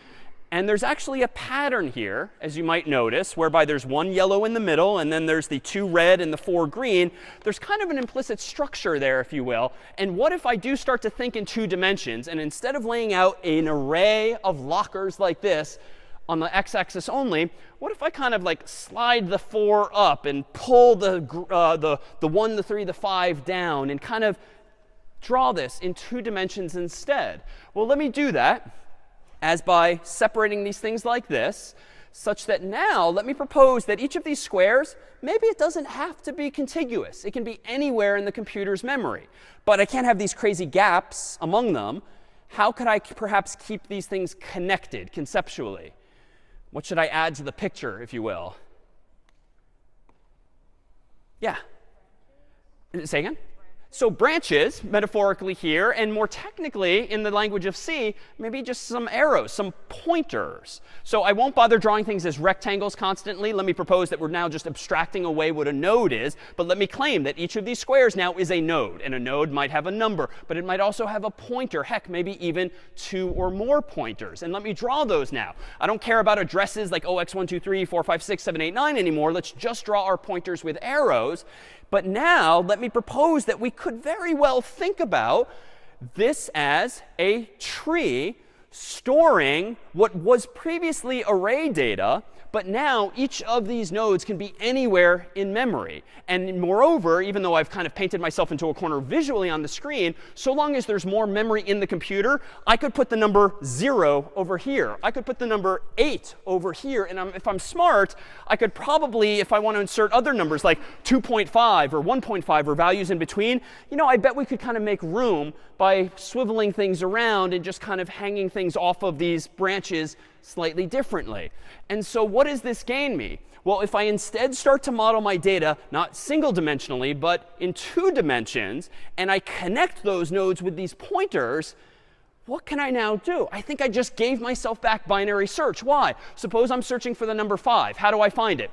And there's actually a pattern here, as you might notice, whereby there's 1 yellow in the middle, and then there's the 2 red and the 4 green. There's kind of an implicit structure there, if you will. And what if I do start to think in 2 dimensions, and instead of laying out an array of lockers like this on the x-axis only, what if I kind of like slide the 4 up and pull the 1, the 3, the 5 down, and kind of draw this in 2 dimensions instead? Well, let me do that as by separating these things like this, such that now let me propose that each of these squares, maybe it doesn't have to be contiguous. It can be anywhere in the computer's memory. But I can't have these crazy gaps among them. How could I perhaps keep these things connected conceptually? What should I add to the picture, if you will? Yeah. Say again? So branches, metaphorically here, and more technically in the language of C, maybe just some arrows, some pointers. So I won't bother drawing things as rectangles constantly. Let me propose that we're now just abstracting away what a node is. But let me claim that each of these squares now is a node. And a node might have a number, but it might also have a pointer. Heck, maybe even 2 or more pointers. And let me draw those now. I don't care about addresses like 0x1, 2, 3, 4, 5, 6, 7, 8, 9 anymore. Let's just draw our pointers with arrows. But now let me propose that we could very well think about this as a tree storing what was previously array data, but now each of these nodes can be anywhere in memory. And moreover, even though I've kind of painted myself into a corner visually on the screen, so long as there's more memory in the computer, I could put the number 0 over here. I could put the number 8 over here. And if I'm smart, I could probably, if I want to insert other numbers like 2.5 or 1.5 or values in between, I bet we could kind of make room by swiveling things around and just kind of hanging things off of these branches slightly differently. And so what does this gain me? Well, if I instead start to model my data not single dimensionally, but in 2 dimensions, and I connect those nodes with these pointers, what can I now do? I think I just gave myself back binary search. Why? Suppose I'm searching for the number 5. How do I find it?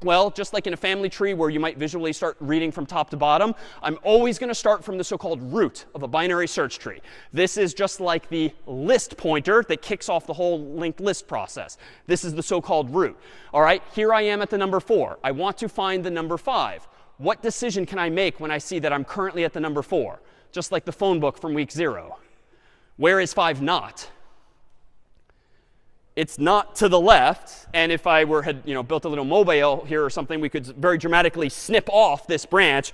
Well, just like in a family tree where you might visually start reading from top to bottom, I'm always going to start from the so-called root of a binary search tree. This is just like the list pointer that kicks off the whole linked list process. This is the so-called root. All right, here I am at the number 4. I want to find the number 5. What decision can I make when I see that I'm currently at the number 4? Just like the phone book from week 0. Where is 5 not? It's not to the left. And if I had built a little mobile here or something, we could very dramatically snip off this branch.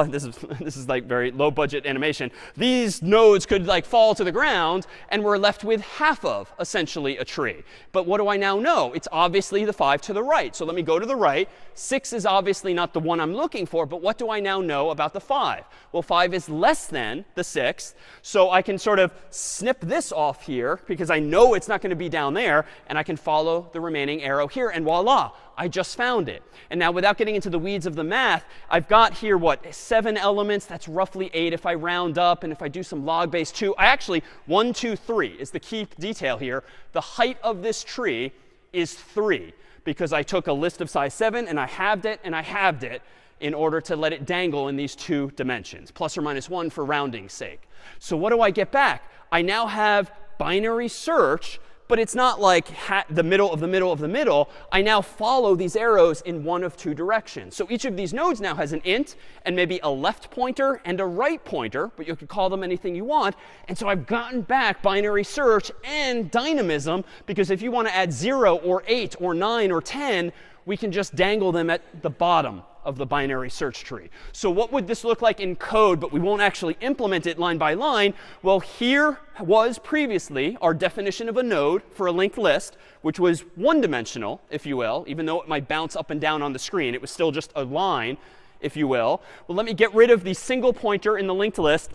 This is like very low budget animation. These nodes could like fall to the ground, and we're left with half of essentially a tree. But what do I now know? It's obviously the 5 to the right. So let me go to the right. 6 is obviously not the one I'm looking for, but what do I now know about the 5? Well, 5 is less than the 6. So I can sort of snip this off here because I know it's not going to be down there. and I can follow the remaining arrow here, and voila, I just found it. And now without getting into the weeds of the math, I've got here, what, 7 elements. That's roughly 8 if I round up, and if I do some log base 2. I actually, 1, 2, 3 is the key detail here. The height of this tree is 3 because I took a list of size 7 and I halved it and I halved it in order to let it dangle in these 2 dimensions, plus or minus 1 for rounding's sake. So what do I get back? I now have binary search, but it's not like the middle of the middle of the middle. I now follow these arrows in one of 2 directions. So each of these nodes now has an int and maybe a left pointer and a right pointer, but you could call them anything you want. And so I've gotten back binary search and dynamism, because if you want to add 0 or 8 or 9 or 10, we can just dangle them at the bottom of the binary search tree. So what would this look like in code, but we won't actually implement it line by line? Well, here was previously our definition of a node for a linked list, which was one-dimensional, if you will. Even though it might bounce up and down on the screen, it was still just a line, if you will. Well, let me get rid of the single pointer in the linked list.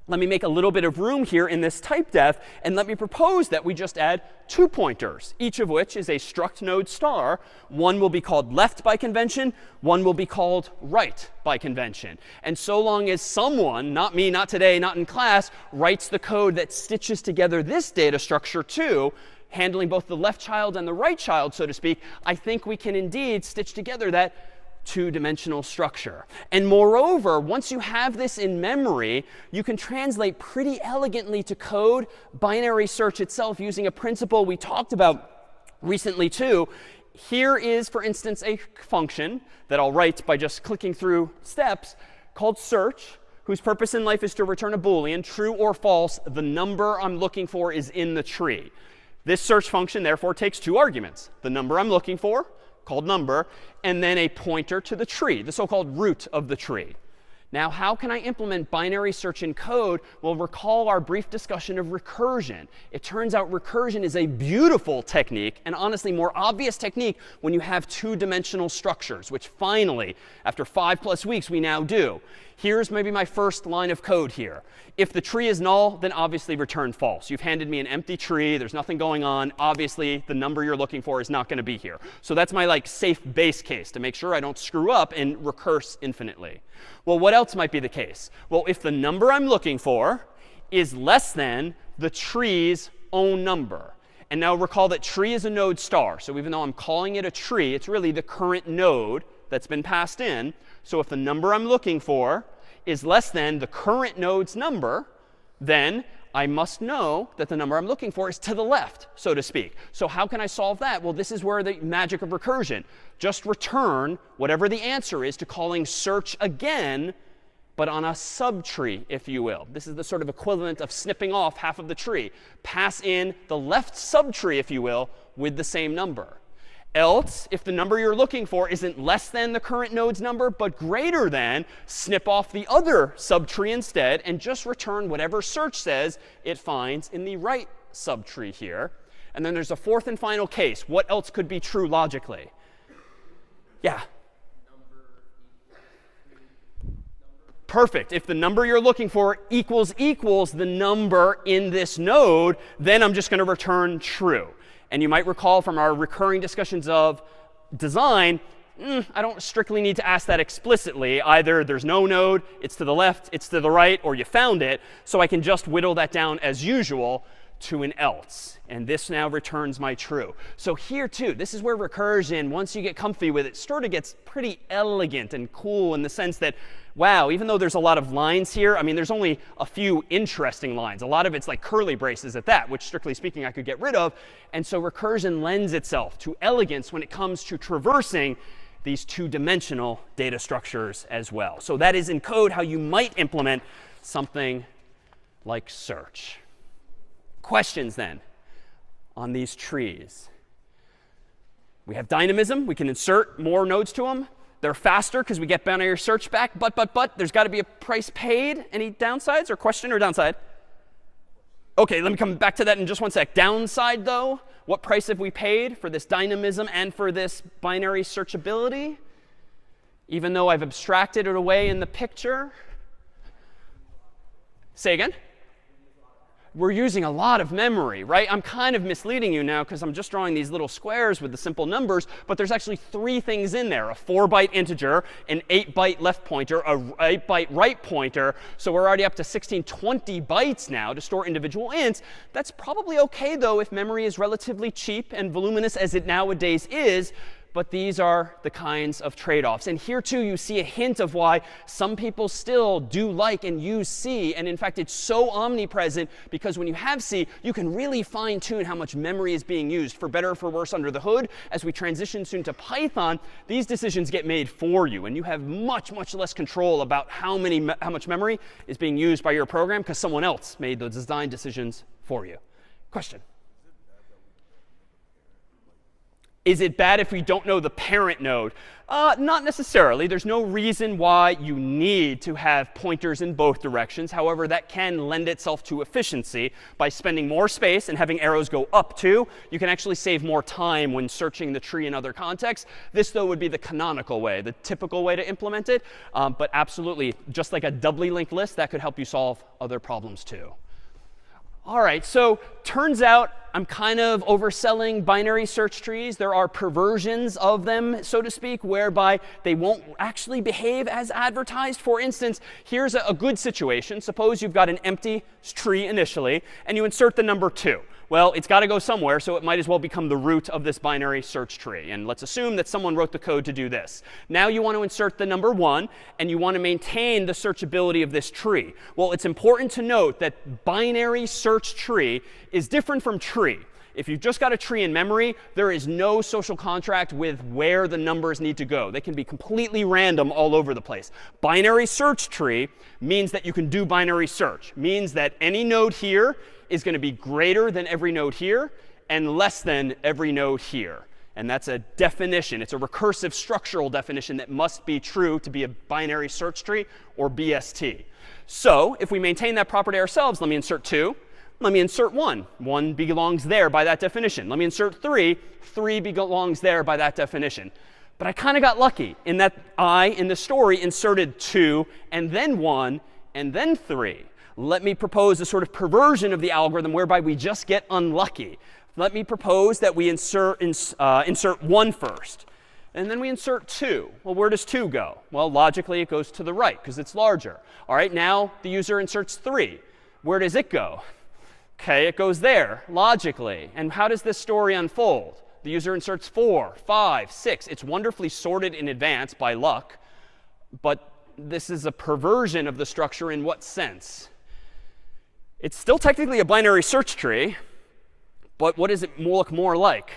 Let me make a little bit of room here in this type def, and let me propose that we just add 2 pointers, each of which is a struct node star. One will be called left by convention. One will be called right by convention. And so long as someone, not me, not today, not in class, writes the code that stitches together this data structure too, handling both the left child and the right child, so to speak, I think we can indeed stitch together that 2-dimensional structure. And moreover, once you have this in memory, you can translate pretty elegantly to code binary search itself using a principle we talked about recently too. Here is, for instance, a function that I'll write by just clicking through steps called search, whose purpose in life is to return a Boolean, true or false. The number I'm looking for is in the tree. This search function, therefore, takes 2 arguments: the number I'm looking for, called number, and then a pointer to the tree, the so-called root of the tree. Now, how can I implement binary search in code? Well, recall our brief discussion of recursion. It turns out recursion is a beautiful technique, and honestly, more obvious technique when you have 2-dimensional structures, which finally, after 5+ weeks, we now do. Here's maybe my first line of code here. If the tree is null, then obviously return false. You've handed me an empty tree. There's nothing going on. Obviously, the number you're looking for is not going to be here. So that's my safe base case to make sure I don't screw up and recurse infinitely. Well, what else might be the case? Well, if the number I'm looking for is less than the tree's own number. And now recall that tree is a node star. So even though I'm calling it a tree, it's really the current node that's been passed in. So if the number I'm looking for is less than the current node's number, then I must know that the number I'm looking for is to the left, so to speak. So how can I solve that? Well, this is where the magic of recursion. Just return whatever the answer is to calling search again, but on a subtree, if you will. This is the sort of equivalent of snipping off half of the tree. Pass in the left subtree, if you will, with the same number. Else, if the number you're looking for isn't less than the current node's number, but greater than, snip off the other subtree instead and just return whatever search says it finds in the right subtree here. And then there's a fourth and final case. What else could be true logically? Yeah? Perfect. If the number you're looking for equals the number in this node, then I'm just going to return true. And you might recall from our recurring discussions of design, I don't strictly need to ask that explicitly. Either there's no node, it's to the left, it's to the right, or you found it. So I can just whittle that down as usual to an else. And this now returns my true. So here too, this is where recursion, once you get comfy with it, sort of gets pretty elegant and cool in the sense that, wow, even though there's a lot of lines here, I mean, there's only a few interesting lines. A lot of it's like curly braces at that, which strictly speaking I could get rid of. And so recursion lends itself to elegance when it comes to traversing these 2-dimensional data structures as well. So that is in code how you might implement something like search. Questions then on these trees? We have dynamism. We can insert more nodes to them. They're faster because we get binary search back. But there's got to be a price paid. Any downsides or question or downside? OK, let me come back to that in just one sec. Downside, though, what price have we paid for this dynamism and for this binary searchability? Even though I've abstracted it away in the picture. Say again? we're using a lot of memory, right? I'm kind of misleading you now because I'm just drawing these little squares with the simple numbers, but there's actually 3 things in there: a 4-byte integer, an 8-byte left pointer, a 8-byte right pointer. So we're already up to 16, 20 bytes now to store individual ints. That's probably OK, though, if memory is relatively cheap and voluminous as it nowadays is. But these are the kinds of trade-offs. And here, too, you see a hint of why some people still do like and use C. And in fact, it's so omnipresent because when you have C, you can really fine-tune how much memory is being used, for better or for worse, under the hood. As we transition soon to Python, these decisions get made for you. And you have much, much less control about how much memory is being used by your program because someone else made the design decisions for you. Question? Is it bad if we don't know the parent node? Not necessarily. There's no reason why you need to have pointers in both directions. However, that can lend itself to efficiency. By spending more space and having arrows go up too, you can actually save more time when searching the tree in other contexts. This, though, would be the canonical way, the typical way to implement it. But absolutely, just like a doubly linked list, that could help you solve other problems too. All right, so turns out I'm kind of overselling binary search trees. There are perversions of them, so to speak, whereby they won't actually behave as advertised. For instance, here's a good situation. Suppose you've got an empty tree initially, and you insert the number 2. Well, it's got to go somewhere, so it might as well become the root of this binary search tree. And let's assume that someone wrote the code to do this. Now you want to insert the number 1, and you want to maintain the searchability of this tree. Well, it's important to note that binary search tree is different from tree. If you've just got a tree in memory, there is no social contract with where the numbers need to go. They can be completely random all over the place. Binary search tree means that you can do binary search. Means that any node here is going to be greater than every node here and less than every node here. And that's a definition. It's a recursive structural definition that must be true to be a binary search tree, or BST. So if we maintain that property ourselves, let me insert 2. Let me insert 1. 1 belongs there by that definition. Let me insert 3. 3 belongs there by that definition. But I kind of got lucky in that I, in the story, inserted 2 and then 1 and then 3. Let me propose a sort of perversion of the algorithm whereby we just get unlucky. Let me propose that we insert 1 first. And then we insert 2. Well, where does 2 go? Well, logically, it goes to the right because it's larger. All right, now the user inserts 3. Where does it go? OK, it goes there, logically. And how does this story unfold? The user inserts 4, 5, 6. It's wonderfully sorted in advance by luck. But this is a perversion of the structure in what sense? It's still technically a binary search tree, but what does it look more like?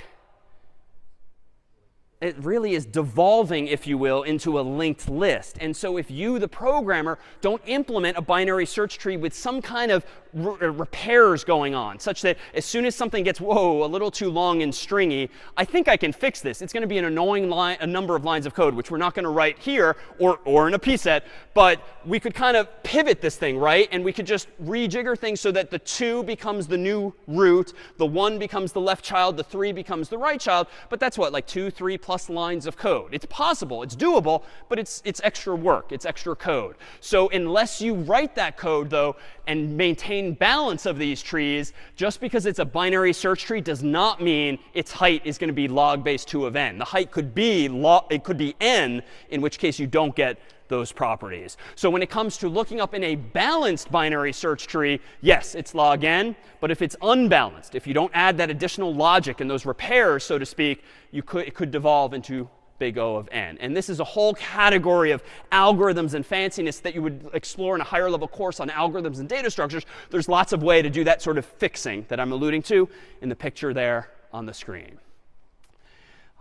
It really is devolving, if you will, into a linked list. And so if you, the programmer, don't implement a binary search tree with some kind of repairs going on, such that as soon as something gets, whoa, a little too long and stringy, I think I can fix this. It's going to be an annoying a number of lines of code, which we're not going to write here or in a pset, but we could kind of pivot this thing, right? And we could just rejigger things so that the 2 becomes the new root, the 1 becomes the left child, the 3 becomes the right child. But that's what, like 2, 3 plus lines of code. It's possible, it's doable, but it's extra work, it's extra code. So unless you write that code, though, and maintain balance of these trees, just because it's a binary search tree does not mean its height is going to be log base 2 of n. The height could be n, in which case you don't get those properties. So when it comes to looking up in a balanced binary search tree, yes, it's log n. But if it's unbalanced, if you don't add that additional logic and those repairs, so to speak, it could devolve into big O of n. And this is a whole category of algorithms and fanciness that you would explore in a higher level course on algorithms and data structures. There's lots of way to do that sort of fixing that I'm alluding to in the picture there on the screen.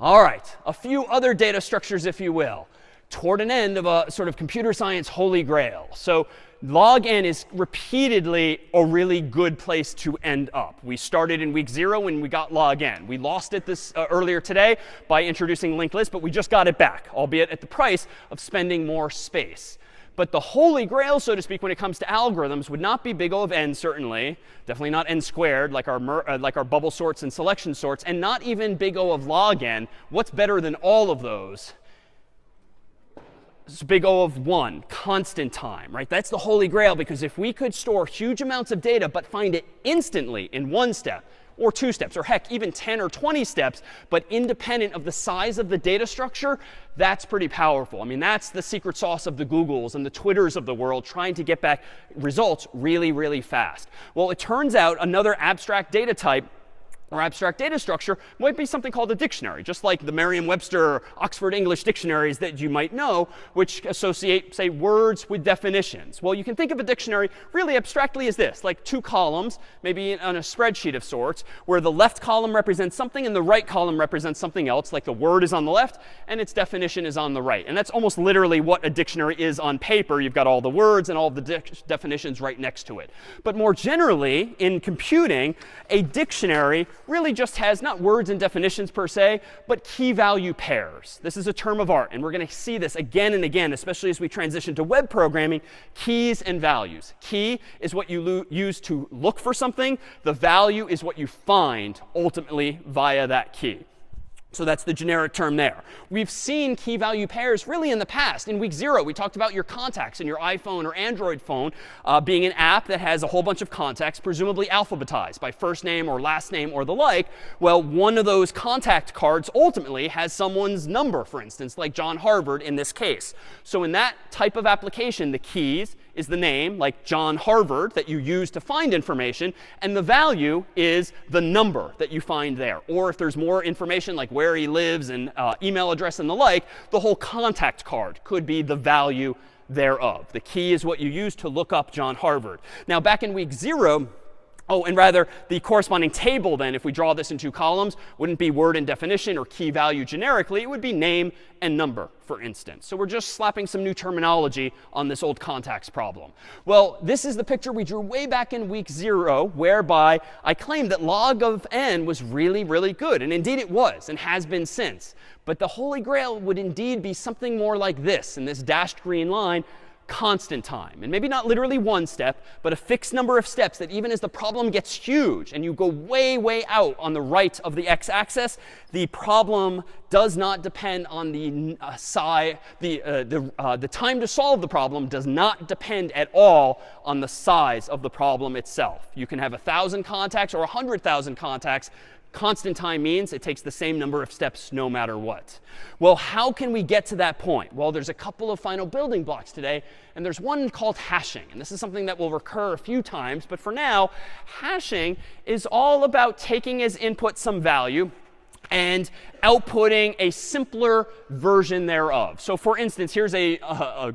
All right, a few other data structures, if you will, toward an end of a sort of computer science holy grail. So log n is repeatedly a really good place to end up. We started in week 0 when we got log n. We lost it earlier today by introducing linked list, but we just got it back, albeit at the price of spending more space. But the holy grail, so to speak, when it comes to algorithms would not be big O of n, certainly. Definitely not n squared, like our bubble sorts and selection sorts, and not even big O of log n. What's better than all of those? big O of 1, constant time, right? That's the holy grail, because if we could store huge amounts of data but find it instantly in 1 step, or 2 steps, or heck, even 10 or 20 steps, but independent of the size of the data structure, that's pretty powerful. I mean, that's the secret sauce of the Googles and the Twitters of the world, trying to get back results really, really fast. Well, it turns out another abstract data type or abstract data structure might be something called a dictionary, just like the Merriam-Webster, Oxford English dictionaries that you might know, which associate, say, words with definitions. Well, you can think of a dictionary really abstractly as this, like 2 columns, maybe on a spreadsheet of sorts, where the left column represents something and the right column represents something else, like the word is on the left and its definition is on the right. And that's almost literally what a dictionary is on paper. You've got all the words and all the definitions right next to it. But more generally, in computing, a dictionary really just has not words and definitions per se, but key value pairs. This is a term of art, and we're going to see this again and again, especially as we transition to web programming, keys and values. Key is what you use to look for something. The value is what you find ultimately via that key. So that's the generic term there. We've seen key value pairs really in the past. In week 0, we talked about your contacts in your iPhone or Android phone being an app that has a whole bunch of contacts, presumably alphabetized by first name or last name or the like. Well, one of those contact cards ultimately has someone's number, for instance, like John Harvard in this case. So in that type of application, the keys is the name, like John Harvard, that you use to find information, and the value is the number that you find there. Or if there's more information, like where he lives and email address and the like, the whole contact card could be the value thereof. The key is what you use to look up John Harvard. Now, back in week 0, and rather, the corresponding table then, if we draw this in 2 columns, wouldn't be word and definition or key value generically. It would be name and number, for instance. So we're just slapping some new terminology on this old contacts problem. Well, this is the picture we drew way back in week 0, whereby I claimed that log of n was really, really good. And indeed it was, and has been since. But the holy grail would indeed be something more like this, in this dashed green line, constant time. And maybe not literally 1 step, but a fixed number of steps that even as the problem gets huge and you go way, way out on the right of the x-axis, the problem does not depend on the time to solve the problem does not depend at all on the size of the problem itself. You can have 1,000 contacts or 100,000 contacts. Constant time means it takes the same number of steps no matter what. Well, how can we get to that point? Well, there's a couple of final building blocks today, and there's one called hashing. And this is something that will recur a few times. But for now, hashing is all about taking as input some value and outputting a simpler version thereof. So for instance, here's a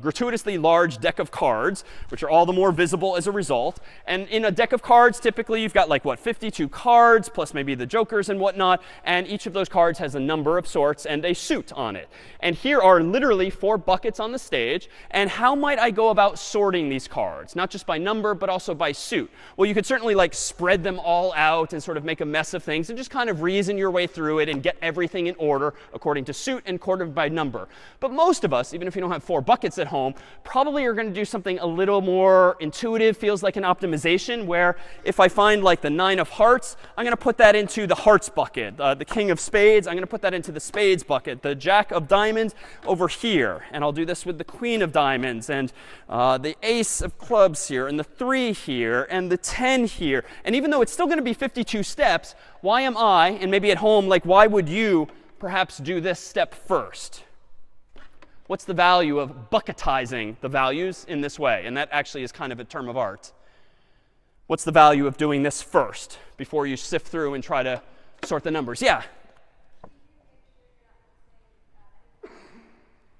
gratuitously large deck of cards, which are all the more visible as a result. And in a deck of cards, typically you've got like, 52 cards, plus maybe the jokers and whatnot. And each of those cards has a number of sorts and a suit on it. And here are literally 4 buckets on the stage. And how might I go about sorting these cards? Not just by number, but also by suit. Well, you could certainly like spread them all out and sort of make a mess of things and just kind of reason your way through it and get everything in order according to suit and ordered by number. But most of us, even if you don't have 4 buckets at home, probably are going to do something a little more intuitive, feels like an optimization, where if I find like the 9 of hearts, I'm going to put that into the hearts bucket. The king of spades, I'm going to put that into the spades bucket. The jack of diamonds over here. And I'll do this with the queen of diamonds and the ace of clubs here and the 3 here and the 10 here. And even though it's still going to be 52 steps, why am I, and maybe at home, like why would you perhaps do this step first? What's the value of bucketizing the values in this way? And that actually is kind of a term of art. What's the value of doing this first before you sift through and try to sort the numbers? Yeah.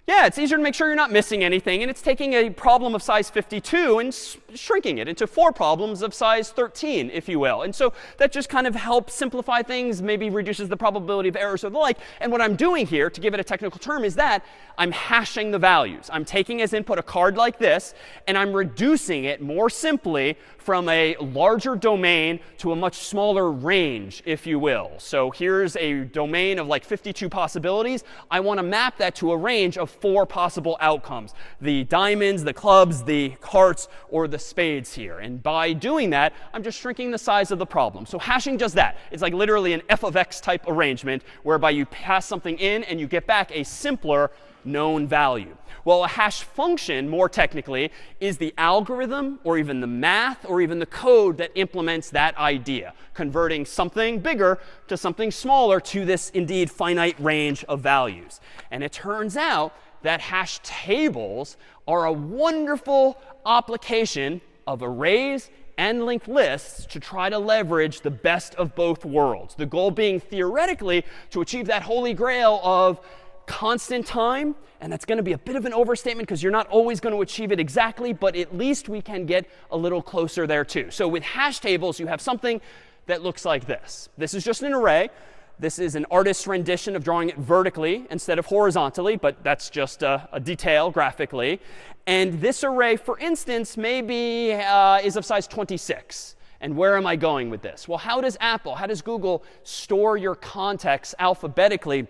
Yeah, it's easier to make sure you're not missing anything. And it's taking a problem of size 52 and shrinking it into 4 problems of size 13, if you will. And so that just kind of helps simplify things, maybe reduces the probability of errors or the like. And what I'm doing here, to give it a technical term, is that I'm hashing the values. I'm taking as input a card like this, and I'm reducing it more simply from a larger domain to a much smaller range, if you will. So here's a domain of like 52 possibilities. I want to map that to a range of 4 possible outcomes: the diamonds, the clubs, the hearts, or the spades here. And by doing that, I'm just shrinking the size of the problem. So hashing does that. It's like literally an f of x type arrangement, whereby you pass something in and you get back a simpler known value. Well, a hash function, more technically, is the algorithm or even the math or even the code that implements that idea, converting something bigger to something smaller to this indeed finite range of values. And it turns out that hash tables are a wonderful application of arrays and linked lists to try to leverage the best of both worlds. The goal being theoretically to achieve that holy grail of constant time. And that's going to be a bit of an overstatement because you're not always going to achieve it exactly, but at least we can get a little closer there too. So with hash tables, you have something that looks like this. This is just an array. This is an artist's rendition of drawing it vertically instead of horizontally, but that's just a detail graphically. And this array, for instance, maybe is of size 26. And where am I going with this? Well, how does Apple, how does Google store your contacts alphabetically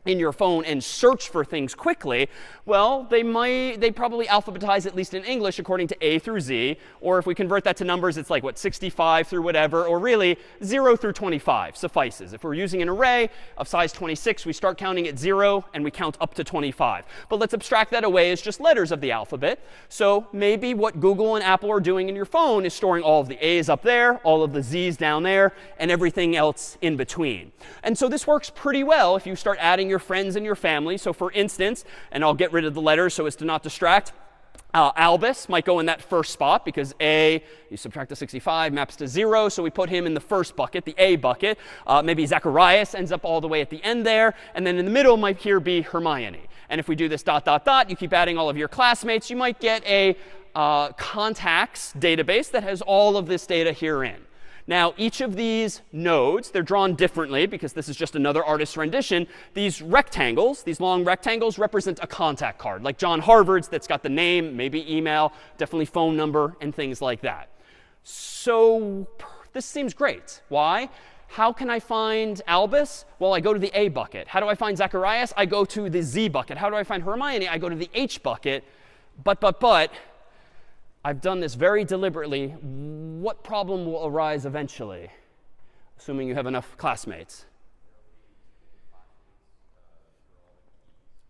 in your phone and search for things quickly? Well, they probably alphabetize, at least in English, according to A through Z. Or if we convert that to numbers, it's like, what, 65 through whatever. Or really, 0 through 25 suffices. If we're using an array of size 26, we start counting at 0 and we count up to 25. But let's abstract that away as just letters of the alphabet. So maybe what Google and Apple are doing in your phone is storing all of the A's up there, all of the Z's down there, and everything else in between. And so this works pretty well if you start adding your friends and your family. So for instance, and I'll get rid of the letters so as to not distract, Albus might go in that first spot because A, you subtract the 65, maps to 0. So we put him in the first bucket, the A bucket. Maybe Zacharias ends up all the way at the end there. And then in the middle might here be Hermione. And if we do this ... you keep adding all of your classmates, you might get a contacts database that has all of this data herein. Now, each of these nodes, they're drawn differently because this is just another artist's rendition. These rectangles, these long rectangles, represent a contact card, like John Harvard's that's got the name, maybe email, definitely phone number, and things like that. So this seems great. Why? How can I find Albus? Well, I go to the A bucket. How do I find Zacharias? I go to the Z bucket. How do I find Hermione? I go to the H bucket. But, I've done this very deliberately. What problem will arise eventually, assuming you have enough classmates?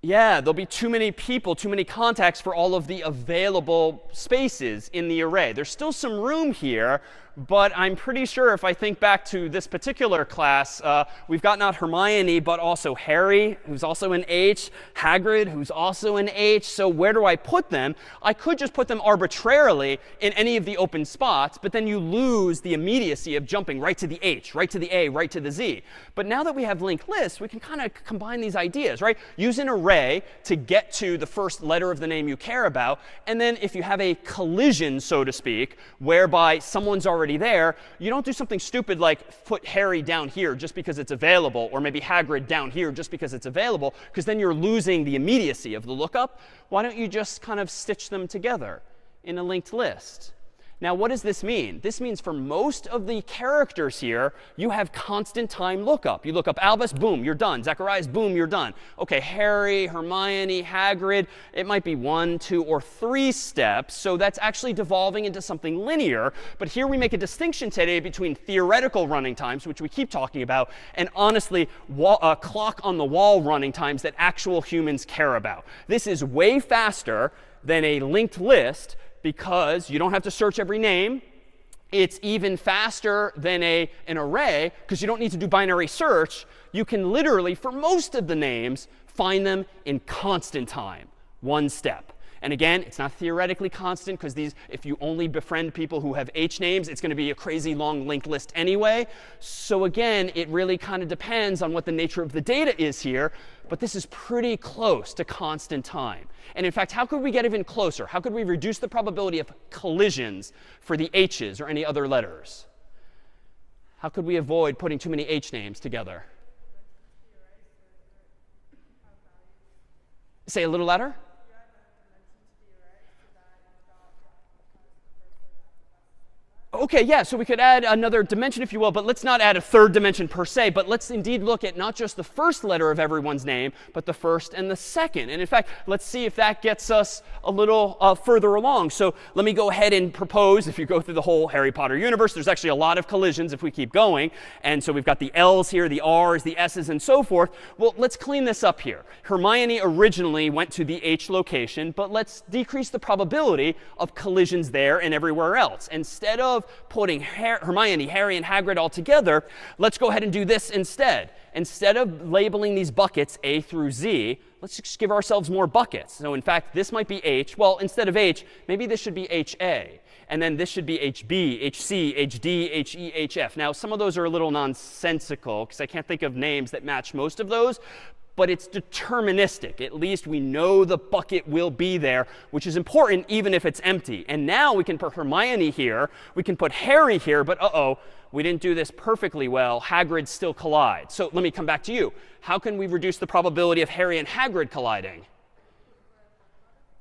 Yeah, there'll be too many people, too many contacts for all of the available spaces in the array. There's still some room here, but I'm pretty sure if I think back to this particular class, we've got not Hermione, but also Harry, who's also an H, Hagrid, who's also an H. So where do I put them? I could just put them arbitrarily in any of the open spots, but then you lose the immediacy of jumping right to the H, right to the A, right to the Z. But now that we have linked lists, we can kind of combine these ideas, right? Use an array to get to the first letter of the name you care about. And then if you have a collision, so to speak, whereby someone's already there, you don't do something stupid like put Harry down here just because it's available, or maybe Hagrid down here just because it's available, because then you're losing the immediacy of the lookup. Why don't you just kind of stitch them together in a linked list? Now, what does this mean? This means for most of the characters here, you have constant time lookup. You look up Albus, boom, you're done. Zacharias, boom, you're done. OK, Harry, Hermione, Hagrid, it might be 1, 2, or 3 steps. So that's actually devolving into something linear. But here we make a distinction today between theoretical running times, which we keep talking about, and honestly, clock on the wall running times that actual humans care about. This is way faster than a linked list, because you don't have to search every name. It's even faster than an array because you don't need to do binary search. You can literally, for most of the names, find them in constant time, one step. And again, it's not theoretically constant because if you only befriend people who have H names, it's going to be a crazy long linked list anyway. So again, it really kind of depends on what the nature of the data is here. But this is pretty close to constant time. And in fact, how could we get even closer? How could we reduce the probability of collisions for the H's or any other letters? How could we avoid putting too many H names together? Say a little louder. Okay, yeah, so we could add another dimension, if you will, but let's not add a third dimension per se, but let's indeed look at not just the first letter of everyone's name, but the first and the second. And in fact, let's see if that gets us a little further along. So let me go ahead and propose, if you go through the whole Harry Potter universe, there's actually a lot of collisions if we keep going. And so we've got the L's here, the R's, the S's, and so forth. Well, let's clean this up here. Hermione originally went to the H location, but let's decrease the probability of collisions there and everywhere else. Instead of putting Hermione, Harry, and Hagrid all together, let's go ahead and do this instead. Instead of labeling these buckets A through Z, let's just give ourselves more buckets. So in fact, this might be H. Well, instead of H, maybe this should be HA. And then this should be HB, HC, HD, HE, HF. Now, some of those are a little nonsensical because I can't think of names that match most of those. But it's deterministic. At least we know the bucket will be there, which is important even if it's empty. And now we can put Hermione here. We can put Harry here. But uh-oh, we didn't do this perfectly well. Hagrid still collides. So let me come back to you. How can we reduce the probability of Harry and Hagrid colliding?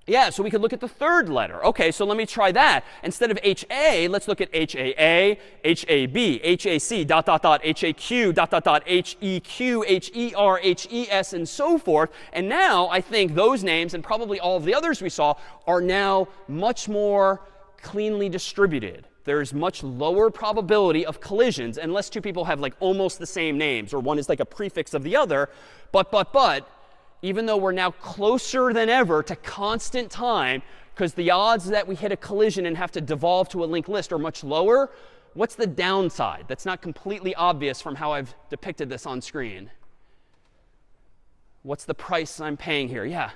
Yeah, so we could look at the third letter. OK, so let me try that. Instead of HA, let's look at HAA, HAB, HAC, dot, dot, dot, HAQ, dot, dot, dot, HEQ, HER, HES, and so forth. And now I think those names, and probably all of the others we saw, are now much more cleanly distributed. There's much lower probability of collisions unless two people have like almost the same names, or one is like a prefix of the other. But, even though we're now closer than ever to constant time, because the odds that we hit a collision and have to devolve to a linked list are much lower, what's the downside? That's not completely obvious from how I've depicted this on screen. What's the price I'm paying here? Yeah.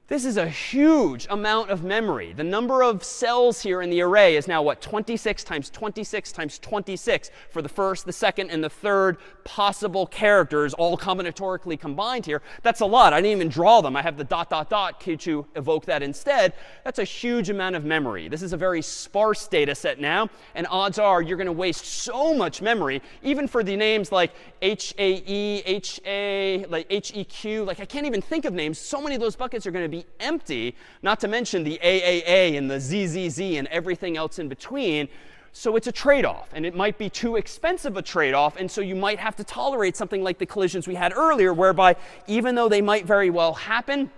This is a huge amount of memory. The number of cells here in the array is now, what, 26 times 26 times 26 for the first, the second, and the third possible characters, all combinatorically combined here. That's a lot. I didn't even draw them. I have the dot, dot, dot to evoke that instead. That's a huge amount of memory. This is a very sparse data set now, and odds are you're going to waste so much memory, even for the names like HAE, HA, like HEQ. Like, I can't even think of names. So many of those buckets are going to be empty, not to mention the AAA and the ZZZ and everything else in between. So it's a trade-off, and it might be too expensive a trade-off, and so you might have to tolerate something like the collisions we had earlier, whereby even though they might very well happen,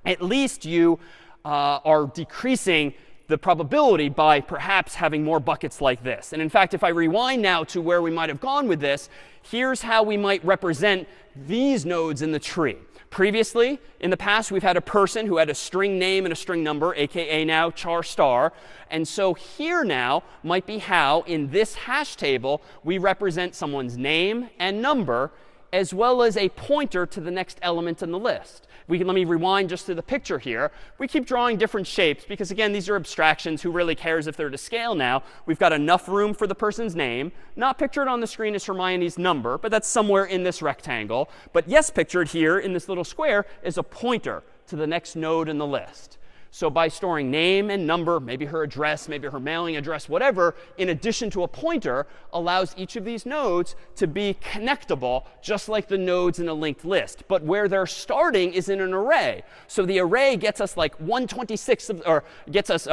at least you are decreasing the probability by perhaps having more buckets like this. And in fact, if I rewind now to where we might have gone with this, here's how we might represent these nodes in the tree. Previously, in the past, we've had a person who had a string name and a string number, aka now char star. And so here now might be how, in this hash table, we represent someone's name and number, as well as a pointer to the next element in the list. Let me rewind just to the picture here. We keep drawing different shapes because, again, these are abstractions. Who really cares if they're to scale now? We've got enough room for the person's name. Not pictured on the screen is Hermione's number, but that's somewhere in this rectangle. But yes, pictured here in this little square is a pointer to the next node in the list. So by storing name and number, maybe her address, maybe her mailing address, whatever, in addition to a pointer, allows each of these nodes to be connectable, just like the nodes in a linked list. But where they're starting is in an array. So the array gets us like 1/26, or gets us,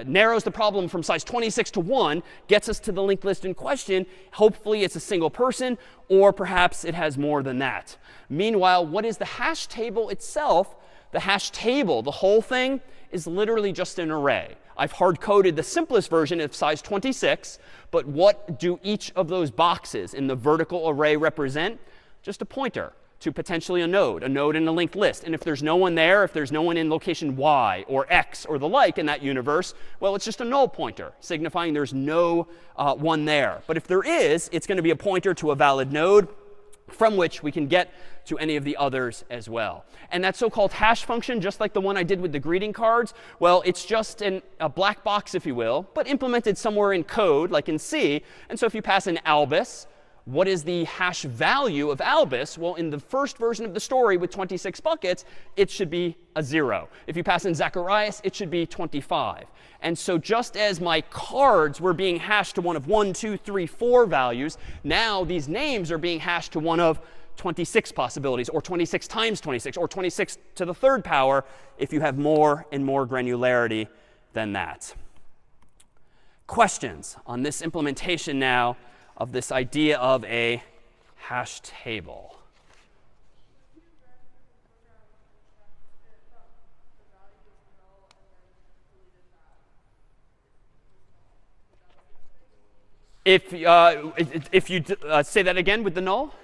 narrows the problem from size 26 to 1, gets us to the linked list in question. Hopefully it's a single person, or perhaps it has more than that. Meanwhile, what is the hash table itself? The hash table, the whole thing, is literally just an array. I've hard-coded the simplest version of size 26, but what do each of those boxes in the vertical array represent? Just a pointer to potentially a node in a linked list. And if there's no one there, if there's no one in location Y or X or the like in that universe, well, it's just a null pointer, signifying there's no one there. But if there is, it's going to be a pointer to a valid node, from which we can get to any of the others as well. And that so-called hash function, just like the one I did with the greeting cards, well, it's just a black box, if you will, but implemented somewhere in code, like in C. And so if you pass in Albus, what is the hash value of Albus? Well, in the first version of the story with 26 buckets, it should be a 0. If you pass in Zacharias, it should be 25. And so just as my cards were being hashed to one of 1, 2, 3, 4 values, now these names are being hashed to one of 26 possibilities, or 26 times 26, or 26 to the third power if you have more and more granularity than that. questions on this implementation now of this idea of a hash table? If you say that again with the null?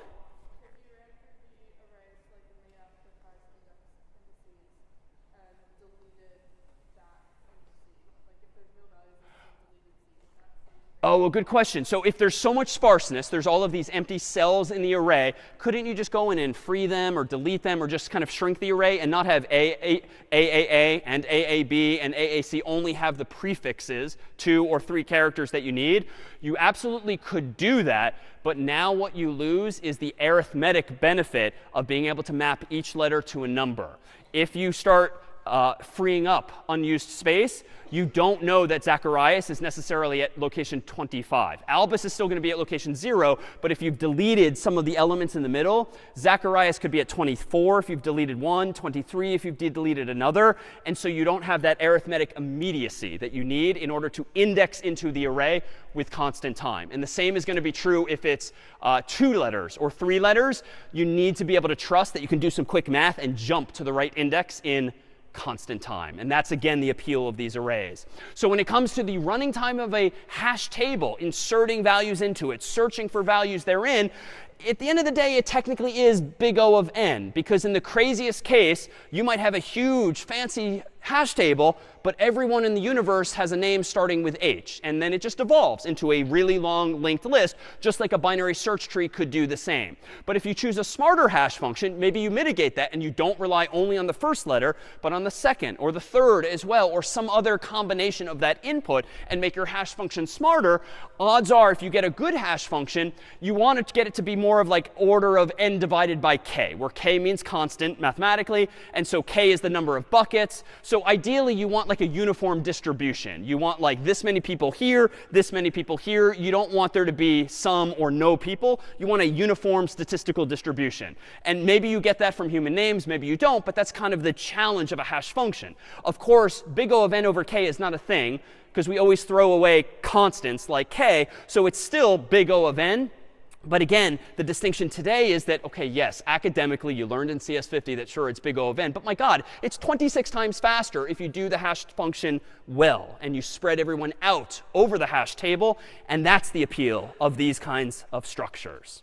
Oh, well, good question. So if there's so much sparseness, there's all of these empty cells in the array, couldn't you just go in and free them or delete them or just kind of shrink the array and not have AAA and AAB and AAC only have the prefixes, 2 or 3 characters that you need? You absolutely could do that. But now what you lose is the arithmetic benefit of being able to map each letter to a number. If you start freeing up unused space, you don't know that Zacharias is necessarily at location 25. Albus is still going to be at location 0, but if you've deleted some of the elements in the middle, Zacharias could be at 24 if you've deleted one, 23 if you've deleted another. And so you don't have that arithmetic immediacy that you need in order to index into the array with constant time. And the same is going to be true if it's 2 letters or 3 letters. You need to be able to trust that you can do some quick math and jump to the right index in constant time. And that's, again, the appeal of these arrays. So when it comes to the running time of a hash table, inserting values into it, searching for values therein, at the end of the day, it technically is big O of n, because in the craziest case, you might have a huge, fancy hash table, but everyone in the universe has a name starting with H. And then it just evolves into a really long linked list, just like a binary search tree could do the same. But if you choose a smarter hash function, maybe you mitigate that and you don't rely only on the first letter, but on the second or the third as well, or some other combination of that input, and make your hash function smarter. Odds are, if you get a good hash function, you want to get it to be more of like order of n divided by k, where k means constant mathematically, and so k is the number of buckets. So ideally, you want like a uniform distribution. You want like this many people here, this many people here. You don't want there to be some or no people. You want a uniform statistical distribution. And maybe you get that from human names, maybe you don't, but that's kind of the challenge of a hash function. Of course, big O of n over k is not a thing, because we always throw away constants like k, so it's still big O of n. But again, the distinction today is that, OK, yes, academically, you learned in CS50 that, sure, it's big O of n. But my God, it's 26 times faster if you do the hash function well and you spread everyone out over the hash table. And that's the appeal of these kinds of structures.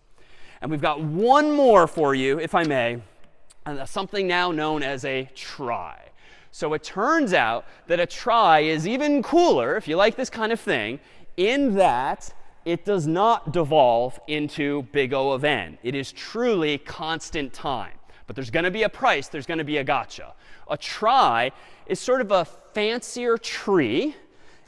And we've got one more for you, if I may, and something now known as a trie. So it turns out that a trie is even cooler, if you like this kind of thing, in that it does not devolve into big O of n. It is truly constant time. But there's going to be a price. There's going to be a gotcha. A trie is sort of a fancier tree.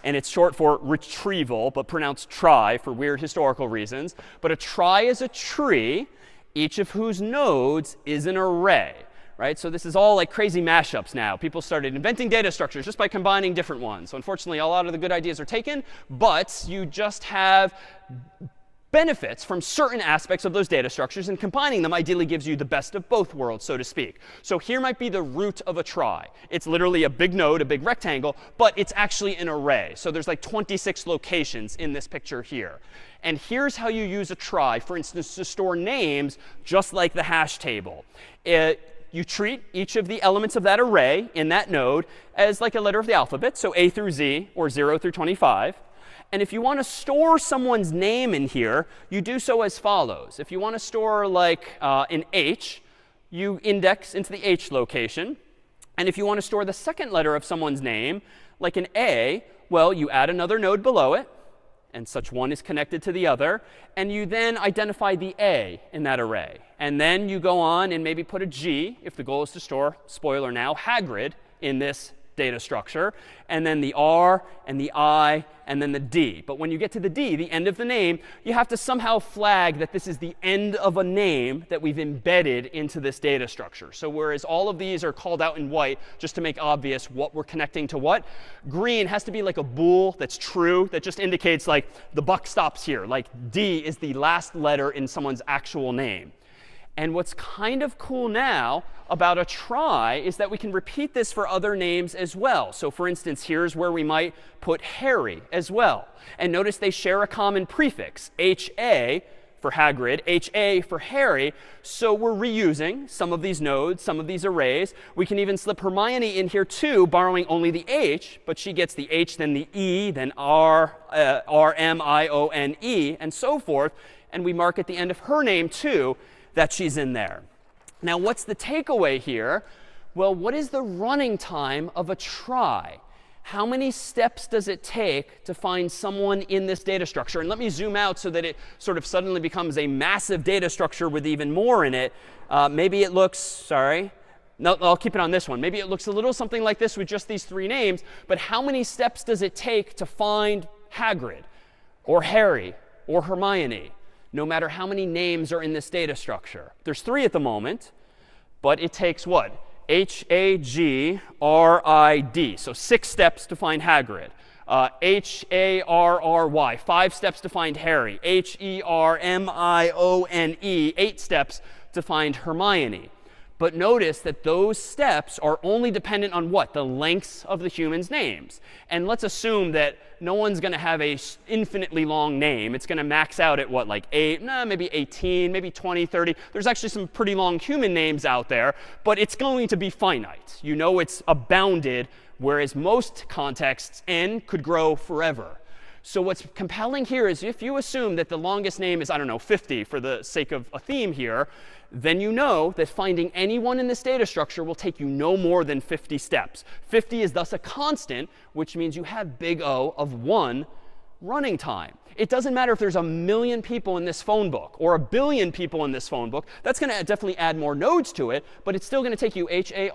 And it's short for retrieval, but pronounced trie for weird historical reasons. But a trie is a tree, each of whose nodes is an array. Right? So this is all like crazy mashups now. People started inventing data structures just by combining different ones. So unfortunately, a lot of the good ideas are taken, but you just have benefits from certain aspects of those data structures, and combining them ideally gives you the best of both worlds, so to speak. So here might be the root of a trie. It's literally a big node, a big rectangle, but it's actually an array. So there's like 26 locations in this picture here. And here's how you use a trie, for instance, to store names just like the hash table. You treat each of the elements of that array in that node as like a letter of the alphabet, so A through Z, or 0 through 25. And if you want to store someone's name in here, you do so as follows. If you want to store like an H, you index into the H location. And if you want to store the second letter of someone's name, like an A, well, you add another node below it, and such one is connected to the other. And you then identify the A in that array. And then you go on and maybe put a G, if the goal is to store, spoiler now, Hagrid in this data structure. And then the R and the I and then the D. But when you get to the D, the end of the name, you have to somehow flag that this is the end of a name that we've embedded into this data structure. So whereas all of these are called out in white just to make obvious what we're connecting to what, green has to be like a bool that's true, that just indicates like the buck stops here. Like D is the last letter in someone's actual name. And what's kind of cool now about a trie is that we can repeat this for other names as well. So for instance, here's where we might put Harry as well. And notice they share a common prefix, HA for Hagrid, HA for Harry. So we're reusing some of these nodes, some of these arrays. We can even slip Hermione in here too, borrowing only the H, but she gets the H, then the E, then R-M-I-O-N-E, and so forth. And we mark at the end of her name too that she's in there. Now, what's the takeaway here? Well, what is the running time of a trie? How many steps does it take to find someone in this data structure? And let me zoom out so that it sort of suddenly becomes a massive data structure with even more in it. Maybe it looks, sorry. No, I'll keep it on this one. Maybe it looks a little something like this with just these three names. But how many steps does it take to find Hagrid or Harry or Hermione? No matter how many names are in this data structure. There's 3 at the moment, but it takes what? H-A-G-R-I-D. So 6 steps to find Hagrid. H-A-R-R-Y. 5 steps to find Harry. H-E-R-M-I-O-N-E. 8 steps to find Hermione. But notice that those steps are only dependent on what? The lengths of the humans' names. And let's assume that no one's going to have a infinitely long name. It's going to max out at what, like 8, maybe 18, maybe 20, 30. There's actually some pretty long human names out there, but it's going to be finite. You know it's bounded, whereas most contexts, n could grow forever. So what's compelling here is if you assume that the longest name is, I don't know, 50 for the sake of a theme here, then you know that finding anyone in this data structure will take you no more than 50 steps. 50 is thus a constant, which means you have big O of 1 running time. It doesn't matter if there's 1 million people in this phone book or 1 billion people in this phone book. That's going to definitely add more nodes to it, but it's still going to take you H-A-G-R-I-D,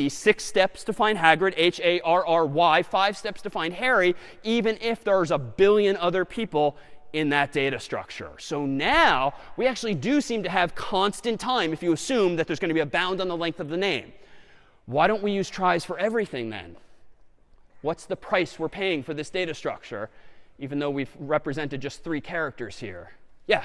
6 steps to find Hagrid, H-A-R-R-Y, 5 steps to find Harry, even if there's 1 billion other people in that data structure. So now we actually do seem to have constant time if you assume that there's going to be a bound on the length of the name. Why don't we use tries for everything then? What's the price we're paying for this data structure, even though we've represented just 3 characters here? Yeah.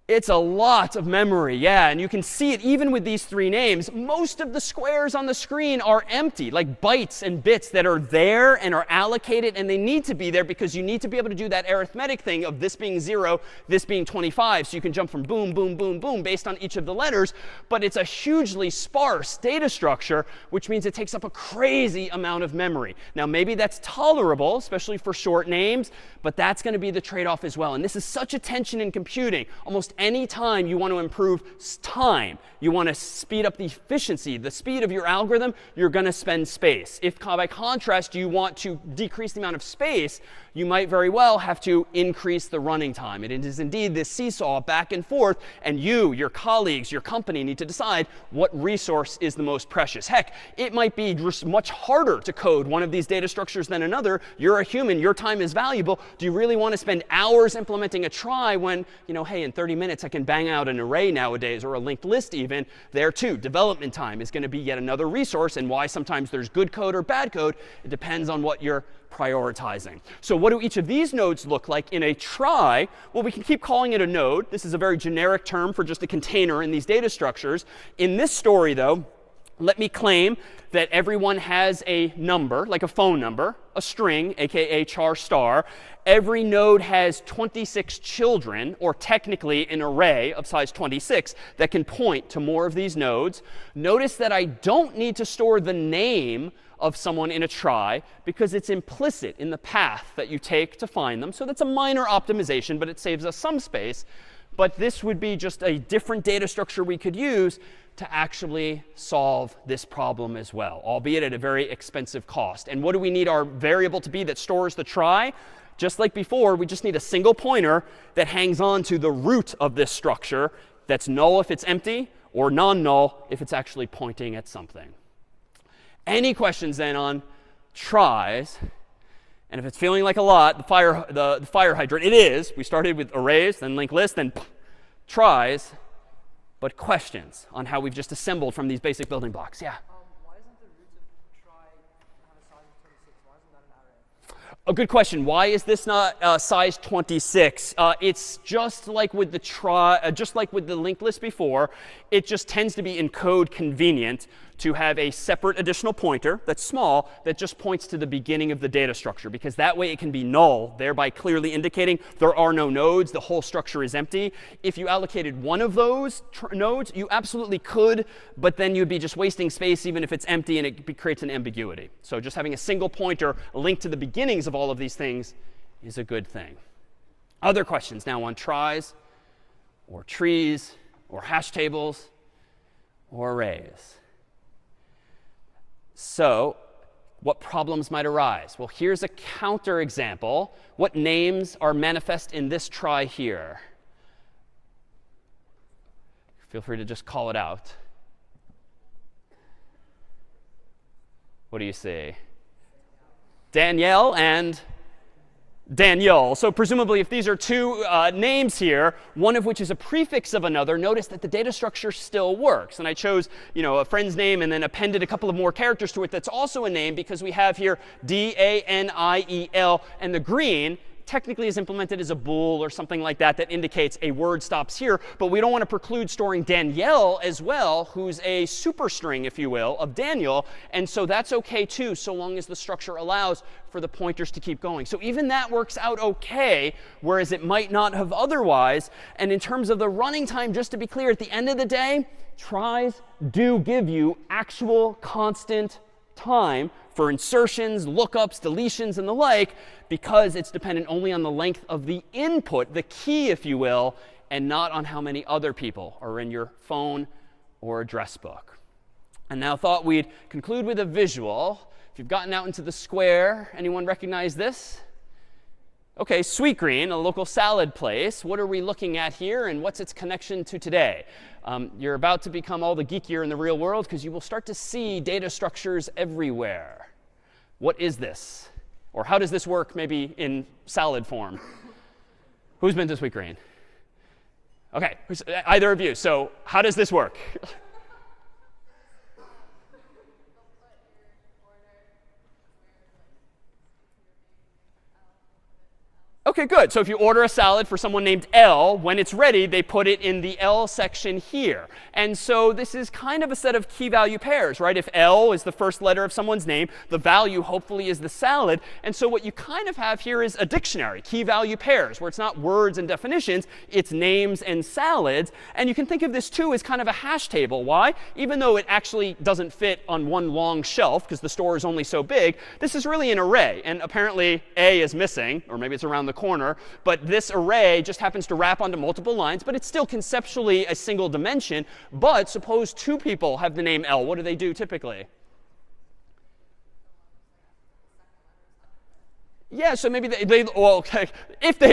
It's a lot of memory, yeah, and you can see it even with these 3 names. Most of the squares on the screen are empty, like bytes and bits that are there and are allocated, and they need to be there because you need to be able to do that arithmetic thing of this being 0, this being 25. So you can jump from boom, boom, boom, boom based on each of the letters, but it's a hugely sparse data structure, which means it takes up a crazy amount of memory. Now, maybe that's tolerable, especially for short names, but that's going to be the trade-off as well. And this is such a tension in computing. Almost any time you want to improve time, you want to speed up the efficiency, the speed of your algorithm, you're going to spend space. If by contrast you want to decrease the amount of space, you might very well have to increase the running time. It is indeed this seesaw back and forth, and you, your colleagues, your company need to decide what resource is the most precious. Heck, it might be just much harder to code one of these data structures than another. You're a human. Your time is valuable. Do you really want to spend hours implementing a trie when, hey, in 30 minutes I can bang out an array nowadays, or a linked list even? There too, development time is going to be yet another resource, and why sometimes there's good code or bad code, it depends on what you're prioritizing. So what do each of these nodes look like in a trie? Well, we can keep calling it a node. This is a very generic term for just a container in these data structures. In this story, though, let me claim that everyone has a number, like a phone number, a string, aka char star. Every node has 26 children, or technically an array of size 26, that can point to more of these nodes. Notice that I don't need to store the name of someone in a trie because it's implicit in the path that you take to find them. So that's a minor optimization, but it saves us some space. But this would be just a different data structure we could use to actually solve this problem as well, albeit at a very expensive cost. And what do we need our variable to be that stores the trie? Just like before, we just need a single pointer that hangs on to the root of this structure that's null if it's empty, or non-null if it's actually pointing at something. Any questions then on tries? And if it's feeling like a lot, the fire hydrant, it is. We started with arrays, then linked lists, then tries. But questions on how we've just assembled from these basic building blocks? Yeah? Why isn't the root of try have a size of 26? Why isn't that an array? A good question. Why is this not size 26? It's just like with the linked list before. It just tends to be in code convenient to have a separate additional pointer that's small that just points to the beginning of the data structure, because that way it can be null, thereby clearly indicating there are no nodes, the whole structure is empty. If you allocated one of those nodes, you absolutely could, but then you'd be just wasting space even if it's empty, and it creates an ambiguity. So just having a single pointer linked to the beginnings of all of these things is a good thing. Other questions now on tries, or trees, or hash tables, or arrays. So what problems might arise? Well, here's a counter example. What names are manifest in this try here? Feel free to just call it out. What do you see? Danielle and Daniel. So presumably, if these are two names here, one of which is a prefix of another, notice that the data structure still works. And I chose, a friend's name and then appended a couple of more characters to it that's also a name, because we have here D-A-N-I-E-L, and the green technically is implemented as a bool or something like that that indicates a word stops here. But we don't want to preclude storing Danielle as well, who's a superstring, if you will, of Daniel. And so that's OK, too, so long as the structure allows for the pointers to keep going. So even that works out OK, whereas it might not have otherwise. And in terms of the running time, just to be clear, at the end of the day, tries do give you actual constant time for insertions, lookups, deletions, and the like, because it's dependent only on the length of the input, the key, if you will, and not on how many other people are in your phone or address book. And now thought we'd conclude with a visual. If you've gotten out into the square, anyone recognize this? OK, Sweetgreen, a local salad place. What are we looking at here, and what's its connection to today? You're about to become all the geekier in the real world, because you will start to see data structures everywhere. What is this? Or how does this work maybe in salad form? Who's been to Sweetgreen? OK, either of you. So how does this work? OK, good. So if you order a salad for someone named L, when it's ready, they put it in the L section here. And so this is kind of a set of key value pairs, right? If L is the first letter of someone's name, the value hopefully is the salad. And so what you kind of have here is a dictionary, key value pairs, where it's not words and definitions, it's names and salads. And you can think of this, too, as kind of a hash table. Why? Even though it actually doesn't fit on one long shelf, because the store is only so big, this is really an array. And apparently, A is missing, or maybe it's around the corner, but this array just happens to wrap onto multiple lines, but it's still conceptually a single dimension. But suppose two people have the name L. What do they do typically? Yeah, so maybe if they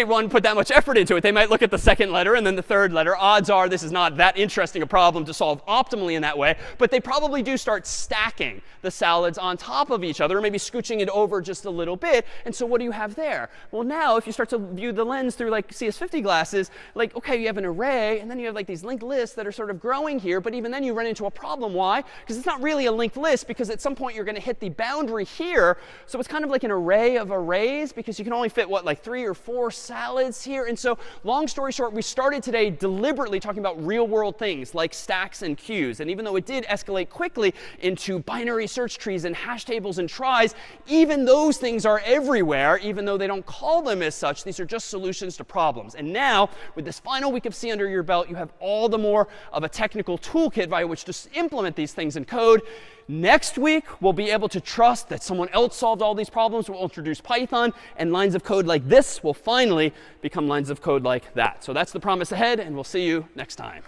put that much effort into it, they might look at the second letter and then the third letter. Odds are this is not that interesting a problem to solve optimally in that way. But they probably do start stacking the salads on top of each other, or maybe scooching it over just a little bit. And so what do you have there? Well, now if you start to view the lens through like CS50 glasses, like, OK, you have an array, and then you have like these linked lists that are sort of growing here. But even then you run into a problem. Why? Because it's not really a linked list, because at some point you're going to hit the boundary here. So it's kind of like an array of arrays, because you can only fit, like 3 or 4 salads here. And so long story short, we started today deliberately talking about real world things like stacks and queues. And even though it did escalate quickly into binary search trees and hash tables and tries, even those things are everywhere, even though they don't call them as such. These are just solutions to problems. And now, with this final week of C under your belt, you have all the more of a technical toolkit by which to implement these things in code. Next week, we'll be able to trust that someone else solved all these problems. We'll introduce Python, and lines of code like this will finally become lines of code like that. So that's the promise ahead, and we'll see you next time.